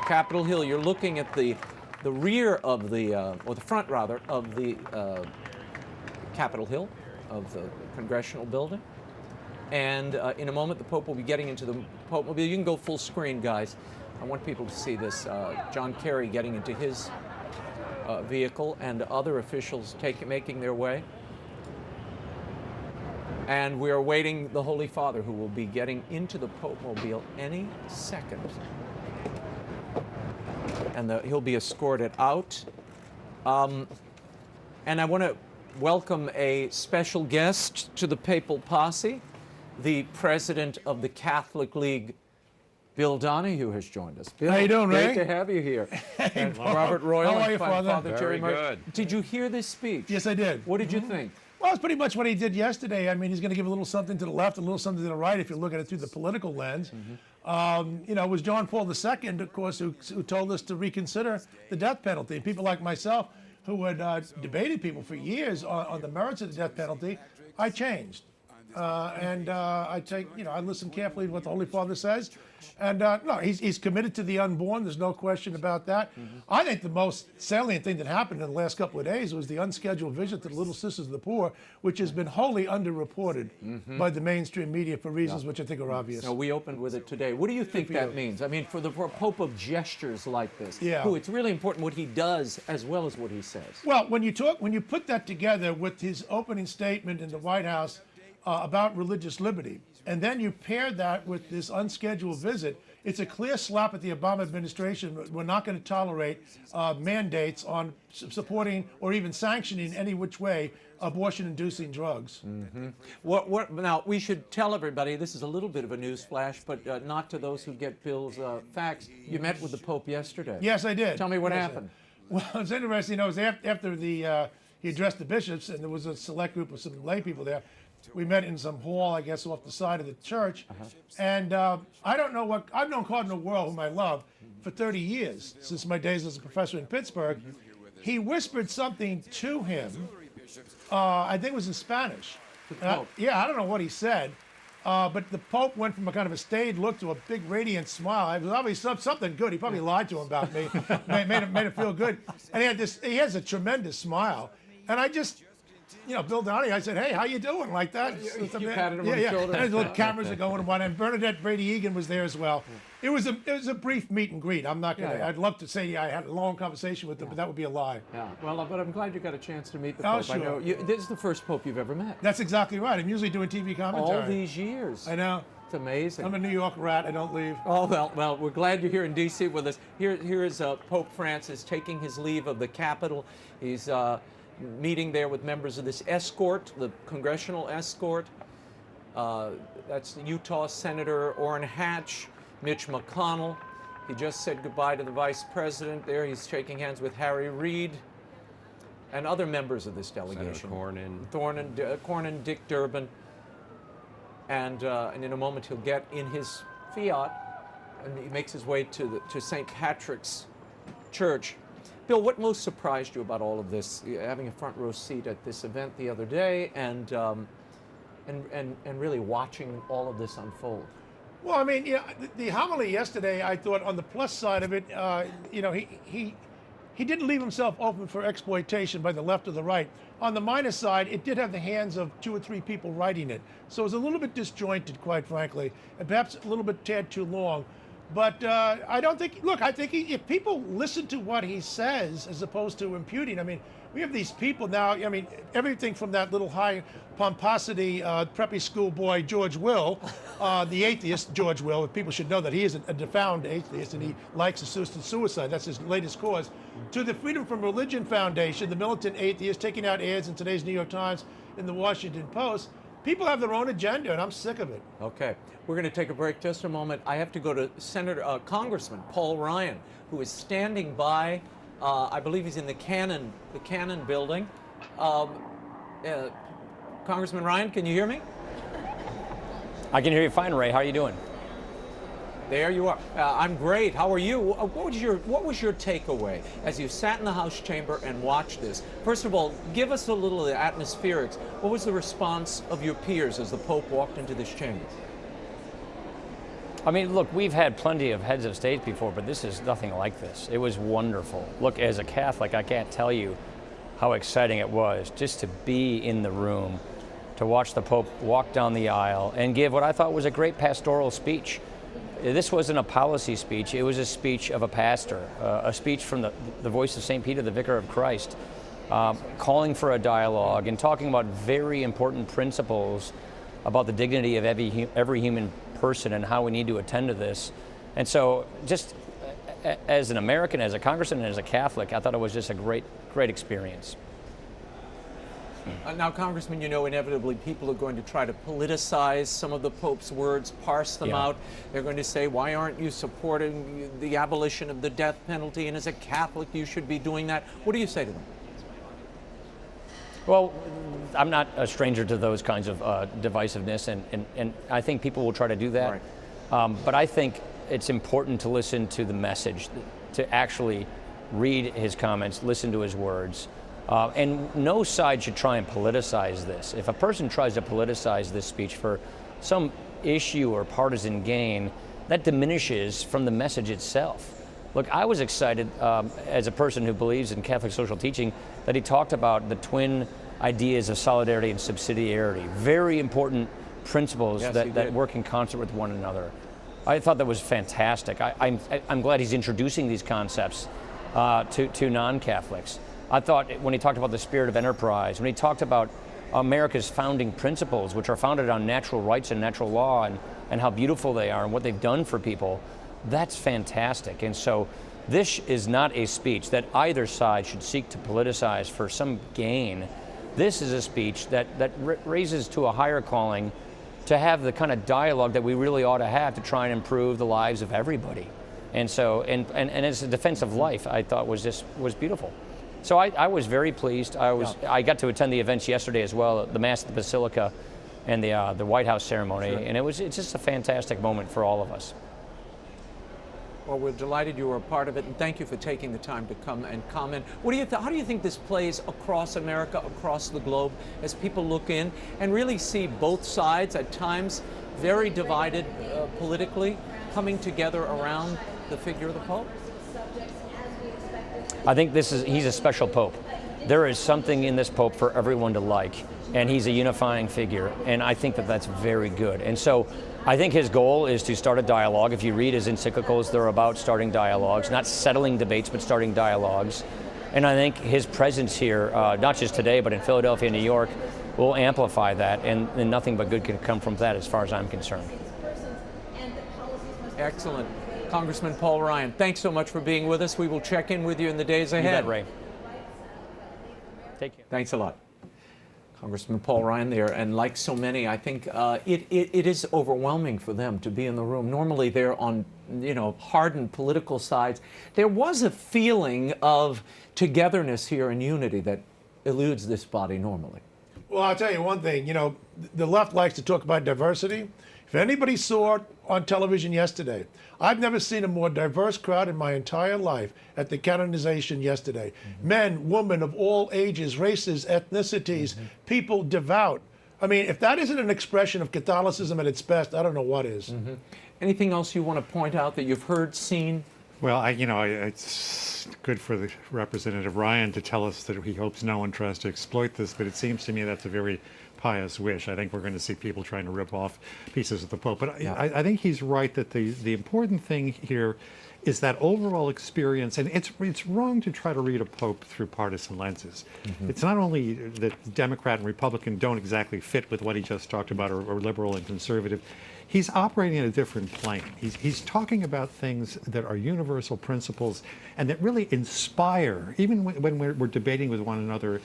Capitol Hill. You're looking at the rear of the, or the front rather, of the Capitol Hill, of the Congressional building. And in a moment, the Pope will be getting into the Pope-mobile. You can go full screen, guys. I want people to see this. John Kerry getting into his vehicle, and other officials making their way. And we are awaiting the Holy Father, who will be getting into the Pope-mobile any second. And he'll be escorted out. And I want to welcome a special guest to the Papal Posse, the president of the Catholic League, Bill Donahue, has joined us. Bill, how you doing, Ray? Great to have you here. And Robert Royal. How are you, and Father? Jerry Very Murray. good. Did you hear this speech? Yes, I did. What did you think? Well, it's pretty much what he did yesterday. I mean, he's going to give a little something to the left, a little something to the right, if you look at it through the political lens. You know, it was John Paul II, of course, who told us to reconsider the death penalty. And people like myself, who had debated people for years on the merits of the death penalty, I changed. I take, you know, I listen carefully to what the Holy Father says. And no, he's committed to the unborn. There's no question about that. I think the most salient thing that happened in the last couple of days was the unscheduled visit to the Little Sisters of the Poor, which has been wholly underreported by the mainstream media for reasons which I think are obvious. No, we opened with it today. What do you think that means? I mean, for a Pope of gestures like this, who it's really important what he does as well as what he says. Well, when you put that together with his opening statement in the White House about religious liberty, and then you pair that with this unscheduled visit, it's a clear slap at the Obama administration. We're not going to tolerate mandates on supporting or even sanctioning any which way abortion-inducing drugs. Now, we should tell everybody, this is a little bit of a news flash, but not to those who get Bill's facts. You met with the Pope yesterday. Yes, I did. Tell me what happened. Well, it's interesting. You know, it was after he addressed the bishops, and there was a select group of some lay people there. We met in some hall, I guess, off the side of the church. And I don't know what, I've known Cardinal Wuerl, whom I love, for 30 years, since my days as a professor in Pittsburgh. He whispered something to him, I think it was in Spanish. Yeah, I don't know what he said. But the Pope went from a kind of a staid look to a big radiant smile. It was obviously something good. He probably lied to him about me, made him feel good. And he has a tremendous smile. And I just, you know, Bill Donahue, I said, hey, how you doing? Like that. You patted him on the shoulder. And his little cameras are going and and Bernadette Brady Egan was there as well. It was a brief meet and greet. I'm not gonna. I'd love to say I had a long conversation with them, but that would be a lie. Yeah. Well, but I'm glad you got a chance to meet the Oh, Pope. sure. I know this is the first Pope you've ever met. That's exactly right. I'm usually doing TV commentary. All these years. I know. It's amazing. I'm a New York rat. I don't leave. Oh, well, we're glad you're here in D.C. with us. Here is Pope Francis taking his leave of the Capitol. He's meeting there with members of this escort, the congressional escort. That's Utah Senator Orrin Hatch, Mitch McConnell. He just said goodbye to the vice president there. He's shaking hands with Harry Reid and other members of this delegation. Senator Cornyn, Dick Durbin. And in a moment he'll get in his Fiat and he makes his way to St. Patrick's Church. Bill, what most surprised you about all of this, having a front row seat at this event the other day and really watching all of this unfold? Well, I mean, yeah, the homily yesterday, I thought on the plus side of it, you know, he didn't leave himself open for exploitation by the left or the right. On the minus side, it did have the hands of 2 or 3 people writing it. So it was a little bit disjointed, quite frankly, and perhaps a little bit tad too long. But I don't think, look, I think if people listen to what he says as opposed to imputing, I mean, we have these people now, I mean, everything from that little high pomposity preppy schoolboy George Will, the atheist George Will, people should know that he is a defound atheist and he likes assisted suicide, that's his latest cause, to the Freedom from Religion Foundation, the militant atheist taking out ads in today's New York Times in the Washington Post. People have their own agenda, and I'm sick of it. Okay, we're going to take a break just a moment. I have to go to Congressman Paul Ryan, who is standing by. I believe he's in the Cannon building. Congressman Ryan, can you hear me? I can hear you fine, Ray. How are you doing? There you are. I'm great. How are you? What was your takeaway as you sat in the House chamber and watched this? First of all, give us a little of the atmospherics. What was the response of your peers as the Pope walked into this chamber? I mean, look, we've had plenty of heads of state before, but this is nothing like this. It was wonderful. Look, as a Catholic, I can't tell you how exciting it was just to be in the room, to watch the Pope walk down the aisle and give what I thought was a great pastoral speech. This wasn't a policy speech. It was a speech of a pastor, a speech from the voice of St. Peter, the Vicar of Christ, calling for a dialogue and talking about very important principles about the dignity of every human person and how we need to attend to this. And so just as an American, as a congressman, and as a Catholic, I thought it was just a great experience. Now, Congressman, you know, inevitably people are going to try to politicize some of the Pope's words, parse them out. They're going to say, why aren't you supporting the abolition of the death penalty? And as a Catholic, you should be doing that. What do you say to them? Well, I'm not a stranger to those kinds of divisiveness, and I think people will try to do that. Right. But I think it's important to listen to the message, to actually read his comments, listen to his words. And no side should try and politicize this. If a person tries to politicize this speech for some issue or partisan gain, that diminishes from the message itself. Look, I was excited as a person who believes in Catholic social teaching that he talked about the twin ideas of solidarity and subsidiarity, very important principles that work in concert with one another. I thought that was fantastic. I'm glad he's introducing these concepts to non-Catholics. I thought when he talked about the spirit of enterprise, when he talked about America's founding principles, which are founded on natural rights and natural law and how beautiful they are and what they've done for people, that's fantastic. And so this is not a speech that either side should seek to politicize for some gain. This is a speech that raises to a higher calling to have the kind of dialogue that we really ought to have to try and improve the lives of everybody. And so, and as a defense of life, I thought was beautiful. So I was very pleased. I got to attend the events yesterday as well, the Mass at the Basilica and the White House ceremony, and it's just a fantastic moment for all of us. Well, we're delighted you were a part of it, and thank you for taking the time to come and comment. How do you think this plays across America, across the globe, as people look in and really see both sides, at times very divided politically, coming together around the figure of the Pope? I think he's a special Pope. There is something in this Pope for everyone to like, and he's a unifying figure, and I think that's very good. And so I think his goal is to start a dialogue. If you read his encyclicals, they're about starting dialogues, not settling debates, but starting dialogues. And I think his presence here, not just today, but in Philadelphia and New York, will amplify that, and nothing but good can come from that as far as I'm concerned. Excellent. Congressman Paul Ryan, thanks so much for being with us. We will check in with you in the days ahead. You bet, Ray. Take care. Thanks a lot. Congressman Paul Ryan there, and like so many, I think it is overwhelming for them to be in the room. Normally they're on, hardened political sides. There was a feeling of togetherness here and unity that eludes this body normally. Well, I'll tell you one thing, the left likes to talk about diversity. If anybody saw it on television yesterday, I've never seen a more diverse crowd in my entire life at the canonization yesterday. Mm-hmm. Men, women of all ages, races, ethnicities, mm-hmm. people devout. I mean, if that isn't an expression of Catholicism at its best, I don't know what is. Mm-hmm. Anything else you want to point out that you've heard, seen? Well, it's good for the Representative Ryan to tell us that he hopes no one tries to exploit this, but it seems to me that's a very pious wish. I think we're going to see people trying to rip off pieces of the Pope. But I think he's right that the important thing here is that overall experience, and it's wrong to try to read a Pope through partisan lenses. Mm-hmm. It's not only that Democrat and Republican don't exactly fit with what he just talked about, or liberal and conservative. He's operating in a different plane. He's talking about things that are universal principles and that really inspire, even when we're debating with one another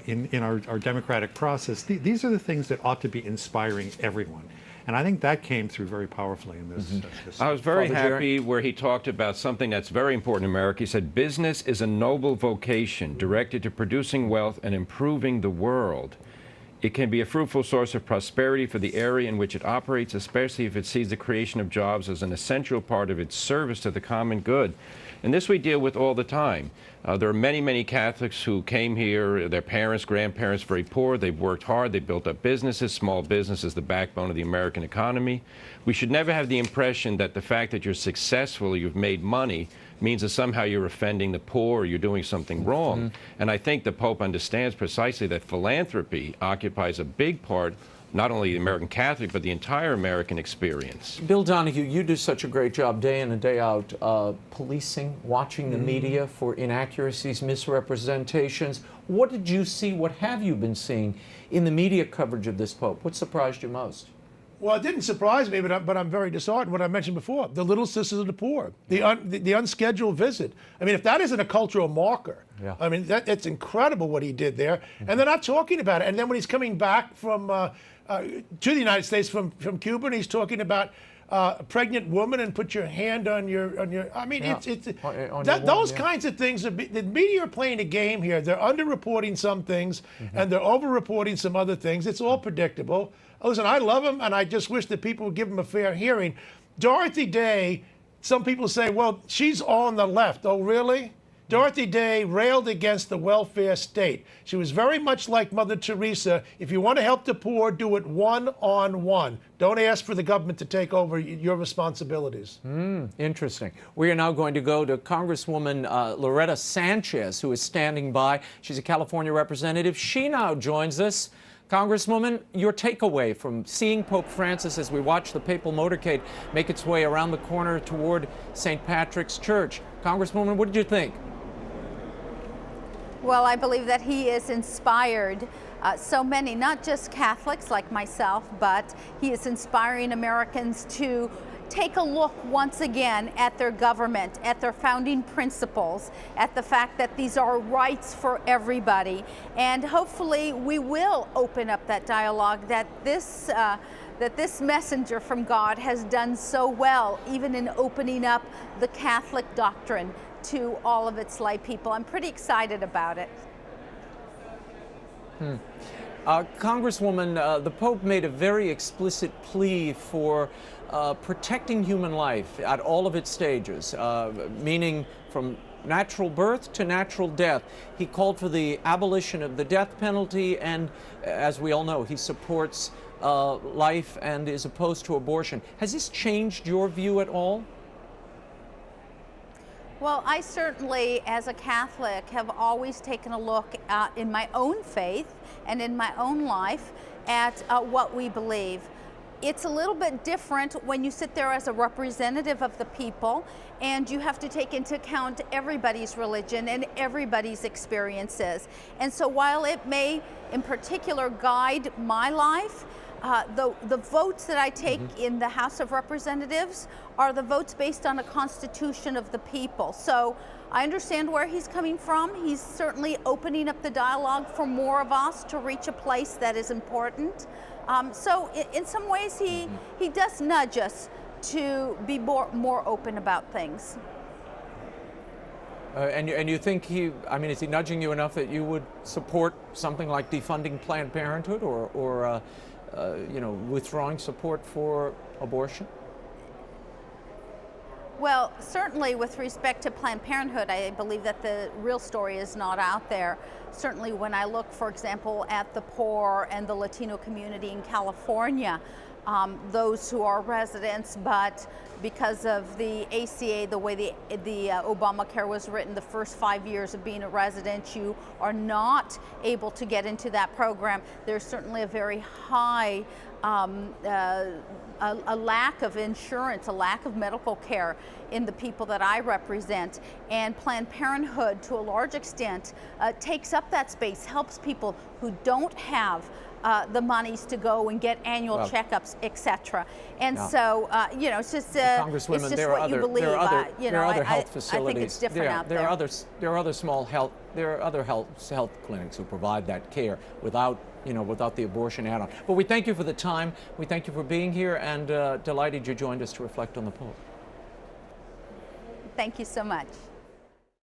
in our democratic process. These are the things that ought to be inspiring everyone. And I think that came through very powerfully in this. This I was very Father Jerry? happy where he talked about something that's very important in America. He said, business is a noble vocation directed to producing wealth and improving the world. It can be a fruitful source of prosperity for the area in which it operates, especially if it sees the creation of jobs as an essential part of its service to the common good. And this we deal with all the time. There are many, many Catholics who came here, their parents, grandparents, very poor. They've worked hard. They've built up businesses. Small business is the backbone of the American economy. We should never have the impression that the fact that you're successful, you've made money, means that somehow you're offending the poor or you're doing something wrong. And I think the Pope understands precisely that philanthropy occupies a big part, not only the American Catholic, but the entire American experience. Bill Donohue, you do such a great job day in and day out policing, watching the media for inaccuracies, misrepresentations. What did you see, what have you been seeing in the media coverage of this Pope? What surprised you most? Well, it didn't surprise me, but I'm very disheartened. What I mentioned before, the Little Sisters of the Poor, the unscheduled visit. I mean, if that isn't a cultural marker, I mean, it's incredible what he did there. And they're not talking about it. And then when he's coming back from to the United States from Cuba, and he's talking about a pregnant woman and put your hand on your. I mean, those kinds of things. The media are playing a game here. They're underreporting some things, and they're overreporting some other things. It's all predictable. Listen, I love him, and I just wish that people would give him a fair hearing. Dorothy Day, some people say, well, she's on the left. Oh, really? Dorothy Day railed against the welfare state. She was very much like Mother Teresa. If you want to help the poor, do it one-on-one. Don't ask for the government to take over your responsibilities. Interesting. We are now going to go to Congresswoman Loretta Sanchez, who is standing by. She's a California representative. She now joins us. Congresswoman, your takeaway from seeing Pope Francis as we watch the papal motorcade make its way around the corner toward St. Patrick's Church. Congresswoman, what did you think? Well, I believe that he is inspired so many, not just Catholics like myself, but he is inspiring Americans to take a look once again at their government, at their founding principles, at the fact that these are rights for everybody. And hopefully we will open up that dialogue that this messenger from God has done so well, even in opening up the Catholic doctrine to all of its lay people. I'm pretty excited about it. Congresswoman, the Pope made a very explicit plea for protecting human life at all of its stages, meaning from natural birth to natural death. He called for the abolition of the death penalty, and as we all know, he supports life and is opposed to abortion. Has this changed your view at all? Well, I certainly, as a Catholic, have always taken a look in my own faith and in my own life at what we believe. It's a little bit different when you sit there as a representative of the people and you have to take into account everybody's religion and everybody's experiences. And so while it may in particular guide my life, the votes that I take in the House of Representatives are the votes based on a constitution of the people. So I understand where he's coming from. He's certainly opening up the dialogue for more of us to reach a place that is important. So in some ways, he does nudge us to be more open about things. And you think is he nudging you enough that you would support something like defunding Planned Parenthood or withdrawing support for abortion? Well, certainly with respect to Planned Parenthood, I believe that the real story is not out there. Certainly when I look, for example, at the poor and the Latino community in California, those who are residents, but because of the ACA, the way the Obamacare was written, the first 5 years of being a resident, you are not able to get into that program. There's certainly a very high a lack of insurance, a lack of medical care in the people that I represent. And Planned Parenthood, to a large extent, takes up that space, helps people who don't have the monies to go and get annual checkups, etc. And Yeah. so, you know, it's just Congresswoman, it's just there are what you other believe. there are other, You there know, are other I health facilities. I think it's different out there. There are other small health. There are other health clinics who provide that care without without the abortion add-on. But we thank you for the time. We thank you for being here, and delighted you joined us to reflect on the Pope. Thank you so much.